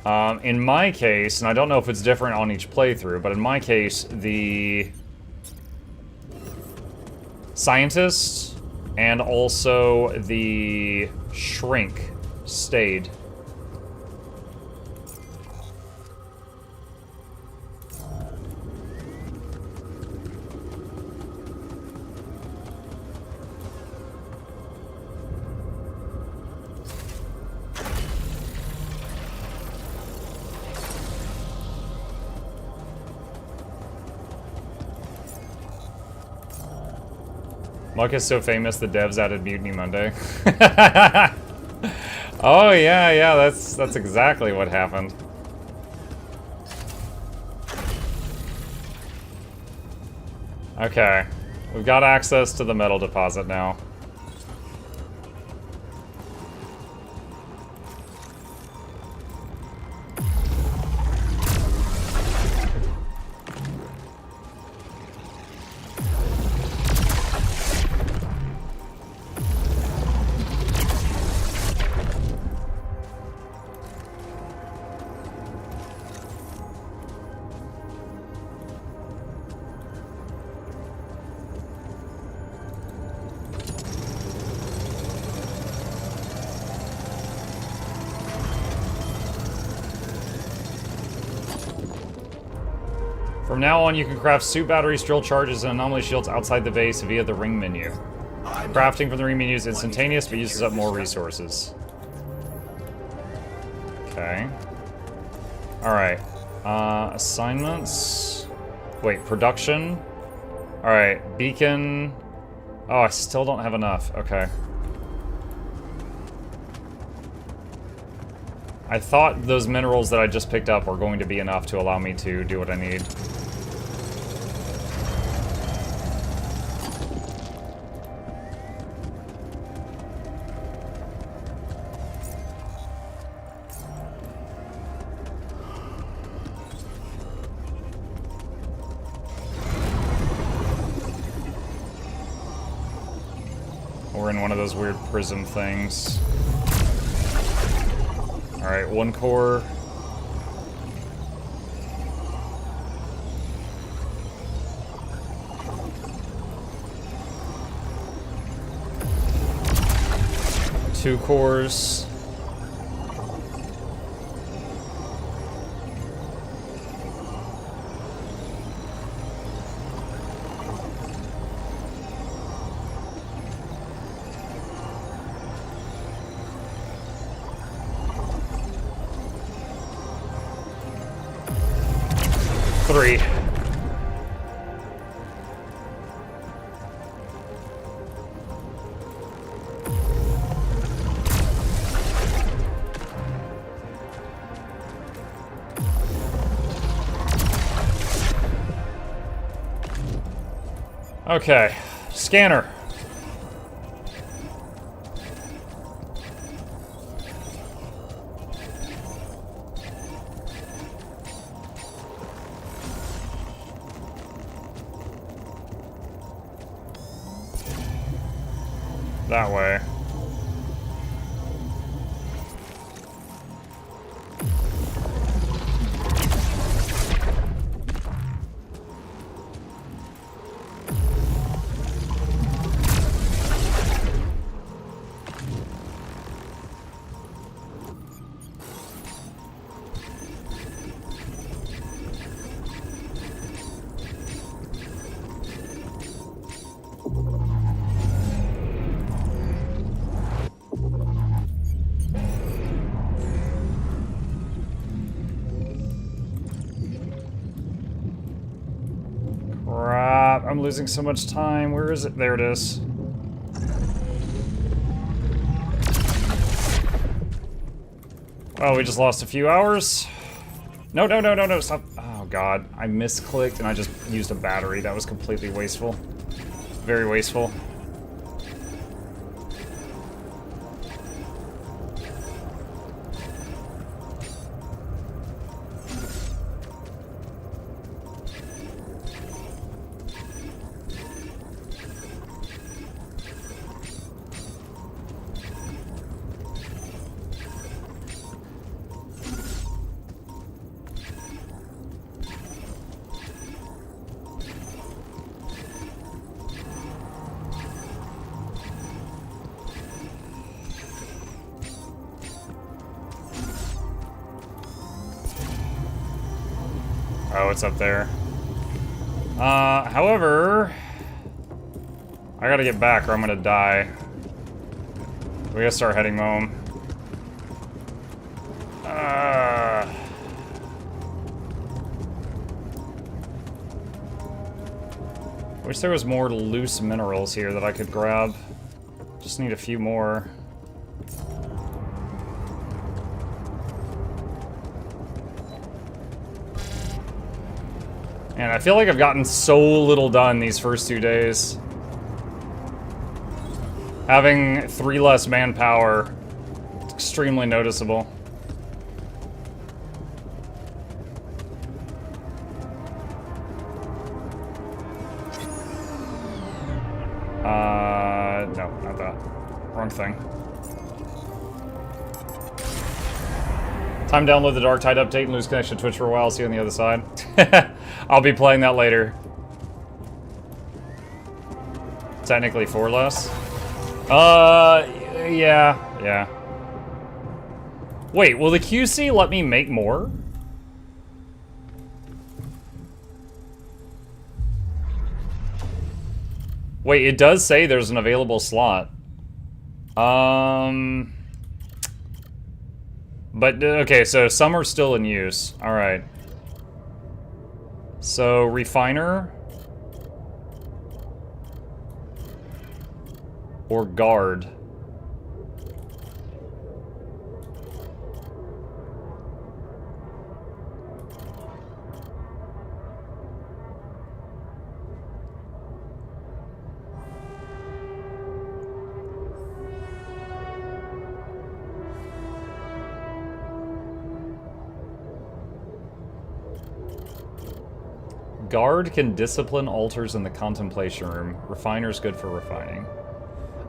In my case, and I don't know if it's different on each playthrough, but in my case, the scientist and also the shrink stayed. Muck is so famous the devs added Mutiny Monday. Oh yeah, that's exactly what happened. Okay, we've got access to the metal deposit now. From now on, you can craft suit batteries, drill charges, and anomaly shields outside the base via the ring menu. Crafting from the ring menu is instantaneous, but uses up more resources. Okay. Alright. Assignments. Wait, production. Alright, beacon. Oh, I still don't have enough. Okay. I thought those minerals that I just picked up were going to be enough to allow me to do what I need. We're in one of those weird prism things. Alright, one core. Two cores. Three. Okay, scanner. That way. I'm losing so much time. Where is it? There it is. Oh, we just lost a few hours. No, no, no, no, no, stop. Oh, God. I misclicked and I just used a battery. That was completely wasteful. Very wasteful. Oh, it's up there. However, I gotta get back or I'm gonna die. We gotta start heading home. Wish there was more loose minerals here that I could grab. Just need a few more. And I feel like I've gotten so little done these first 2 days. Having 3 less manpower, it's extremely noticeable. No, not that. Wrong thing. Time to download the Dark Tide update and lose connection to Twitch for a while. See you on the other side. I'll be playing that later. Technically 4 less. Yeah. Wait, will the QC let me make more? Wait, it does say there's an available slot. But, okay, so some are still in use. Alright. So, refiner. Or guard. Guard can discipline altars in the contemplation room. Refiner's good for refining.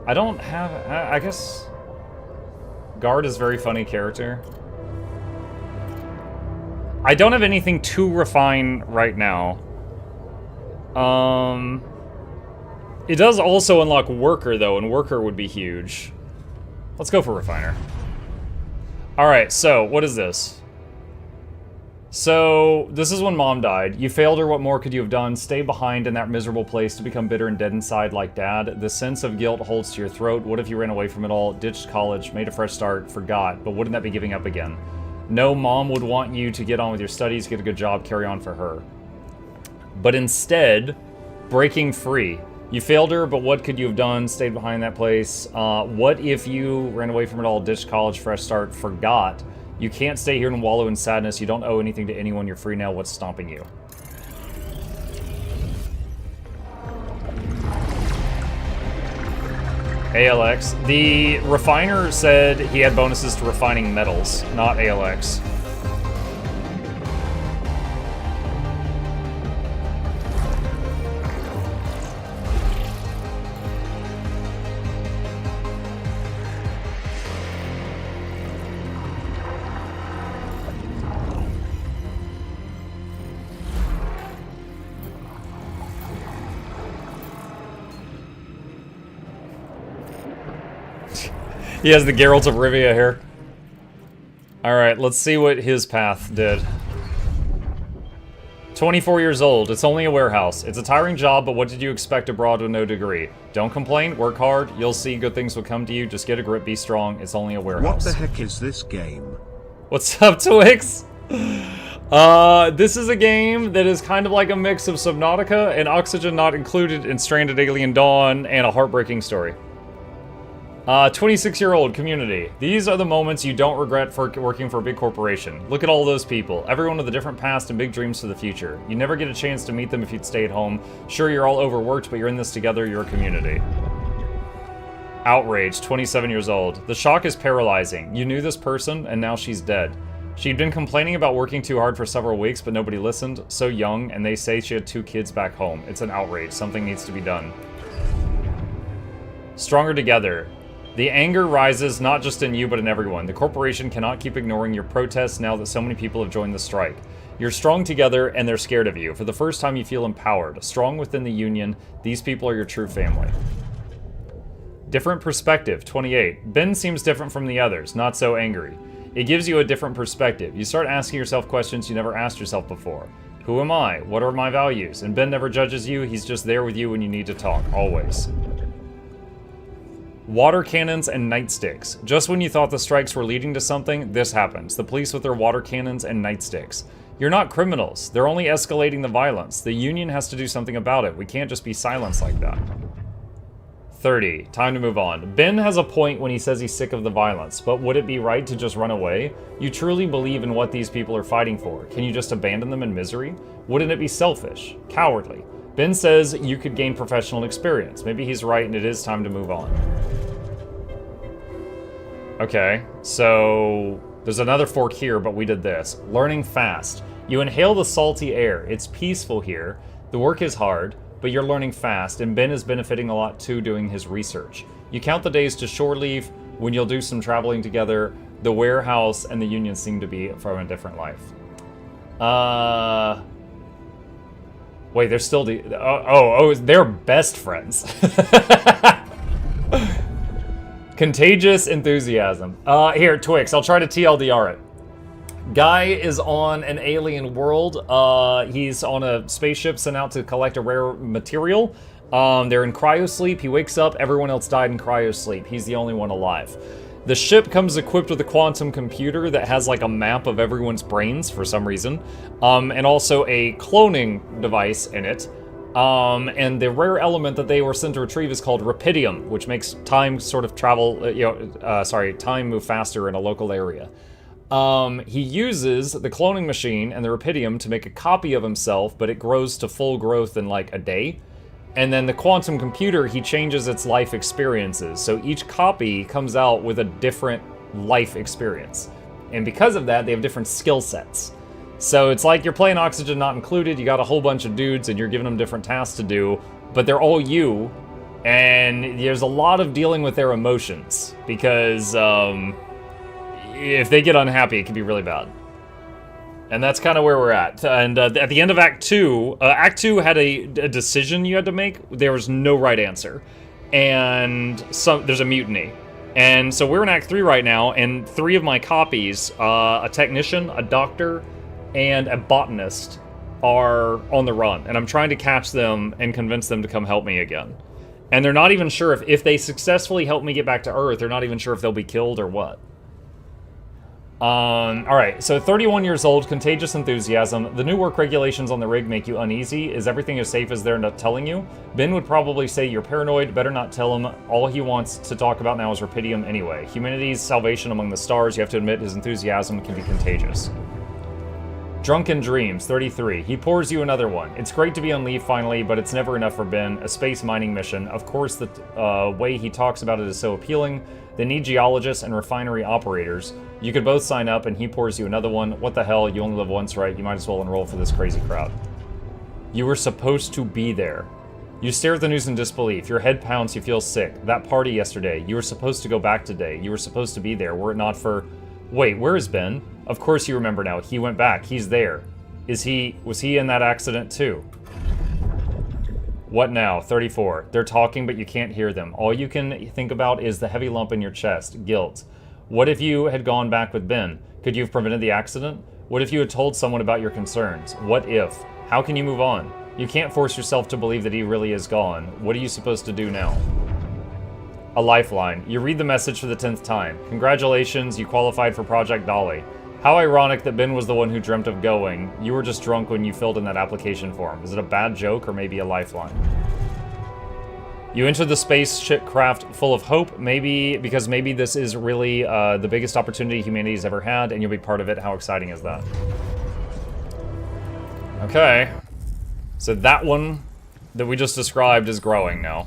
I don't have... I guess... Guard is a very funny character. I don't have anything to refine right now. It does also unlock Worker, though, and Worker would be huge. Let's go for Refiner. Alright, so, what is this? So, this is when Mom died. You failed her, what more could you have done? Stay behind in that miserable place to become bitter and dead inside like Dad. The sense of guilt holds to your throat. What if you ran away from it all, ditched college, made a fresh start, forgot, but wouldn't that be giving up again? No, Mom would want you to get on with your studies, get a good job, carry on for her. But instead, breaking free. You failed her, but what could you have done? Stayed behind that place. What if you ran away from it all, ditched college, fresh start, forgot? You can't stay here and wallow in sadness. You don't owe anything to anyone. You're free now. What's stopping you? ALX. The refiner said he had bonuses to refining metals, not ALX. He has the Geralt of Rivia here. Alright, let's see what his path did. 24 years old. It's only a warehouse. It's a tiring job, but what did you expect abroad with no degree? Don't complain, work hard, you'll see good things will come to you. Just get a grip, be strong. It's only a warehouse. What the heck is this game? What's up, Twix? This is a game that is kind of like a mix of Subnautica and Oxygen Not Included in Stranded Alien Dawn and a heartbreaking story. 26-year-old community. These are the moments you don't regret for working for a big corporation. Look at all those people. Everyone with a different past and big dreams for the future. You never get a chance to meet them if you'd stay at home. Sure, you're all overworked, but you're in this together. You're a community. Outrage, 27 years old. The shock is paralyzing. You knew this person, and now she's dead. She'd been complaining about working too hard for several weeks, but nobody listened. So young, and they say she had 2 kids back home. It's an outrage. Something needs to be done. Stronger together. The anger rises not just in you, but in everyone. The corporation cannot keep ignoring your protests now that so many people have joined the strike. You're strong together, and they're scared of you. For the first time, you feel empowered. Strong within the union. These people are your true family. Different perspective, 28. Ben seems different from the others, not so angry. It gives you a different perspective. You start asking yourself questions you never asked yourself before. Who am I? What are my values? And Ben never judges you. He's just there with you when you need to talk, always. Water cannons and nightsticks. Just when you thought the strikes were leading to something, this happens. The police with their water cannons and nightsticks. You're not criminals. They're only escalating the violence. The union has to do something about it. We can't just be silenced like that. 30. Time to move on. Ben has a point when he says he's sick of the violence, but would it be right to just run away? You truly believe in what these people are fighting for. Can you just abandon them in misery? Wouldn't it be selfish? Cowardly? Ben says you could gain professional experience. Maybe he's right and it is time to move on. Okay, so there's another fork here, but we did this. Learning fast. You inhale the salty air. It's peaceful here. The work is hard, but you're learning fast, and Ben is benefiting a lot too doing his research. You count the days to shore leave when you'll do some traveling together. The warehouse and the union seem to be from a different life. Wait, they're still they're best friends. Contagious enthusiasm. Here, Twix, I'll try to TLDR it. Guy is on an alien world. He's on a spaceship sent out to collect a rare material. They're in cryosleep. He wakes up. Everyone else died in cryosleep. He's the only one alive. The ship comes equipped with a quantum computer that has like a map of everyone's brains for some reason, and also a cloning device in it. And the rare element that they were sent to retrieve is called Rapidium, which makes time sort of travel, time move faster in a local area. He uses the cloning machine and the Rapidium to make a copy of himself, but it grows to full growth in like a day. And then the quantum computer, he changes its life experiences. So each copy comes out with a different life experience. And because of that, they have different skill sets. So it's like you're playing Oxygen Not Included, you got a whole bunch of dudes and you're giving them different tasks to do, but they're all you, and there's a lot of dealing with their emotions, because if they get unhappy, it can be really bad. And that's kind of where we're at. And at the end of Act 2, Act 2 had a decision you had to make. There was no right answer. And there's a mutiny. And so we're in Act 3 right now, and 3 of my copies, a technician, a doctor, and a botanist, are on the run. And I'm trying to catch them and convince them to come help me again. And they're not even sure if they successfully help me get back to Earth, they're not even sure if they'll be killed or what. Alright, so 31 years old, contagious enthusiasm. The new work regulations on the rig make you uneasy. Is everything as safe as they're not telling you? Ben would probably say you're paranoid, better not tell him. All he wants to talk about now is Rapidium anyway. Humanity's salvation among the stars, you have to admit his enthusiasm can be contagious. Drunken Dreams, 33. He pours you another one. It's great to be on leave finally, but it's never enough for Ben. A space mining mission. Of course, the way he talks about it is so appealing. They need geologists and refinery operators. You could both sign up and he pours you another one. What the hell, you only live once, right? You might as well enroll for this crazy crowd. You were supposed to be there. You stare at the news in disbelief. Your head pounds, you feel sick. That party yesterday. You were supposed to go back today. You were supposed to be there, were it not for... Wait, where is Ben? Of course you remember now. He went back. He's there. Was he in that accident too? What now? 34. They're talking, but you can't hear them. All you can think about is the heavy lump in your chest. Guilt. What if you had gone back with Ben? Could you have prevented the accident? What if you had told someone about your concerns? What if? How can you move on? You can't force yourself to believe that he really is gone. What are you supposed to do now? A lifeline. You read the message for the 10th time. Congratulations, you qualified for Project Dolly. How ironic that Ben was the one who dreamt of going. You were just drunk when you filled in that application form. Is it a bad joke or maybe a lifeline? You entered the spaceship craft full of hope, maybe because maybe this is really the biggest opportunity humanity's ever had, and you'll be part of it. How exciting is that? Okay. So that one that we just described is growing now.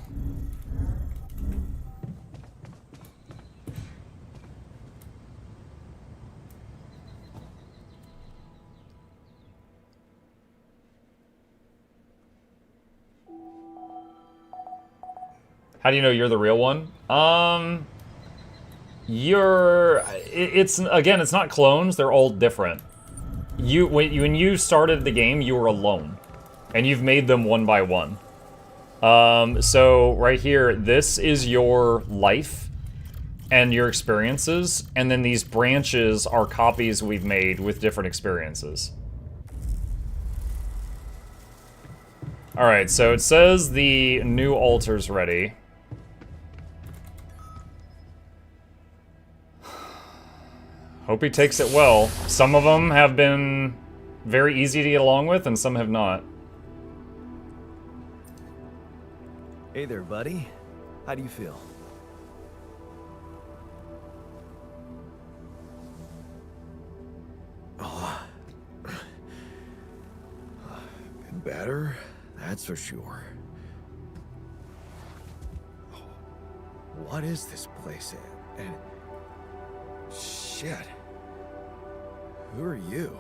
How do you know you're the real one? It's again, it's not clones, they're all different. When you started the game, you were alone. And you've made them one by one. So right here, this is your life and your experiences, and then these branches are copies we've made with different experiences. Alright, so it says the new altar's ready. Hope he takes it well. Some of them have been very easy to get along with, and some have not. Hey there, buddy. How do you feel? Oh. Been better, that's for sure. What is this place? And shit. Who are you?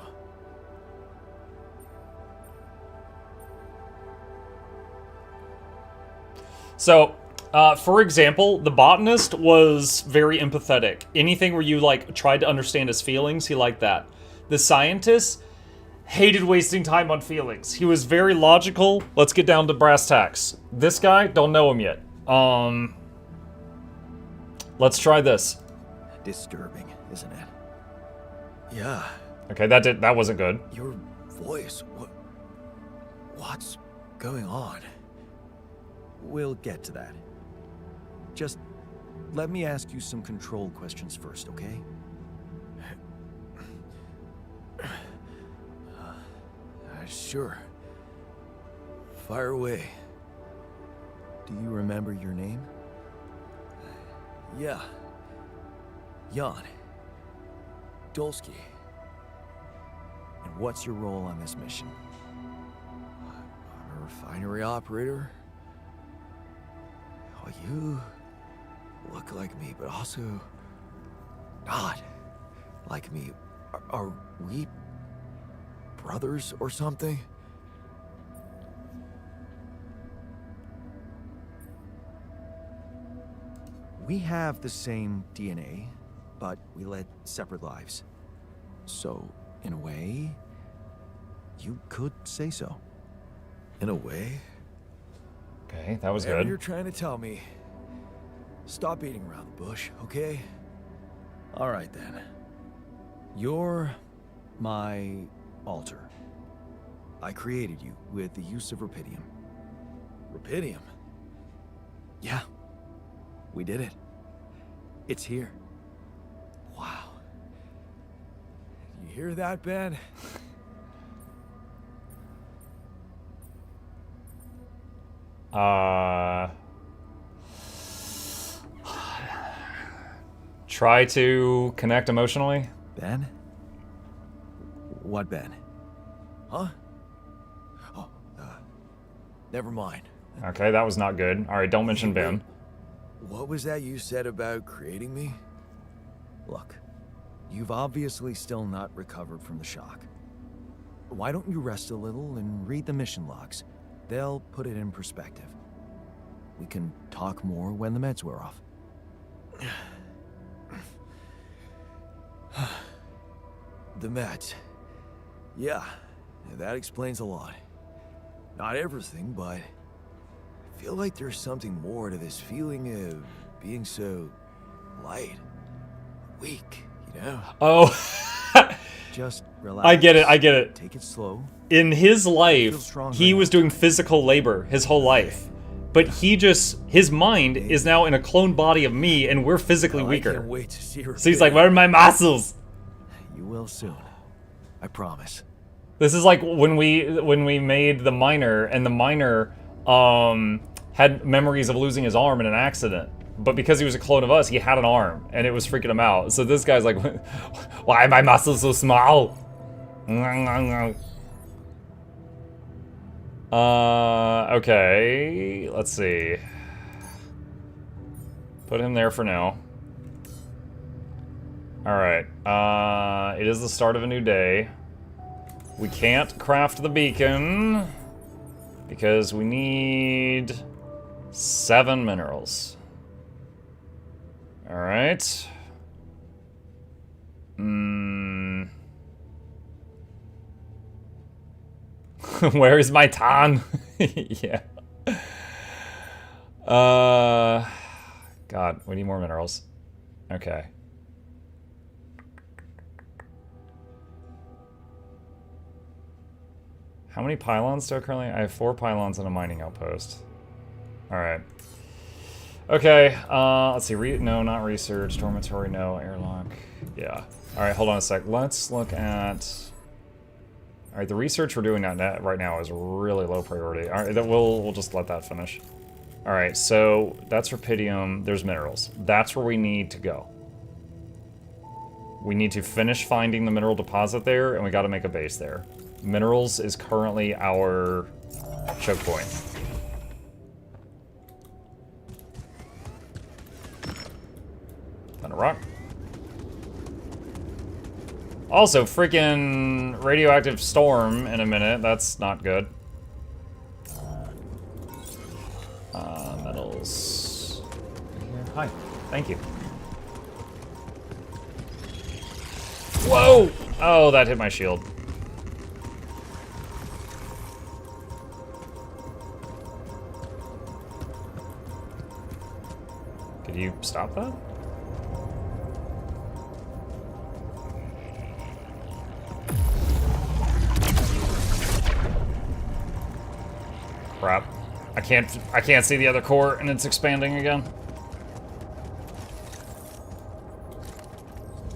So, for example, the botanist was very empathetic. Anything where you, like, tried to understand his feelings, he liked that. The scientist hated wasting time on feelings. He was very logical. Let's get down to brass tacks. This guy, don't know him yet. Let's try this. Disturbing, isn't it? Yeah. Okay, that wasn't good. Your voice, what's going on? We'll get to that. Just let me ask you some control questions first, okay? Sure. Fire away. Do you remember your name? Yeah. Jan. Dolsky. And what's your role on this mission? I'm a refinery operator. Oh, you look like me, but also not like me. Are we brothers or something? We have the same DNA, but we led separate lives. So, in a way, you could say so. In a way. Okay, that was Whatever good. you're trying to tell me. Stop beating around the bush, okay? All right then. You're my altar. I created you with the use of rupidium. Rupidium? Yeah. We did it. It's here. Wow. You hear that, Ben? Try to connect emotionally. Ben? What Ben? Huh? Oh, never mind. Okay, that was not good. Alright, don't mention Ben. What was that you said about creating me? Look, you've obviously still not recovered from the shock. Why don't you rest a little and read the mission logs? They'll put it in perspective. We can talk more when the meds wear off. The meds. Yeah, that explains a lot. Not everything, but I feel like there's something more to this feeling of being so light, weak, you know? Oh. Just relax. I get it. Take it slow. In his life, he was doing physical labor his whole life. But his mind is now in a clone body of me, and we're physically weaker. I can't wait to see her. So he's like, where are my muscles? You will soon. I promise. This is like when we made the miner, and the miner had memories of losing his arm in an accident. But because he was a clone of us, he had an arm, and it was freaking him out. So this guy's like, why are my muscles so small? Okay, let's see. Put him there for now. Alright, it is the start of a new day. We can't craft the beacon because we need 7 minerals. Alright. Where is my tan? Yeah. God, we need more minerals. Okay. How many pylons do I currently? I have 4 pylons and a mining outpost. Alright. Okay, let's see. No, not research. Dormitory, no. Airlock. Yeah. Alright, hold on a sec. Let's look at... Alright, the research we're doing right now is really low priority. Alright, we'll just let that finish. Alright, so that's rupidium. There's minerals. That's where we need to go. We need to finish finding the mineral deposit there, and we gotta make a base there. Minerals is currently our choke point. Thunder rock. Also, freaking radioactive storm in a minute. That's not good. Metals. Hi. Thank you. Whoa! Oh, that hit my shield. Could you stop that? Crap. I can't see the other core, and it's expanding again.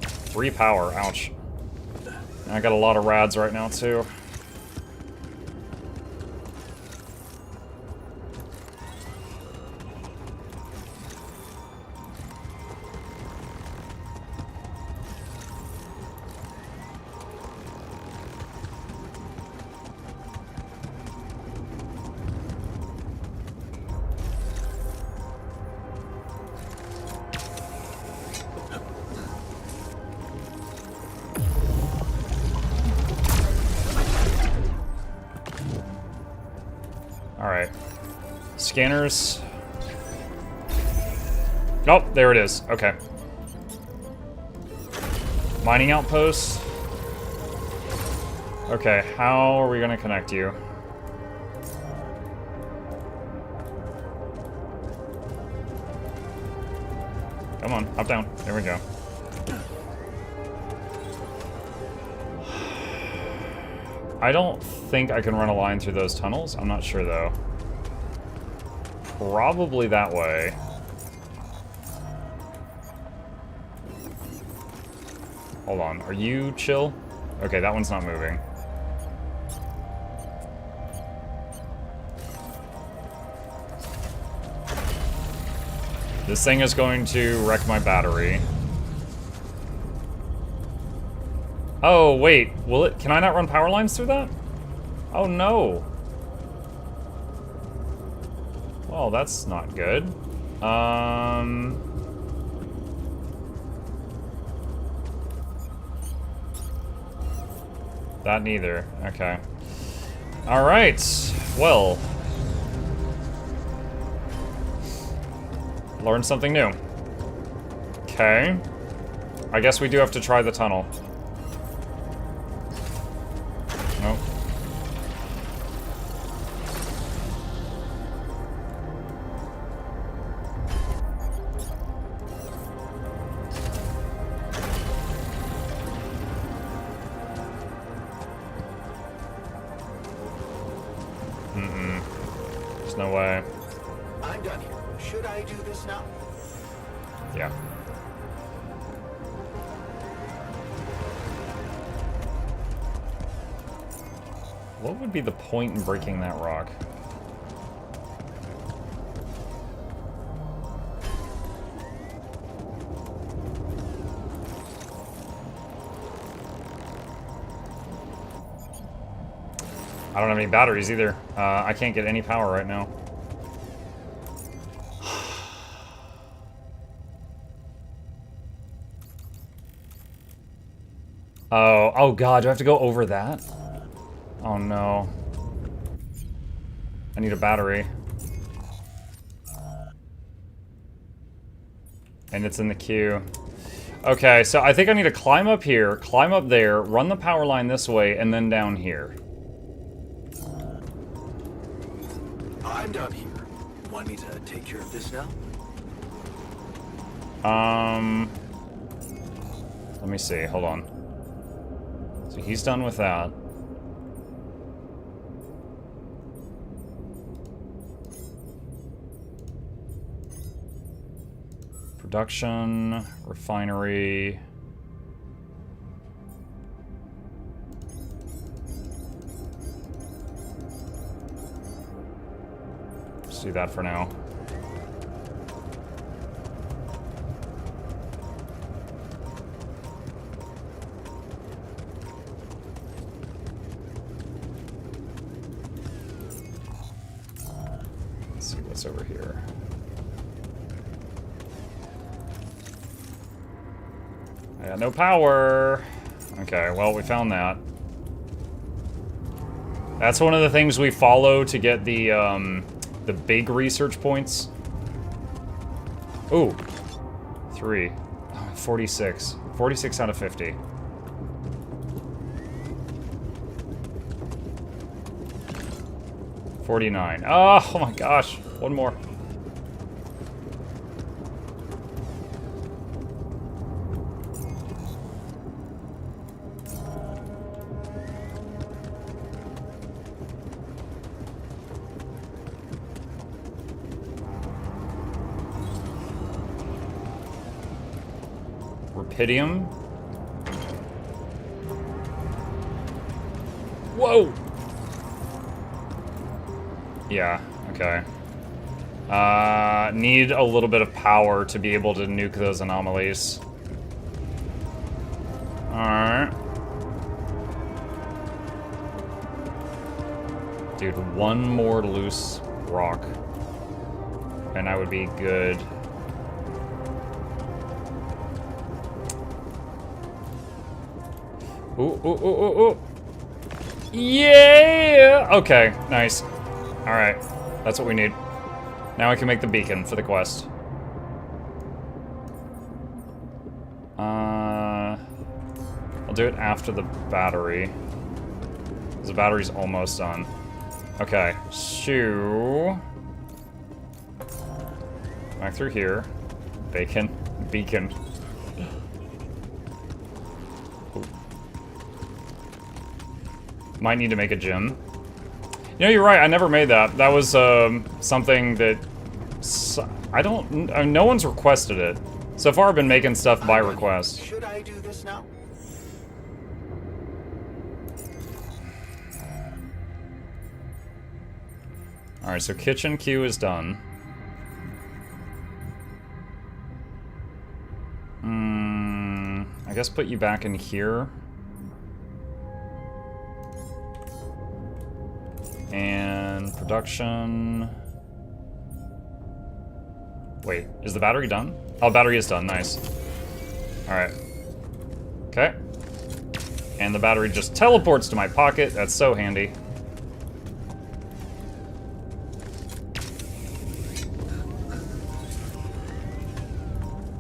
3 power, ouch. I got a lot of rads right now too. Alright. Scanners. Nope, there it is. Okay. Mining outpost. Okay, how are we gonna connect you? Come on, up, down. There we go. I don't think I can run a line through those tunnels. I'm not sure, though. Probably that way. Hold on. Are you chill? Okay, that one's not moving. This thing is going to wreck my battery. Oh, wait. Will it? Can I not run power lines through that? Oh, no. Well, that's not good. That neither. Okay. Alright. Well. Learned something new. Okay. I guess we do have to try the tunnel. Nope. There's no way. I'm done here. Should I do this now? Yeah. What would be the point in breaking that rock? I don't have any batteries either. I can't get any power right now. Oh god, do I have to go over that? Oh no. I need a battery. And it's in the queue. Okay, so I think I need to climb up here, climb up there, run the power line this way, and then down here. I'm done here. Want me to take care of this now? Let me see, hold on. So he's done with that. Production, refinery. Let's do that for now. Let's see what's over here. I got no power. Okay, well, we found that. That's one of the things we follow to get the big research points. Ooh. 3. 46. 46 out of 50. $49. Oh my gosh. One more. Rapidium. Whoa! Yeah, okay. Need a little bit of power to be able to nuke those anomalies. Alright. Dude, one more loose rock. And I would be good. Ooh, ooh, ooh, ooh, ooh. Yeah! Okay, nice. Alright, that's what we need. Now I can make the beacon for the quest. I'll do it after the battery. Because the battery's almost done. Okay, shoo. Back through here. Beacon. Might need to make a gym. You know, you're right, I never made that. That was something that... no one's requested it. So far I've been making stuff by request. Should I do this now? Alright, so kitchen queue is done. I guess put you back in here. And production... Wait, is the battery done? Oh, battery is done, nice. Alright. Okay. And the battery just teleports to my pocket, that's so handy.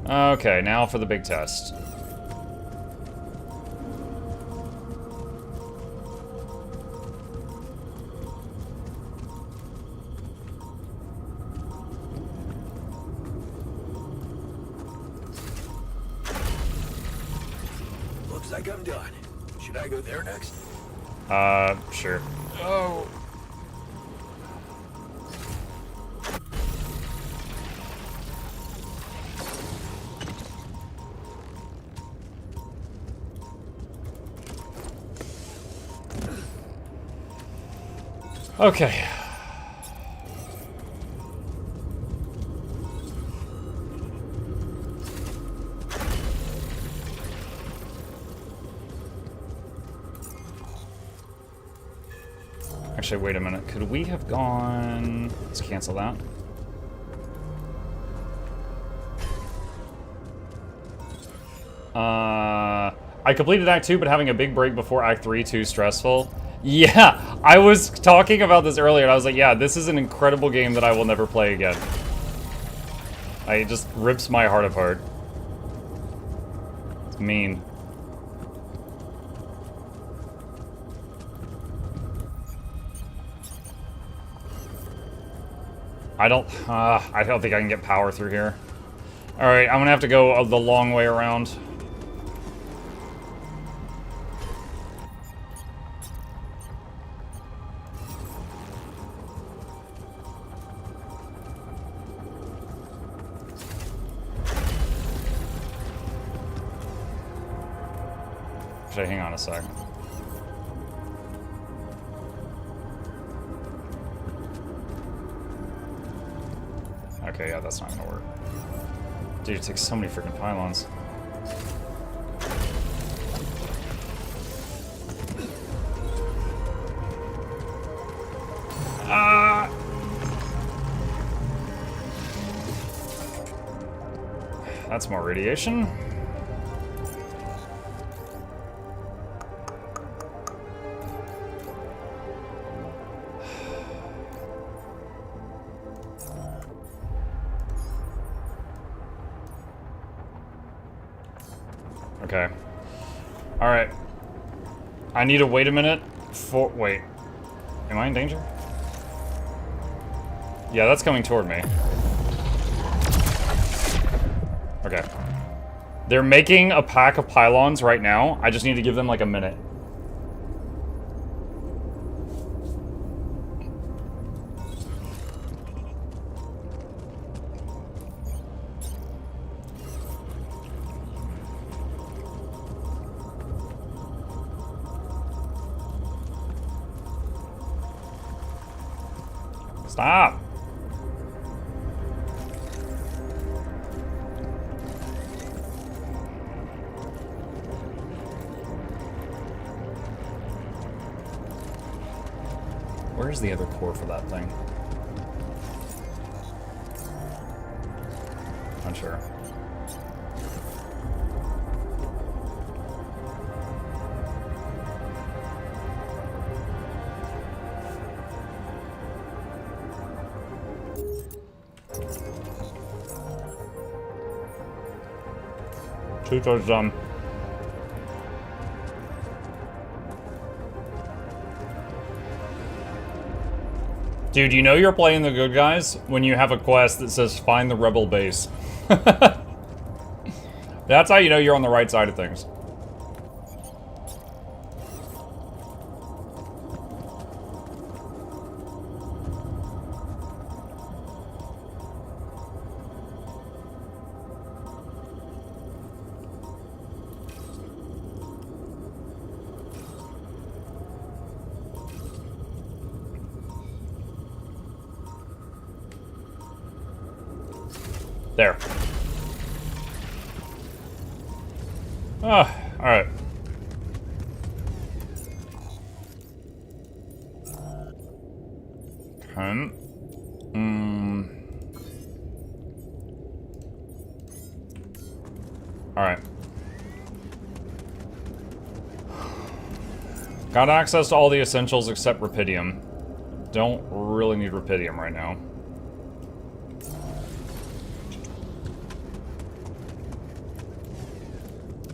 Okay, now for the big test. Looks like I'm done. Should I go there next? Sure. Oh. Okay. Actually, wait a minute. Could we have gone... Let's cancel that. I completed Act 2, but having a big break before Act 3 too stressful. Yeah, I was talking about this earlier, and I was like, yeah, this is an incredible game that I will never play again. It just rips my heart apart. It's mean. I don't think I can get power through here. Alright, I'm gonna have to go the long way around. Actually, hang on a sec. Okay, yeah, that's not gonna work. Dude, it takes so many freaking pylons. That's more radiation. Okay. Alright. I need to wait a minute for... Wait. Am I in danger? Yeah, that's coming toward me. Okay. They're making a pack of pylons right now. I just need to give them like a minute. Stop! Where's the other core for that thing? Unsure. Two-thirds done. Dude, you know you're playing the good guys when you have a quest that says find the rebel base. That's how you know you're on the right side of things. There. Ah, alright. Alright. Got access to all the essentials except rupidium. Don't really need rupidium right now.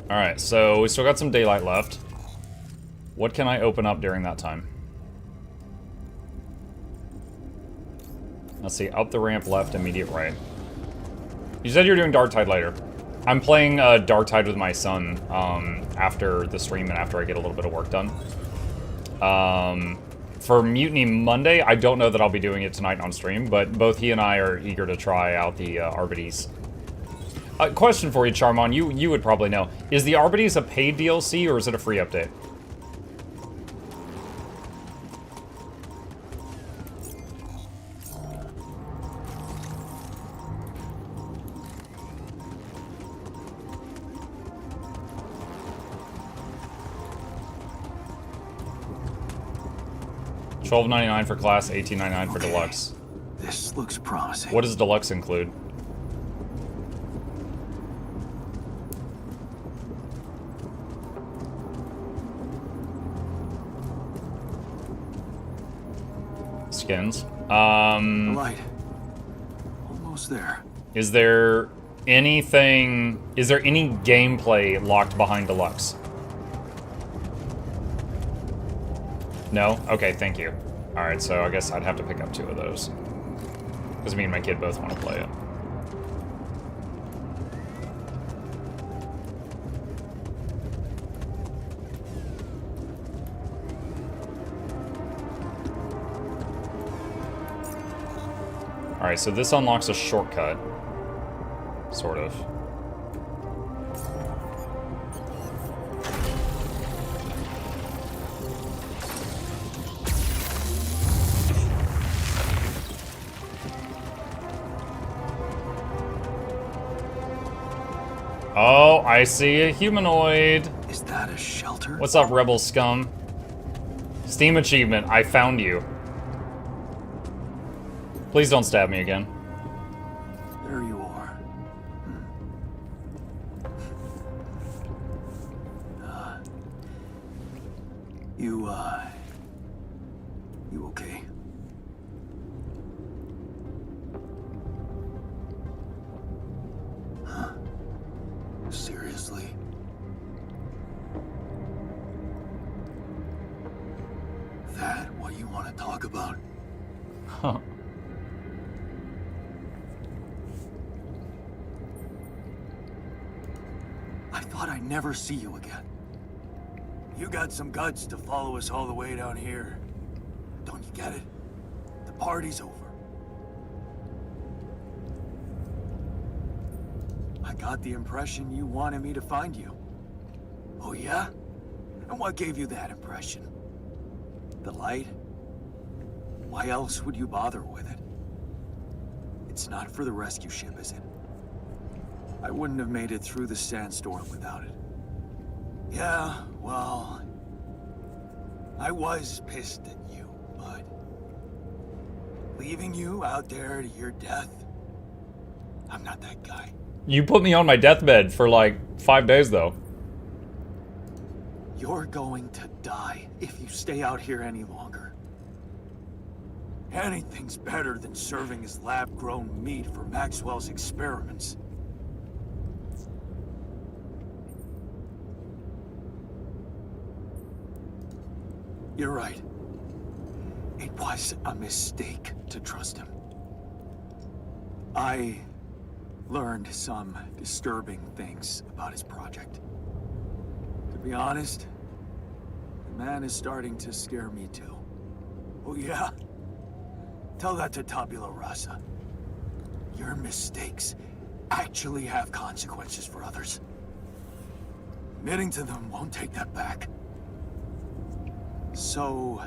Alright, so we still got some daylight left. What can I open up during that time? Let's see, up the ramp, left, immediate right. You said you were doing Darktide later. I'm playing Darktide with my son after the stream and after I get a little bit of work done. For Mutiny Monday, I don't know that I'll be doing it tonight on stream, but both he and I are eager to try out the Arbites. Question for you, Charmon. You would probably know. Is the Arbites a paid DLC or is it a free update? $12.99 for class, $18.99 for deluxe. This looks promising. What does deluxe include? Skins. Light. Almost there. Is there any gameplay locked behind deluxe? No? Okay, thank you. Alright, so I guess I'd have to pick up 2 of those. Because me and my kid both want to play it. Alright, so this unlocks a shortcut. Sort of. Oh, I see a humanoid. Is that a shelter? What's up, rebel scum? Steam achievement, I found you. Please don't stab me again. There you are. You okay? Huh? Seriously? That what you want to talk about? Huh. I thought I'd never see you again. You got some guts to follow us all the way down here. Don't you get it? The party's over. I got the impression you wanted me to find you. Oh yeah? And what gave you that impression? The light? Why else would you bother with it? It's not for the rescue ship, is it? I wouldn't have made it through the sandstorm without it. Yeah, well, I was pissed at you, but leaving you out there to your death, I'm not that guy. You put me on my deathbed for like 5 days, though. You're going to die if you stay out here any longer. Anything's better than serving as lab-grown meat for Maxwell's experiments. You're right. It was a mistake to trust him. I learned some disturbing things about his project. To be honest, the man is starting to scare me too. Oh yeah? Tell that to Tabula Rasa. Your mistakes actually have consequences for others. Admitting to them won't take that back. So,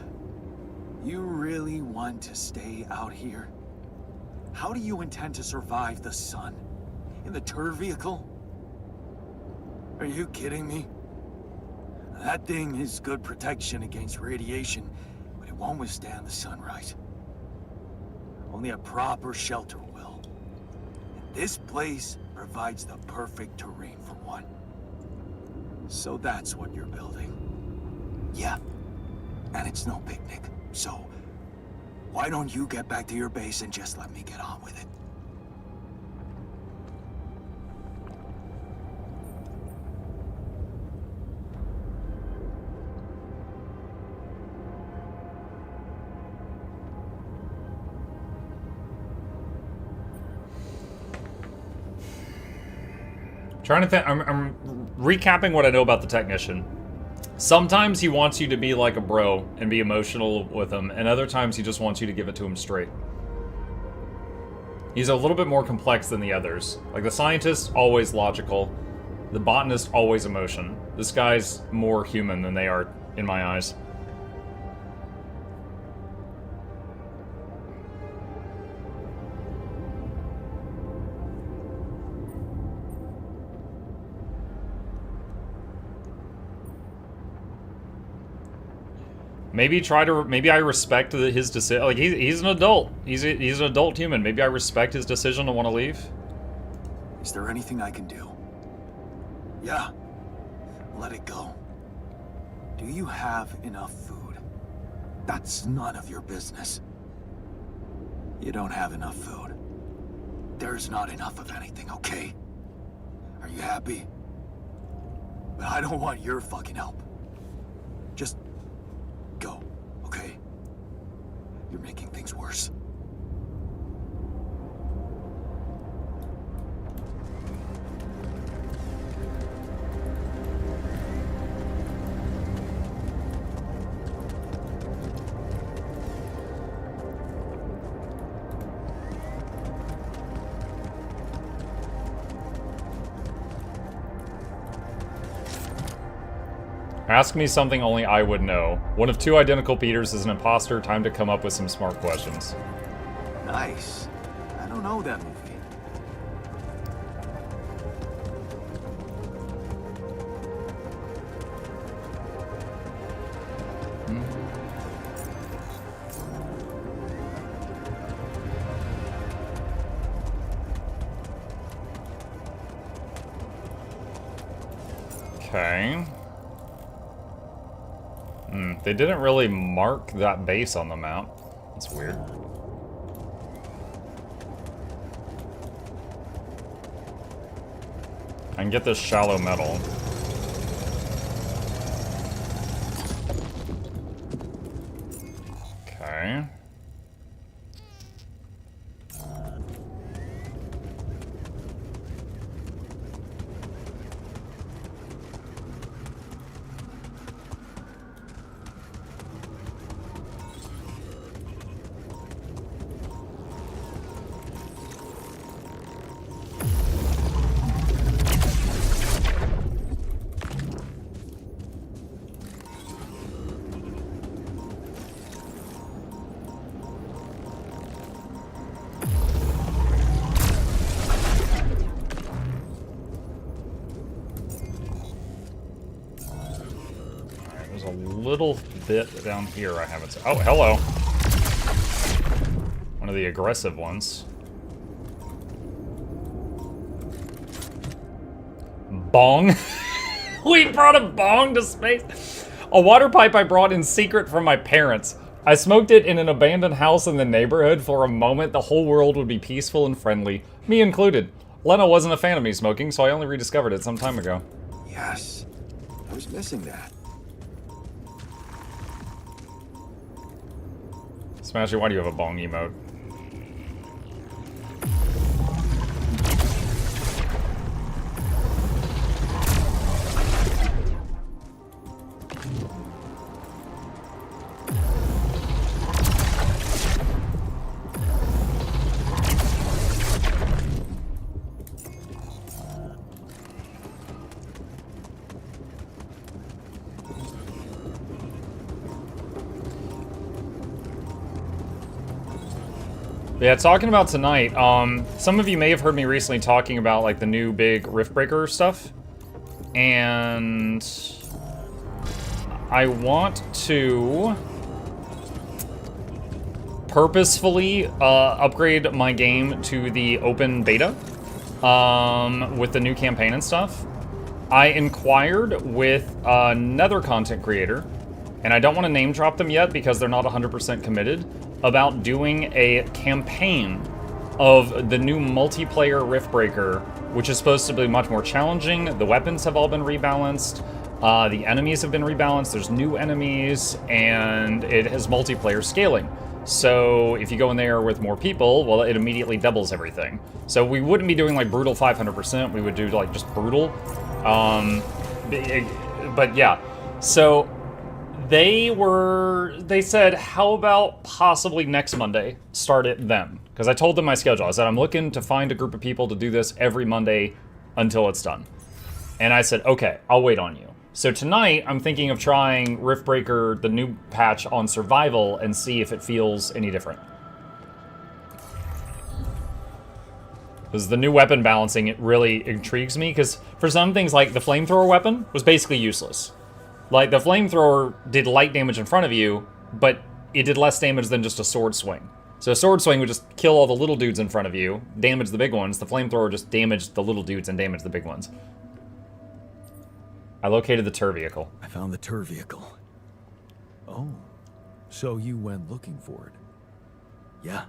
you really want to stay out here? How do you intend to survive the sun? In the turd vehicle? Are you kidding me? That thing is good protection against radiation, but it won't withstand the sunrise. Only a proper shelter will. And this place provides the perfect terrain for one. So that's what you're building? Yeah. And it's no picnic, so why don't you get back to your base and just let me get on with it? Trying to think, I'm recapping what I know about the technician. Sometimes he wants you to be like a bro and be emotional with him, and other times he just wants you to give it to him straight. He's a little bit more complex than the others. Like the scientist, always logical. The botanist, always emotion. This guy's more human than they are in my eyes. Maybe I respect his decision. Like, he's an adult. He's an adult human. Maybe I respect his decision to want to leave. Is there anything I can do? Yeah. Let it go. Do you have enough food? That's none of your business. You don't have enough food. There's not enough of anything, okay? Are you happy? But I don't want your fucking help. Just go, okay? You're making things worse. Ask me something only I would know. One of two identical Peters is an imposter. Time to come up with some smart questions. Nice. I don't know that movie. Okay. They didn't really mark that base on the map. That's weird. I can get this shallow metal. Okay. Little bit down here I haven't seen. Oh, hello. One of the aggressive ones. Bong. We brought a bong to space. A water pipe I brought in secret from my parents. I smoked it in an abandoned house in the neighborhood. For a moment, the whole world would be peaceful and friendly, me included. Lena wasn't a fan of me smoking, so I only rediscovered it some time ago. Yes. I was missing that. Smashy, why do you have a bong emote? Yeah, talking about tonight, some of you may have heard me recently talking about like the new big Riftbreaker stuff. And I want to purposefully upgrade my game to the open beta with the new campaign and stuff. I inquired with another content creator, and I don't want to name drop them yet because they're not 100% committed, about doing a campaign of the new multiplayer Riftbreaker, which is supposed to be much more challenging. The weapons have all been rebalanced. The enemies have been rebalanced. There's new enemies, and it has multiplayer scaling. So if you go in there with more people, well, it immediately doubles everything. So we wouldn't be doing like brutal 500%. We would do like just brutal. But yeah, so they said, how about possibly next Monday, start it then? Because I told them my schedule. I said, I'm looking to find a group of people to do this every Monday until it's done. And I said, okay, I'll wait on you. So tonight, I'm thinking of trying Riftbreaker, the new patch on survival, and see if it feels any different. Because the new weapon balancing, it really intrigues me, because for some things, like the flamethrower weapon was basically useless. Like, the flamethrower did light damage in front of you, but it did less damage than just a sword swing. So a sword swing would just kill all the little dudes in front of you, damage the big ones. The flamethrower just damaged the little dudes and damaged the big ones. I located the tur vehicle. I found the tur vehicle. Oh, so you went looking for it? Yeah.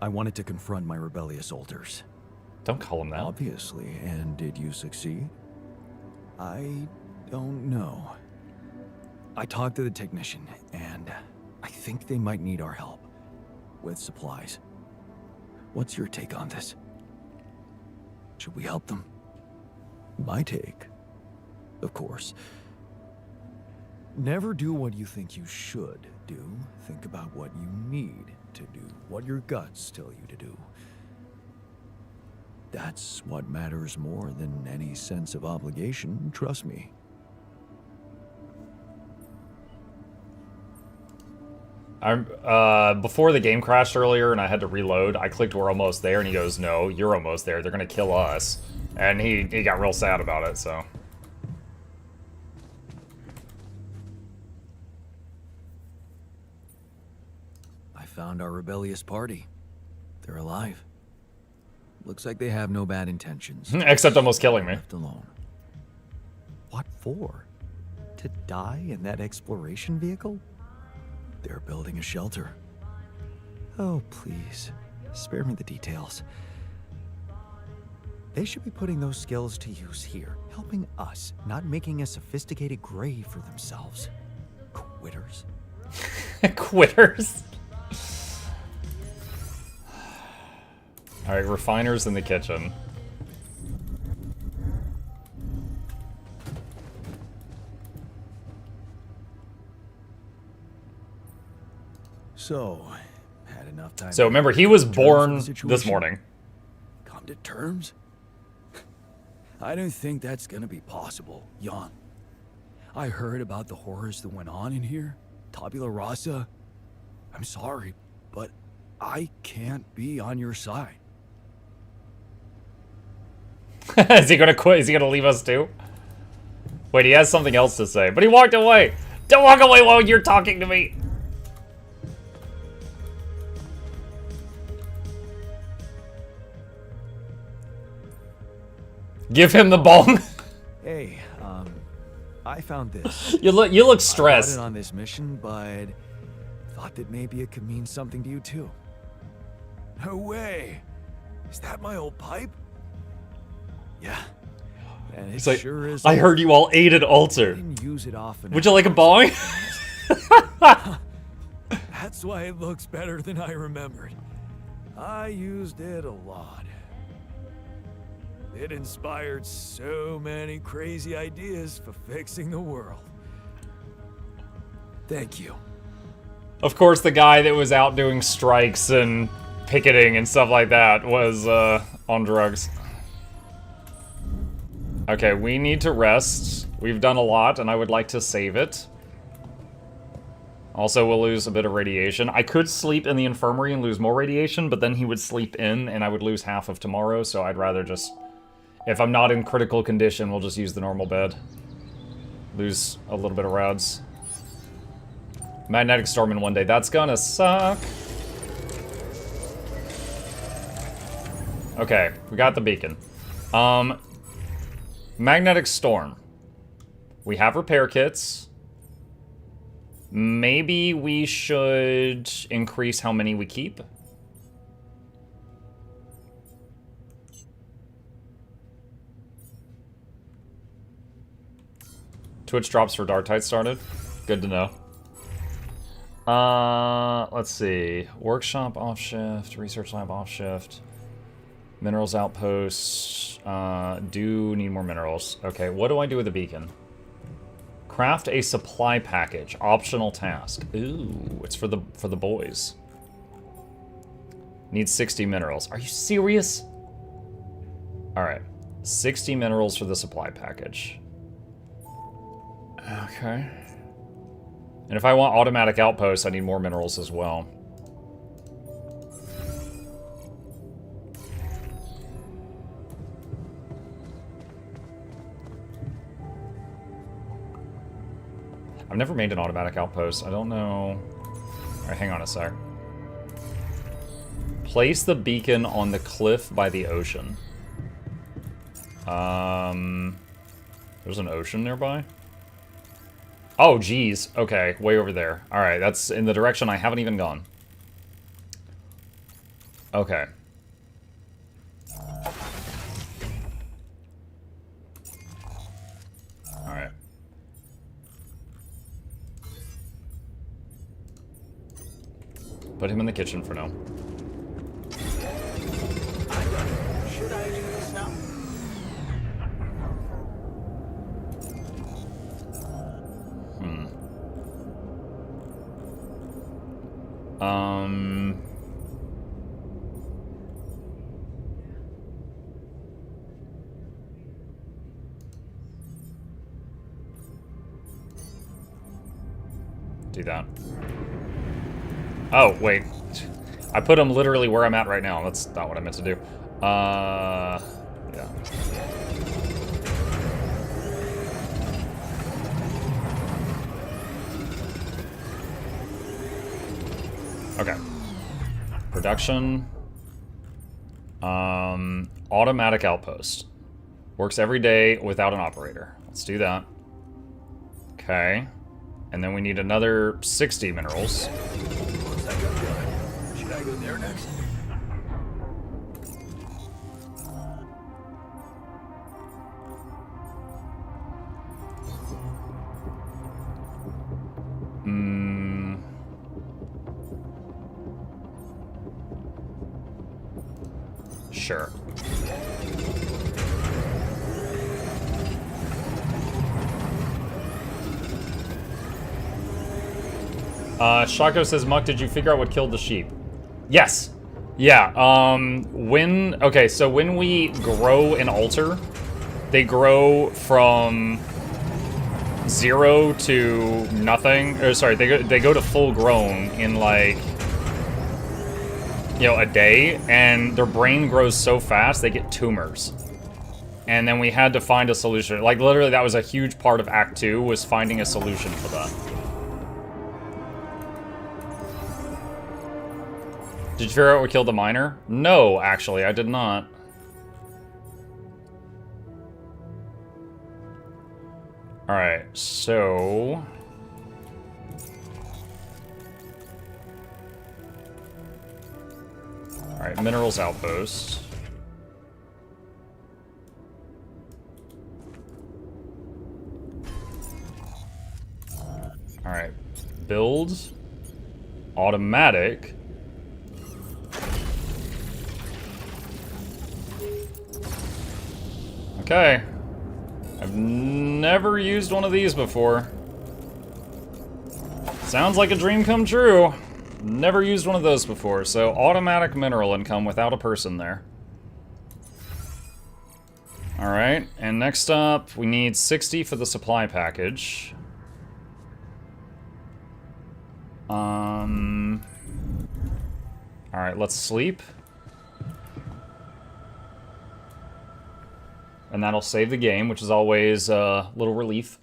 I wanted to confront my rebellious alters. Don't call him that. Obviously, and did you succeed? I don't know. I talked to the technician, and I think they might need our help. With supplies. What's your take on this? Should we help them? My take? Of course. Never do what you think you should do. Think about what you need to do. What your guts tell you to do. That's what matters more than any sense of obligation, trust me. Before the game crashed earlier and I had to reload, I clicked "we're almost there" and he goes, "No, you're almost there. They're gonna kill us." And he got real sad about it, so. I found our rebellious party. They're alive. Looks like they have no bad intentions. Except almost killing me. Left alone. What for? To die in that exploration vehicle? They're building a shelter. Oh, please. Spare me the details. They should be putting those skills to use here, helping us, not making a sophisticated grave for themselves. Quitters. Quitters. Alright, refiners in the kitchen. So, had enough time. So remember, he was born this morning. Come to terms? I don't think that's gonna be possible, Jan. I heard about the horrors that went on in here. Tabula rasa. I'm sorry, but I can't be on your side. Is he gonna quit? Is he gonna leave us too? Wait, he has something else to say, but he walked away. Don't walk away while you're talking to me. Give him the bong. Hey, I found this. You look stressed. I got it on this mission, but thought that maybe it could mean something to you too. No way. Is that my old pipe? Yeah. And it Like, sure is. I heard you all ate an altar. I didn't use it often. Would you like a bong? That's why it looks better than I remembered. I used it a lot. It inspired so many crazy ideas for fixing the world. Thank you. Of course, the guy that was out doing strikes and picketing and stuff like that was on drugs. Okay, we need to rest. We've done a lot, and I would like to save it. Also, we'll lose a bit of radiation. I could sleep in the infirmary and lose more radiation, but then he would sleep in, and I would lose half of tomorrow, so I'd rather just... If I'm not in critical condition, we'll just use the normal bed. Lose a little bit of rads. Magnetic storm in one day. That's gonna suck. Okay, we got the beacon. Magnetic storm. We have repair kits. Maybe we should increase how many we keep. Twitch drops for Darktide started. Good to know. Let's see. Workshop off shift, research lab off shift, minerals outposts. Do need more minerals. Okay, what do I do with the beacon? Craft a supply package. Optional task. Ooh, it's for the boys. Need 60 minerals. Are you serious? All right, 60 minerals for the supply package. Okay. And if I want automatic outposts, I need more minerals as well. never made an automatic outpost. I don't know. Alright, hang on a sec. Place the beacon on the cliff by the ocean. There's an ocean nearby? Oh, geez. Okay, way over there. Alright, that's in the direction I haven't even gone. Okay. Alright. Put him in the kitchen for now. Should I do this now? Do that. Oh, wait. I put him literally where I'm at right now. That's not what I meant to do. Yeah. Okay. Production. Automatic outpost. Works every day without an operator. Let's do that. Okay. And then we need another 60 minerals. What's that gun gun? Should I go there next? Sure. Shaco says, Muck, did you figure out what killed the sheep? Yes. Yeah, okay, so when we grow an altar, they grow from 0 to nothing, or sorry, they go to full grown in like, you know, a day, and their brain grows so fast they get tumors. And then we had to find a solution. Like, literally, that was a huge part of Act 2, was finding a solution for that. Did you figure out what killed the miner? No, actually, I did not. Alright, so... Alright, minerals outpost. Alright, build. Automatic. Okay. I've never used one of these before. Sounds like a dream come true. Never used one of those before, so automatic mineral income without a person there. Alright, and next up, we need 60 for the supply package. Alright, let's sleep. And that'll save the game, which is always a little relief.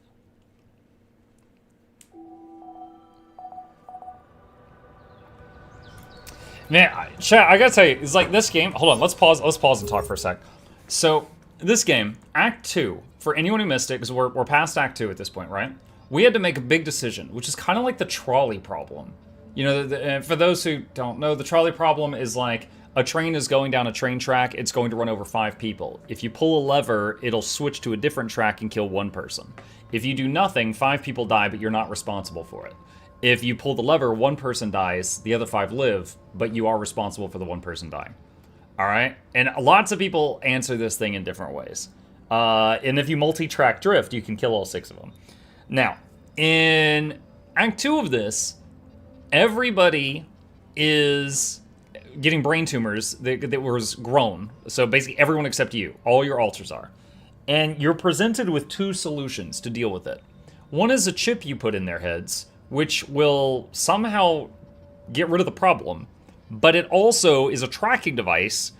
Man, chat, I gotta tell you, it's like this game. Hold on, let's pause and talk for a sec. So, this game, Act 2, for anyone who missed it, because we're past Act 2 at this point, right? We had to make a big decision, which is kind of like the trolley problem. You know, for those who don't know, the trolley problem is like, a train is going down a train track, it's going to run over 5 people. If you pull a lever, it'll switch to a different track and kill 1 person. If you do nothing, 5 people die, but you're not responsible for it. If you pull the lever, 1 person dies, the other 5 live, but you are responsible for the 1 person dying. Alright? And lots of people answer this thing in different ways. And if you multi-track drift, you can kill all 6 of them. Now, in Act 2 of this, everybody is getting brain tumors that was grown. So basically everyone except you. All your altars are. And you're presented with 2 solutions to deal with it. One is a chip you put in their heads, which will somehow get rid of the problem. But it also is a tracking device.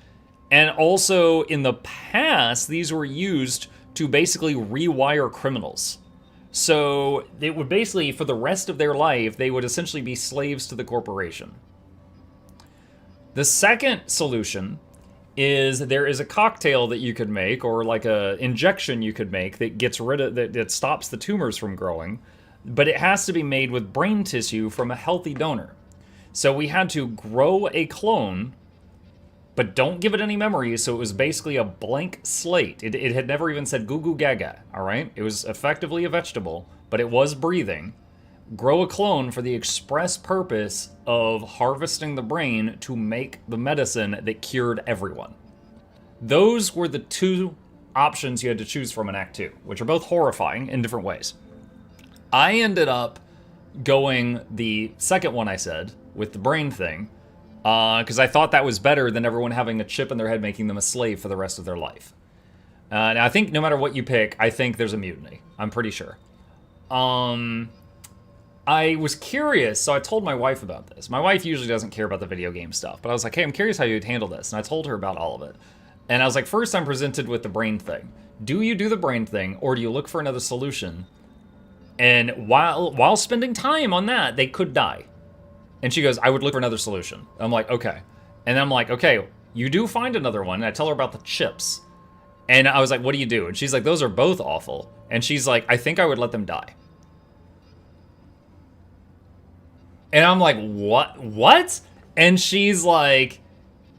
And also, in the past, these were used to basically rewire criminals. So it would basically, for the rest of their life, they would essentially be slaves to the corporation. The second solution is there is a cocktail that you could make, or like a injection you could make that gets rid of, that stops the tumors from growing, but it has to be made with brain tissue from a healthy donor. So we had to grow a clone, but don't give it any memories, so it was basically a blank slate. It had never even said goo goo gaga, all right? It was effectively a vegetable, but it was breathing. Grow a clone for the express purpose of harvesting the brain to make the medicine that cured everyone. Those were the two options you had to choose from in Act 2, which are both horrifying in different ways. I ended up going the second one I said, with the brain thing, because I thought that was better than everyone having a chip in their head making them a slave for the rest of their life. And I think no matter what you pick, I think there's a mutiny. I'm pretty sure. I was curious, so I told my wife about this. My wife usually doesn't care about the video game stuff, but I was like, hey, I'm curious how you'd handle this. And I told her about all of it. And I was like, first I'm presented with the brain thing. Do you do the brain thing, or do you look for another solution? And while spending time on that, they could die. And she goes, I would look for another solution. I'm like, okay. And I'm like, okay, you do find another one. And I tell her about the chips. And I was like, what do you do? And she's like, those are both awful. And she's like, I think I would let them die. And I'm like, what? And she's like,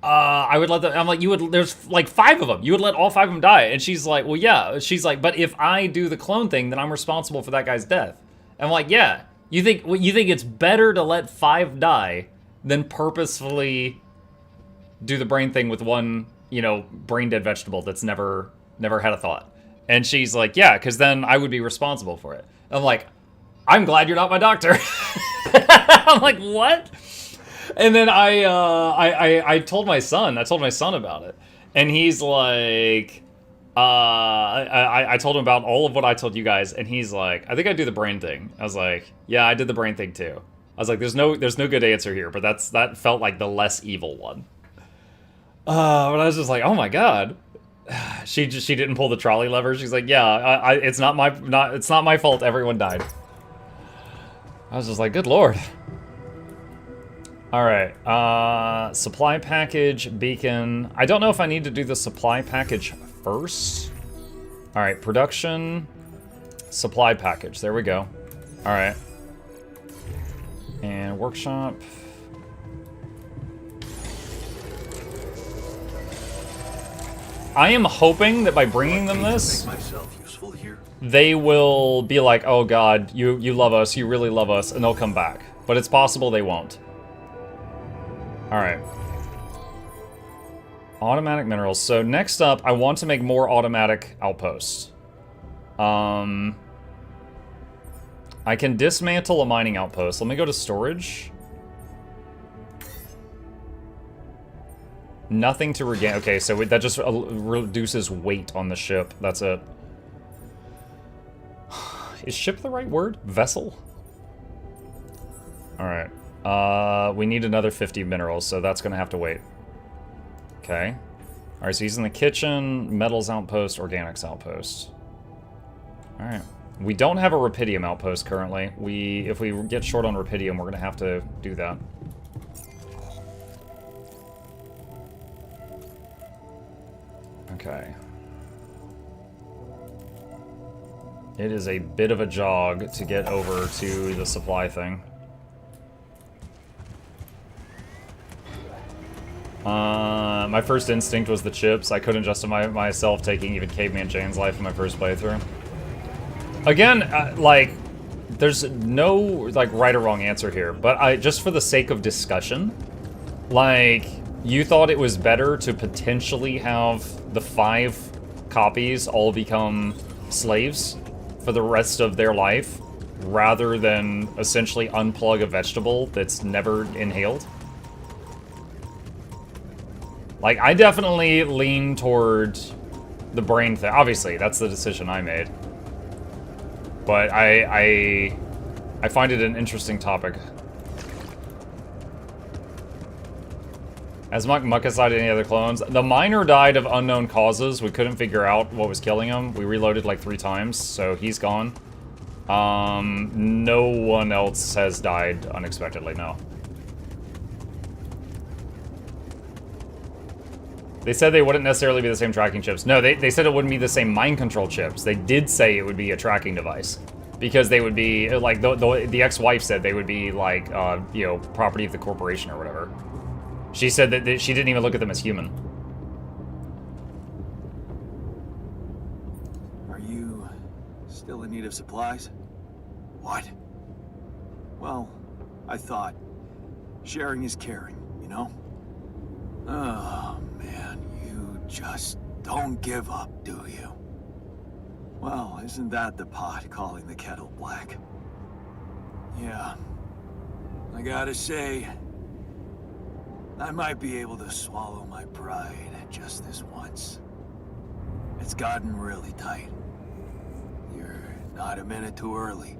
I would let them, I'm like, there's like 5 of them. You would let all 5 of them die. And she's like, well, yeah. She's like, but if I do the clone thing, then I'm responsible for that guy's death. I'm like, yeah. You think it's better to let 5 die than purposefully do the brain thing with one, brain dead vegetable that's never had a thought? And she's like, yeah, because then I would be responsible for it. I'm like, I'm glad you're not my doctor. I'm like, what? And then I told my son about it, and he's like, I told him about all of what I told you guys, and he's like, I think I do the brain thing. I was like, yeah, I did the brain thing too. I was like, there's no good answer here, but that felt like the less evil one. But I was just like, oh my god. She didn't pull the trolley lever. She's like, yeah, it's not my fault. Everyone died. I was just like, good lord. All right, supply package, beacon. I don't know if I need to do the supply package first. All right, production, supply package. There we go. All right. And workshop. I am hoping that by bringing them this, they will be like, oh god, you love us, you really love us, and they'll come back. But it's possible they won't. Alright. Automatic minerals. So next up, I want to make more automatic outposts. I can dismantle a mining outpost. Let me go to storage. Nothing to regain. Okay, so that just reduces weight on the ship. That's it. Is ship the right word? Vessel? Alright. We need another 50 minerals, so that's gonna have to wait. Okay. Alright, so he's in the kitchen, metals outpost, organics outpost. Alright. We don't have a rapidium outpost currently. If we get short on rapidium, we're gonna have to do that. Okay. It is a bit of a jog to get over to the supply thing. My first instinct was the chips. I couldn't justify myself taking even Caveman Jane's life in my first playthrough. Again, there's no, right or wrong answer here, but just for the sake of discussion, you thought it was better to potentially have the 5 copies all become slaves for the rest of their life, rather than essentially unplug a vegetable that's never inhaled? I definitely lean toward the brain thing. Obviously, that's the decision I made. But I find it an interesting topic. Has Muck decided any other clones? The miner died of unknown causes. We couldn't figure out what was killing him. We reloaded like 3 times, so he's gone. No one else has died unexpectedly, no. They said they wouldn't necessarily be the same tracking chips. No, they said it wouldn't be the same mind control chips. They did say it would be a tracking device. Because they would be, like, the ex-wife said they would be, like, you know, property of the corporation or whatever. She said that she didn't even look at them as human. Are you still in need of supplies? What? Well, I thought sharing is caring, you know? Oh, man, you just don't give up, do you? Well, isn't that the pot calling the kettle black? Yeah. I gotta say, I might be able to swallow my pride just this once. It's gotten really tight. You're not a minute too early.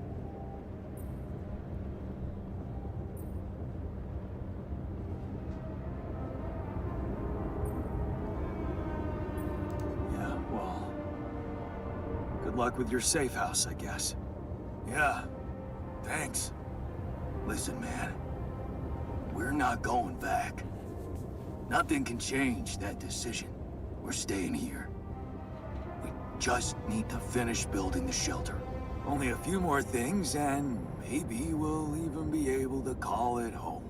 Yeah, well, good luck with your safe house, I guess. Yeah, thanks. Listen, man, we're not going back. Nothing can change that decision. We're staying here. We just need to finish building the shelter. Only a few more things, and maybe we'll even be able to call it home.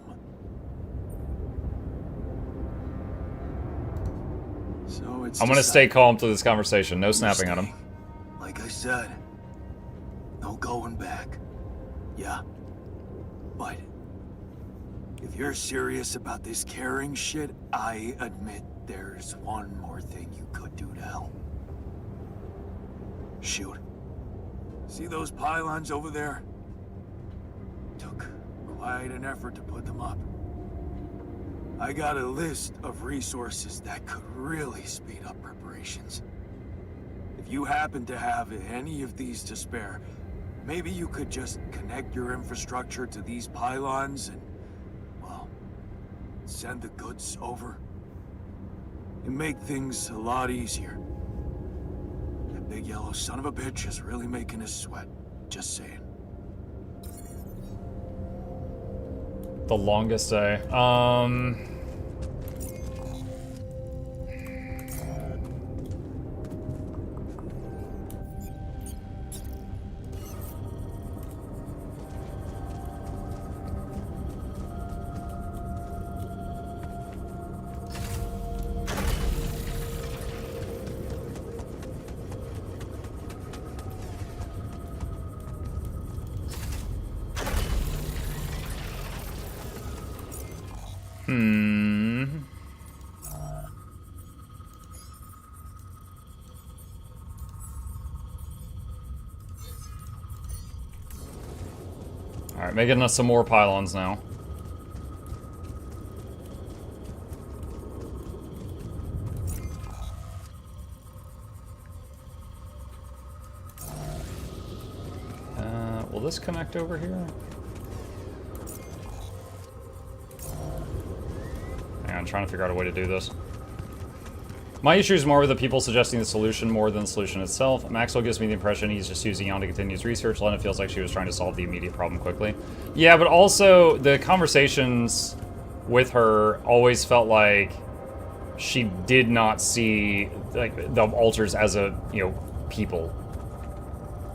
So it's I'm gonna stay calm through this conversation. No snapping at him. Like I said, no going back. Yeah. But if you're serious about this caring shit, I admit there's one more thing you could do to help. Shoot. See those pylons over there? Took quite an effort to put them up. I got a list of resources that could really speed up preparations. If you happen to have any of these to spare, maybe you could just connect your infrastructure to these pylons and, well, send the goods over. It'd make things a lot easier. That big yellow son of a bitch is really making us sweat. Just saying. The longest day. Alright, making us some more pylons now. Will this connect over here? Hang on, I'm trying to figure out a way to do this. My issue is more with the people suggesting the solution more than the solution itself. Maxwell gives me the impression he's just using Yon to continue his research. Lena feels like she was trying to solve the immediate problem quickly. Yeah, but also the conversations with her always felt like she did not see like the alters as a, you know, people,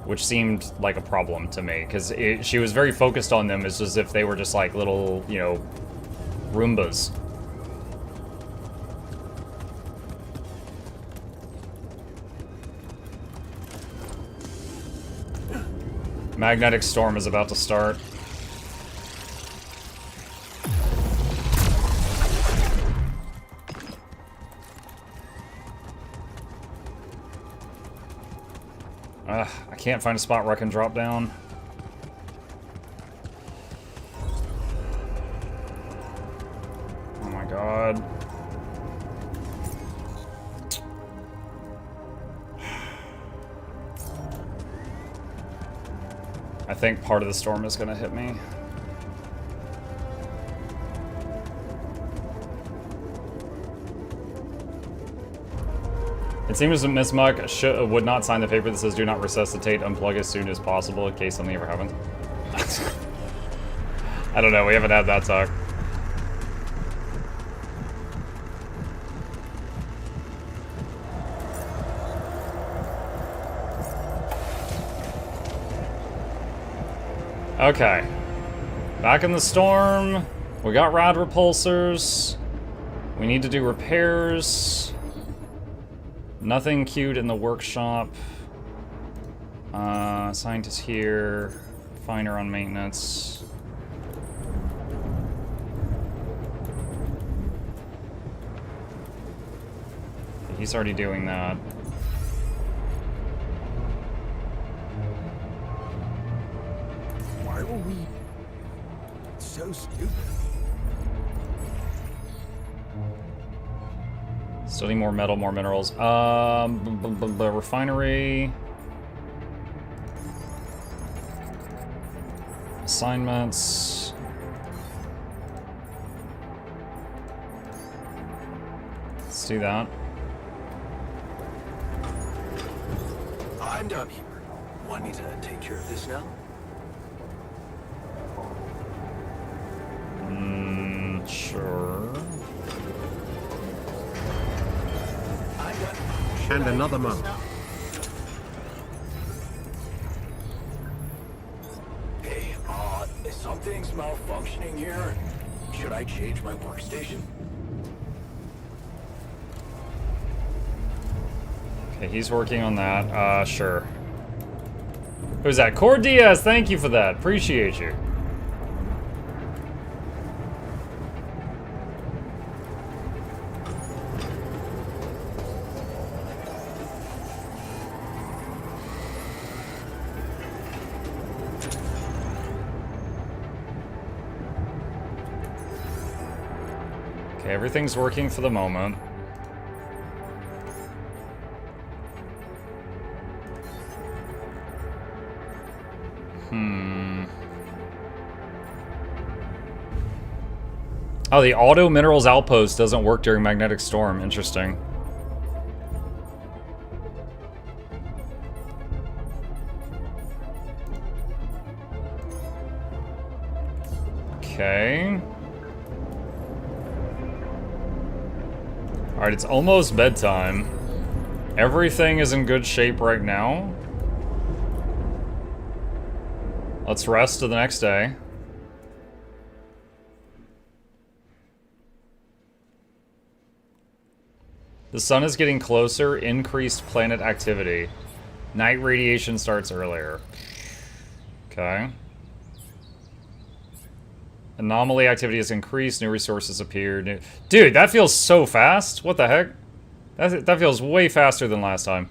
which seemed like a problem to me because she was very focused on them as if they were just like little, you know, Roombas. Magnetic storm is about to start. I can't find a spot where I can drop down. Oh my god. I think part of the storm is gonna hit me. It seems that Miss Muck would not sign the paper that says do not resuscitate, unplug as soon as possible in case something ever happens. I don't know, we haven't had that talk. Okay. Back in the storm. We got rad repulsors. We need to do repairs. Nothing queued in the workshop. Scientist here. Refiner on maintenance. He's already doing that. Why were we so stupid? Study more metal, more minerals. Refinery. Assignments. Let's do that. I'm done here. Want me to take care of this now? Sure. And another month. Hey, is something's malfunctioning here? Should I change my workstation? Okay, he's working on that. Sure. Who's that? Cord Diaz, thank you for that. Appreciate you. Okay, everything's working for the moment. Oh, the auto minerals outpost doesn't work during magnetic storm. Interesting. Okay. Alright, it's almost bedtime. Everything is in good shape right now. Let's rest to the next day. The sun is getting closer, increased planet activity. Night radiation starts earlier. Okay. Anomaly activity has increased, new resources appear. Dude, that feels so fast. What the heck? That feels way faster than last time.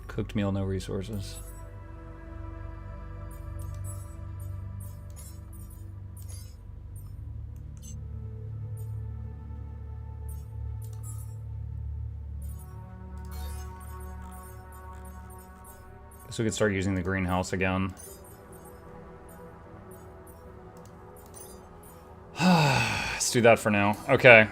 Cooked meal, no resources. Guess we could start using the greenhouse again. Let's do that for now. Okay.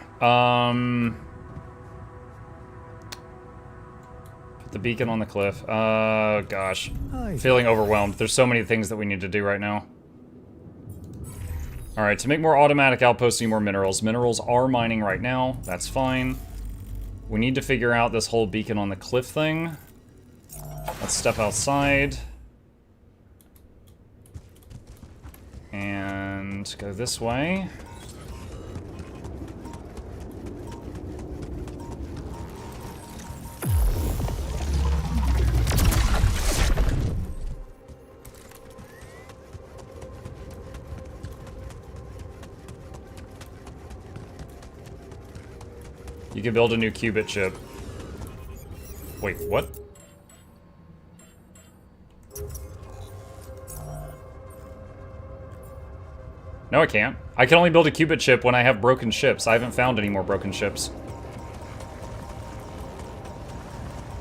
Put the beacon on the cliff. Gosh. Feeling overwhelmed. There's so many things that we need to do right now. Alright, to make more automatic outposts, need more minerals. Minerals are mining right now. That's fine. We need to figure out this whole beacon on the cliff thing. Let's step outside. And go this way. can build a new qubit chip. Wait, what? No, I can't. I can only build a qubit chip when I have broken ships. I haven't found any more broken ships.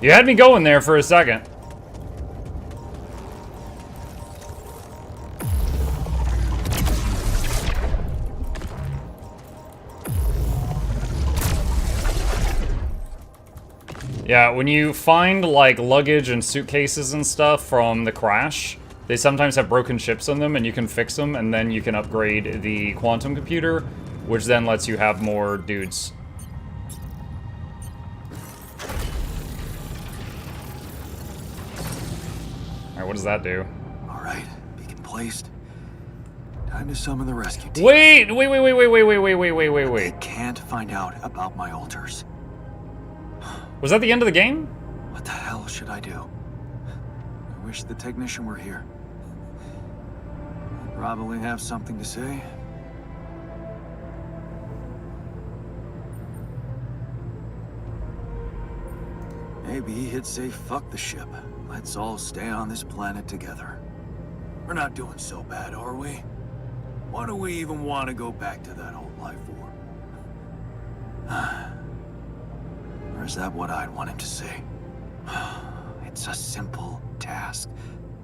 You had me going there for a second. Yeah, when you find, like, luggage and suitcases and stuff from the crash, they sometimes have broken ships in them, and you can fix them, and then you can upgrade the quantum computer, which then lets you have more dudes. Alright, what does that do? Alright, beacon placed. Time to summon the rescue team. Wait! They can't find out about my altars. Was that the end of the game? What the hell should I do? I wish the technician were here. He'd probably have something to say. Maybe he'd say, fuck the ship. Let's all stay on this planet together. We're not doing so bad, are we? Why do we even want to go back to that old life form? Or is that what I'd want him to say? It's a simple task.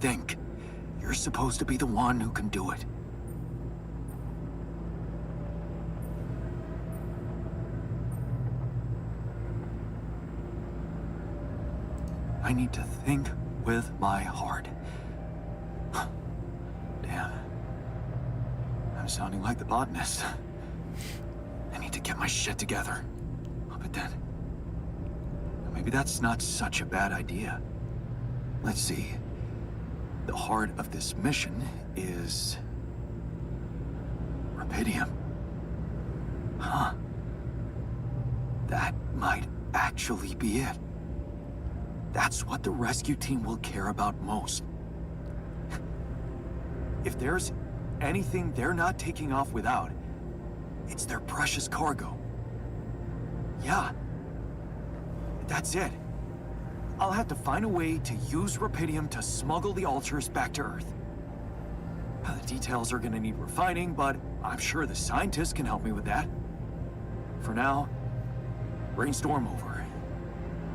Think. You're supposed to be the one who can do it. I need to think with my heart. Damn. I'm sounding like the botanist. I need to get my shit together. But then... maybe that's not such a bad idea. Let's see. The heart of this mission is... Rapidium. Huh. That might actually be it. That's what the rescue team will care about most. If there's anything they're not taking off without, it's their precious cargo. Yeah. That's it. I'll have to find a way to use Rapidium to smuggle the altars back to Earth. The details are gonna need refining, but I'm sure the scientists can help me with that. For now, brainstorm over.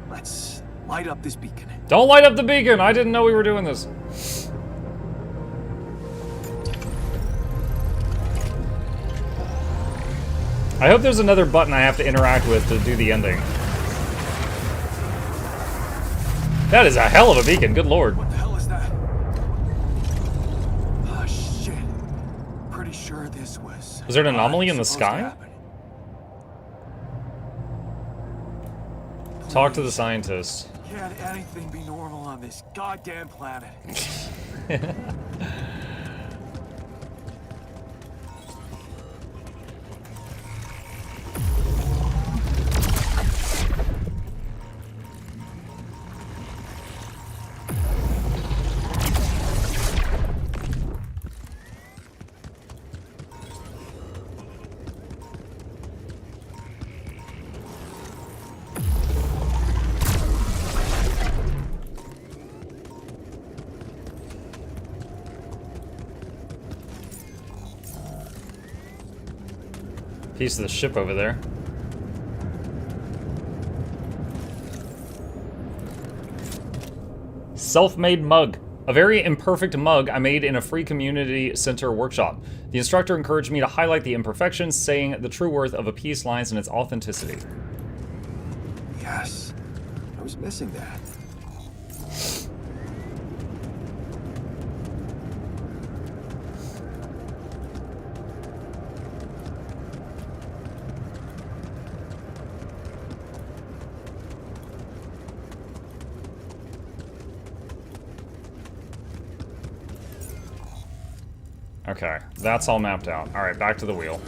Let's light up this beacon. Don't light up the beacon! I didn't know we were doing this. I hope there's another button I have to interact with to do the ending. That is a hell of a beacon, good lord. What the hell is that? Oh shit. Pretty sure this was... Is there an anomaly in the sky? Talk to the scientist. Can't anything be normal on this goddamn planet? Piece of the ship over there. Self-made mug. A very imperfect mug I made in a free community center workshop. The instructor encouraged me to highlight the imperfections, saying the true worth of a piece lies in its authenticity. Yes. I was missing that. Okay, that's all mapped out. Alright, back to the wheel.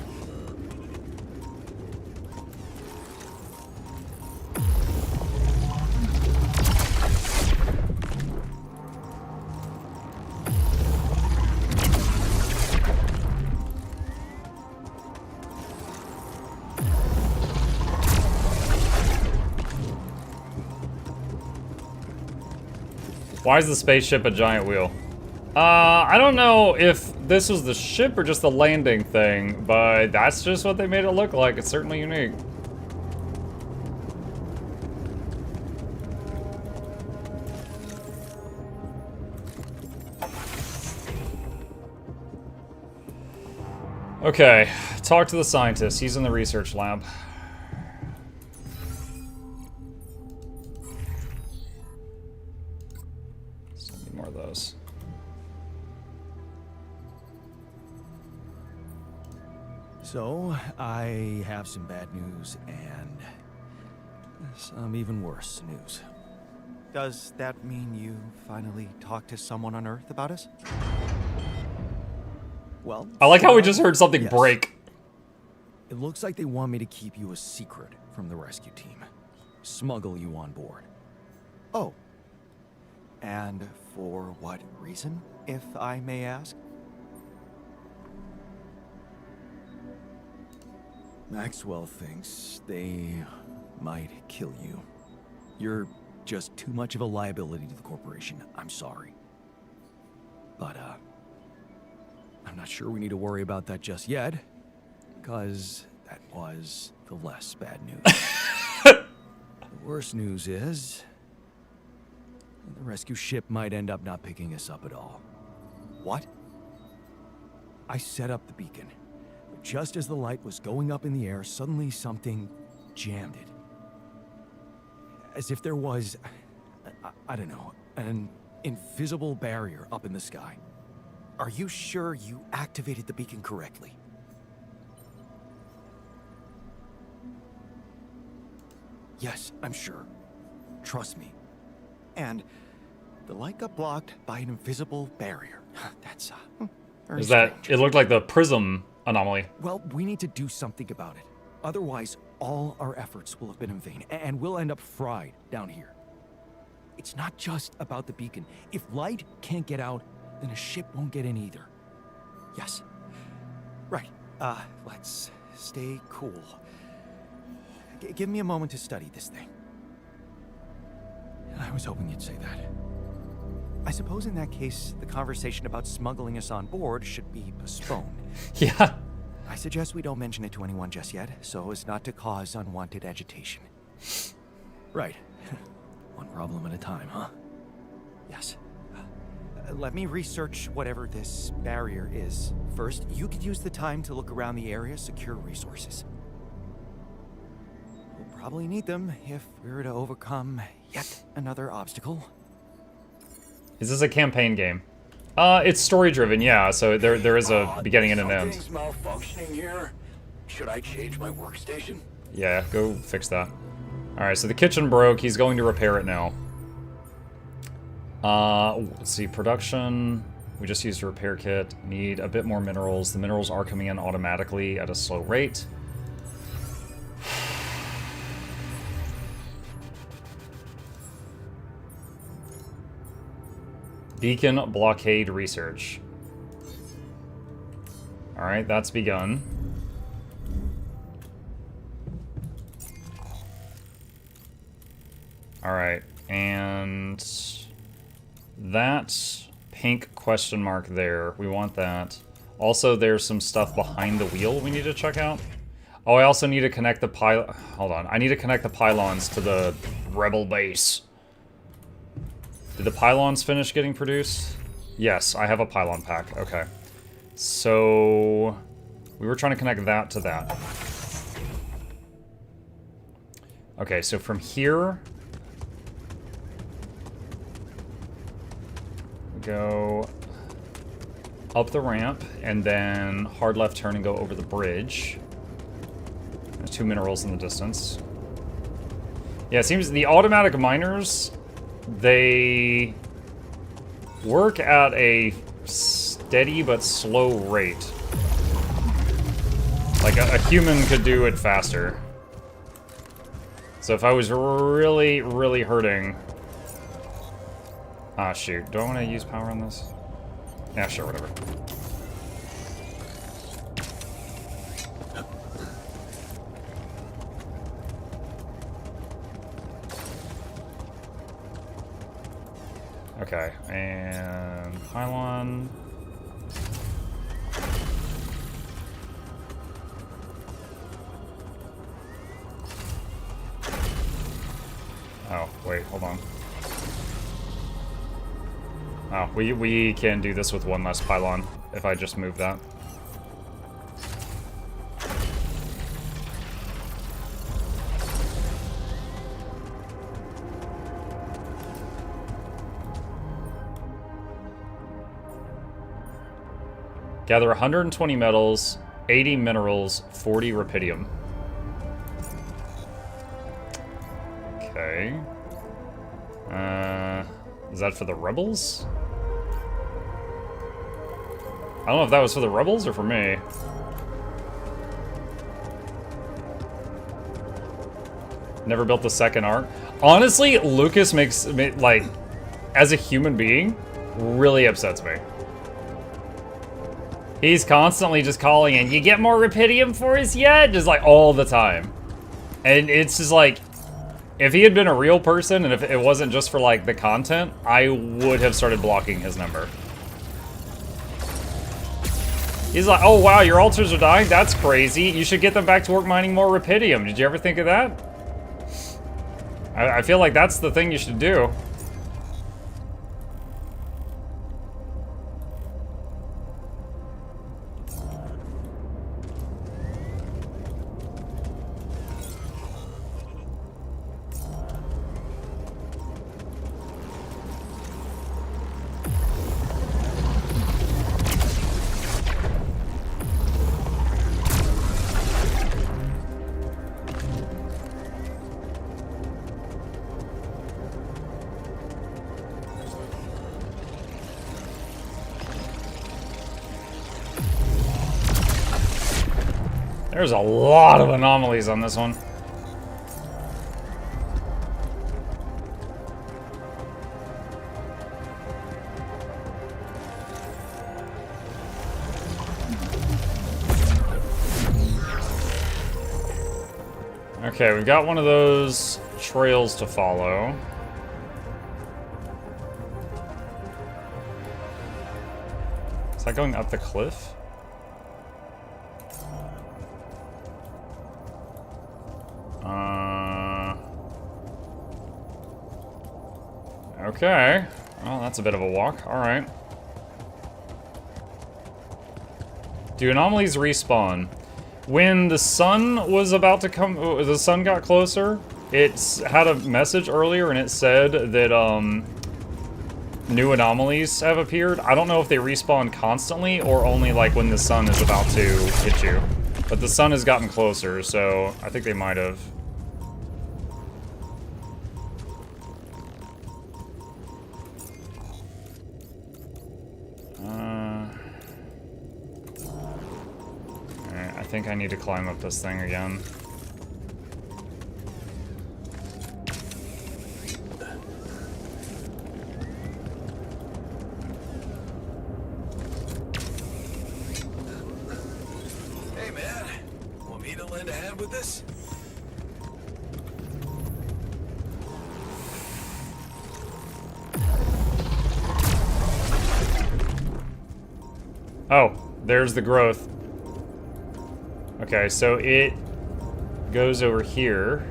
Why is the spaceship a giant wheel? I don't know if this was the ship or just the landing thing, but that's just what they made it look like. It's certainly unique. Okay, talk to the scientist. He's in the research lab. Still need more of those. So, I have some bad news and some even worse news. Does that mean you finally talked to someone on Earth about us? Well, I like how we just heard something yes. break. It looks like they want me to keep you a secret from the rescue team. Smuggle you on board. Oh. And for what reason, if I may ask? Maxwell thinks they might kill you. You're just too much of a liability to the corporation. I'm sorry. But, I'm not sure we need to worry about that just yet, because that was the less bad news. The worst news is the rescue ship might end up not picking us up at all. What? I set up the beacon, but just as the light was going up in the air, suddenly something jammed it. As if there was, I don't know, an invisible barrier up in the sky. Are you sure you activated the beacon correctly? Yes, I'm sure. Trust me. And the light got blocked by an invisible barrier. That's, very Is that, strange. it looked like the prism anomaly. Well, we need to do something about it. Otherwise, all our efforts will have been in vain, and we'll end up fried down here. It's not just about the beacon. If light can't get out, then a ship won't get in either. Yes. Right. Let's stay cool. Give me a moment to study this thing. I was hoping you'd say that. I suppose in that case, the conversation about smuggling us on board should be postponed. Yeah. I suggest we don't mention it to anyone just yet, so as not to cause unwanted agitation. Right. One problem at a time, huh? Yes. Let me research whatever this barrier is. First, you could use the time to look around the area, secure resources. We'll probably need them if we were to overcome yet another obstacle. Is this a campaign game? It's story-driven, yeah, so there is a beginning and an end. Something's malfunctioning here. Should I change my workstation? Yeah, go fix that. Alright, so the kitchen broke. He's going to repair it now. Let's see, production. We just used a repair kit. Need a bit more minerals. The minerals are coming in automatically at a slow rate. Beacon blockade research. Alright, that's begun. Alright, and that pink question mark there, we want that. Also, there's some stuff behind the wheel we need to check out. Oh, I also need to connect the hold on, I need to connect the pylons to the rebel base. Did the pylons finish getting produced? Yes, I have a pylon pack. Okay. So we were trying to connect that to that. Okay, so from here we go up the ramp and then hard left turn and go over the bridge. There's 2 minerals in the distance. Yeah, it seems the automatic miners, they work at a steady but slow rate. Like a human could do it faster. So if I was really, really hurting... Ah, shoot. Do I want to use power on this? Yeah, sure, whatever. Okay, and pylon. Oh, wait, hold on. Oh, we can do this with one less pylon if I just move that. Gather 120 metals, 80 minerals, 40 rupidium. Okay. Is that for the rebels? I don't know if that was for the rebels or for me. Never built the second arc. Honestly, Lucas makes me, like, as a human being, really upsets me. He's constantly just calling in, you get more rupidium for us yet? Just like all the time. And it's just like, if he had been a real person and if it wasn't just for like the content, I would have started blocking his number. He's like, oh wow, your altars are dying? That's crazy. You should get them back to work mining more rupidium. Did you ever think of that? I feel like that's the thing you should do. There's a lot of anomalies on this one. Okay, we've got one of those trails to follow. Is that going up the cliff? Okay. Well, that's a bit of a walk. Alright. Do anomalies respawn? When the sun was about to come, the sun got closer, it had a message earlier and it said that new anomalies have appeared. I don't know if they respawn constantly or only like when the sun is about to hit you. But the sun has gotten closer, so I think they might have. I think I need to climb up this thing again. Hey man, want me to lend a hand with this? Oh, there's the growth. Okay, so it goes over here.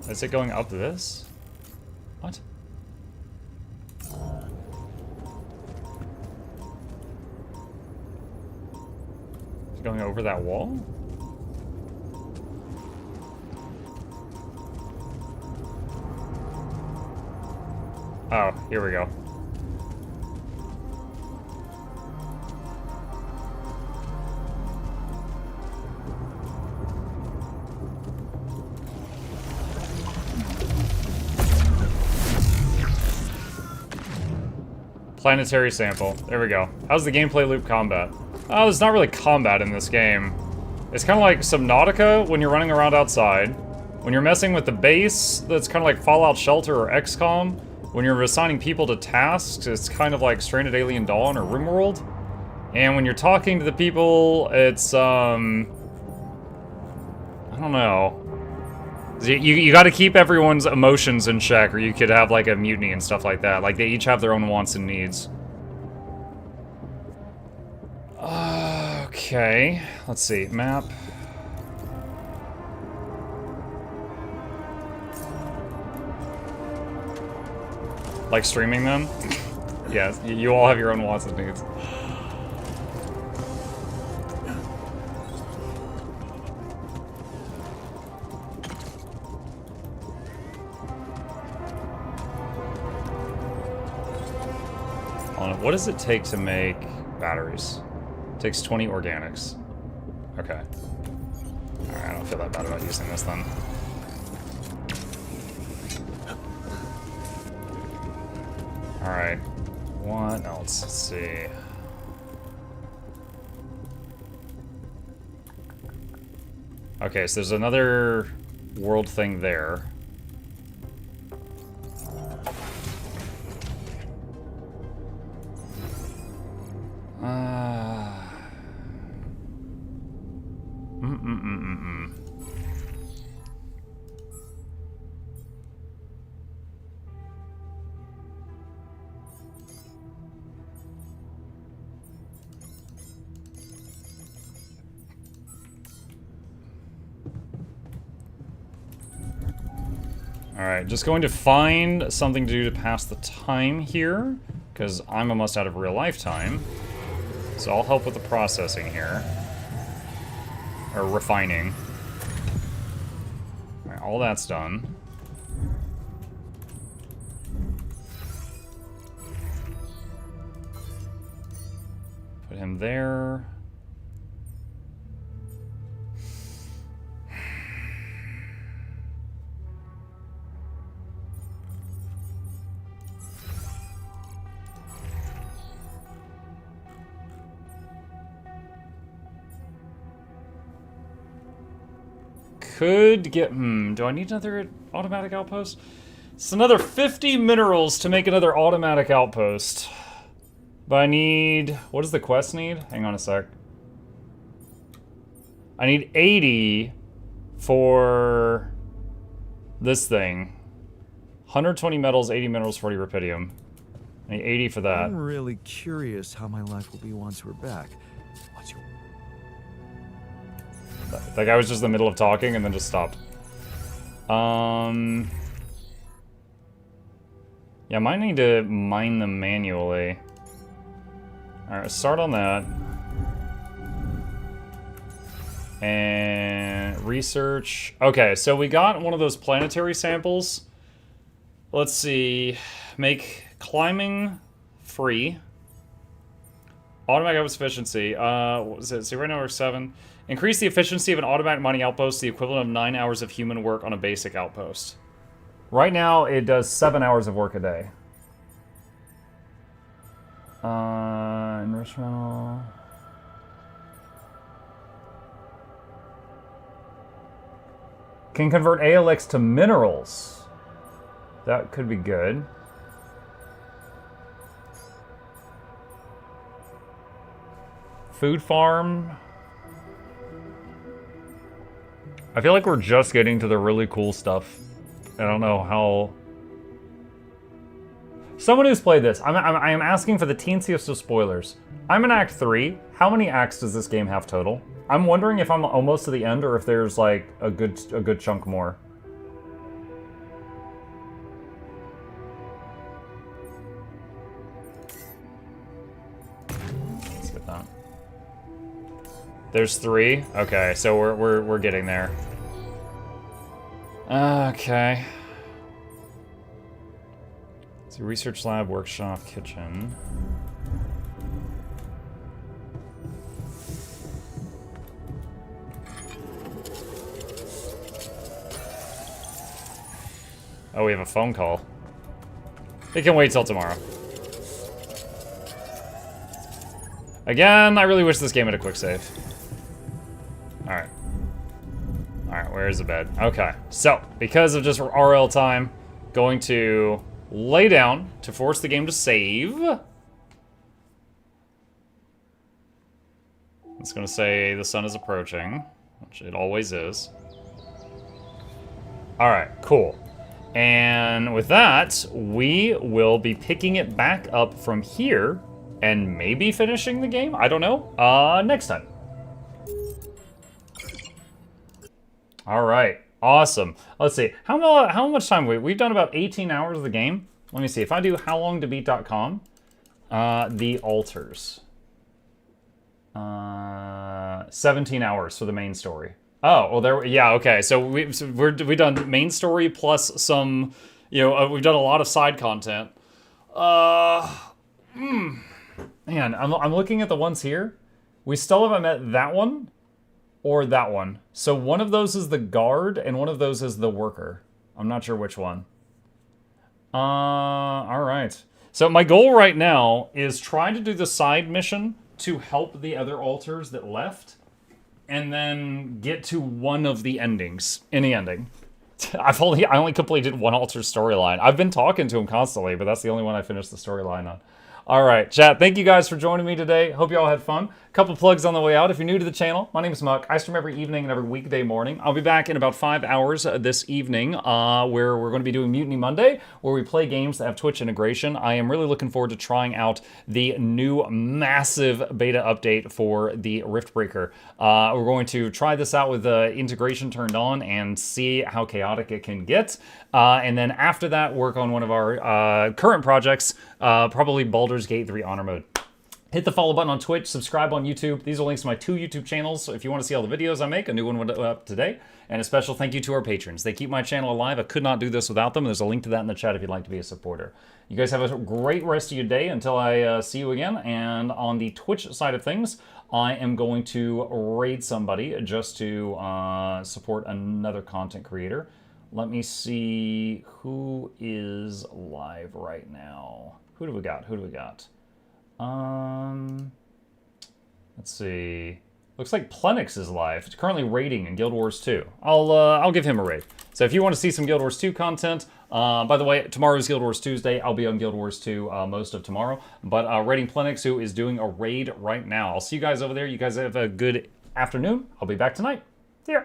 Is it going up this? What? Is it going over that wall? Oh, here we go. Planetary sample. There we go. How's the gameplay loop combat? Oh, there's not really combat in this game. It's kind of like Subnautica when you're running around outside. When you're messing with the base, that's kind of like Fallout Shelter or XCOM. When you're assigning people to tasks, it's kind of like Stranded Alien Dawn or RimWorld. And when you're talking to the people, it's I don't know. You got to keep everyone's emotions in check, or you could have like a mutiny and stuff like that. Like they each have their own wants and needs. Okay, let's see. Map. Like streaming them? Yes, you all have your own wants and needs. What does it take to make batteries? It takes 20 organics. Okay. Alright, I don't feel that bad about using this then. Alright. What else? Let's see. Okay, so there's another world thing there. Alright, just going to find something to do to pass the time here, because I'm almost out of real life time. So I'll help with the processing here. Or refining. Alright, all that's done. Put him there. Could get, do I need another automatic outpost? It's another 50 minerals to make another automatic outpost. But I need, what does the quest need? Hang on a sec. I need 80 for this thing. 120 metals, 80 minerals, 40 rupidium. I need 80 for that. I'm really curious how my life will be once we're back. Once you're... That guy was just in the middle of talking and then just stopped. Yeah, I might need to mine them manually. Alright, start on that. And research. Okay, so we got one of those planetary samples. Let's see. Make climbing free. Automatic outpost efficiency. What was it? See, right now we're 7. Increase the efficiency of an automatic mining outpost to the equivalent of 9 hours of human work on a basic outpost. Right now, it does 7 hours of work a day. Enrichment. Can convert ALX to minerals. That could be good. Food farm. I feel like we're just getting to the really cool stuff. I don't know how... Someone who's played this, I am asking for the teensiest of spoilers. I'm in Act 3. How many acts does this game have total? I'm wondering if I'm almost to the end or if there's like a good chunk more. Let's get that. There's 3? Okay, so we're getting there. Okay. So research lab, workshop, kitchen. Oh, we have a phone call. It can wait till tomorrow. Again, I really wish this game had a quick save. Alright. Alright, where's the bed? Okay, so, because of just RL time, going to lay down to force the game to save. It's gonna say the sun is approaching, which it always is. All right, cool. And with that, we will be picking it back up from here and maybe finishing the game. I don't know. Next time. All right, awesome. Let's see. How much time we've done about 18 hours of the game. Let me see. If I do howlongtobeat.com, the altars. 17 hours for the main story. Oh, well, yeah, okay. So we've done main story plus some, you know, we've done a lot of side content. Man, I'm looking at the ones here. We still haven't met that one or that one. So one of those is the guard and one of those is the worker. I'm not sure which one. All right. So my goal right now is trying to do the side mission to help the other altars that left, and then get to one of the endings, any ending. I only completed one altar storyline. I've been talking to him constantly, but that's the only one I finished the storyline on. All right, chat, thank you guys for joining me today. Hope you all had fun. A couple plugs on the way out. If you're new to the channel, my name is Muck. I stream every evening and every weekday morning. I'll be back in about 5 hours this evening where we're going to be doing Mutiny Monday, where we play games that have Twitch integration. I am really looking forward to trying out the new massive beta update for the Riftbreaker. We're going to try this out with the integration turned on and see how chaotic it can get. And then after that, work on one of our current projects, probably Baldur's Gate 3 Honor Mode. Hit the follow button on Twitch, subscribe on YouTube. These are links to my 2 YouTube channels, so if you want to see all the videos I make, a new one went up today. And a special thank you to our patrons. They keep my channel alive. I could not do this without them. There's a link to that in the chat if you'd like to be a supporter. You guys have a great rest of your day until I see you again. And on the Twitch side of things, I am going to raid somebody just to support another content creator. Let me see who is live right now. Who do we got? Who do we got? Let's see. Looks like Plenix is live. It's currently raiding in Guild Wars 2. I'll give him a raid. So if you want to see some Guild Wars 2 content, by the way, tomorrow's Guild Wars Tuesday. I'll be on Guild Wars 2 most of tomorrow. But raiding Plenix, who is doing a raid right now. I'll see you guys over there. You guys have a good afternoon. I'll be back tonight. See ya.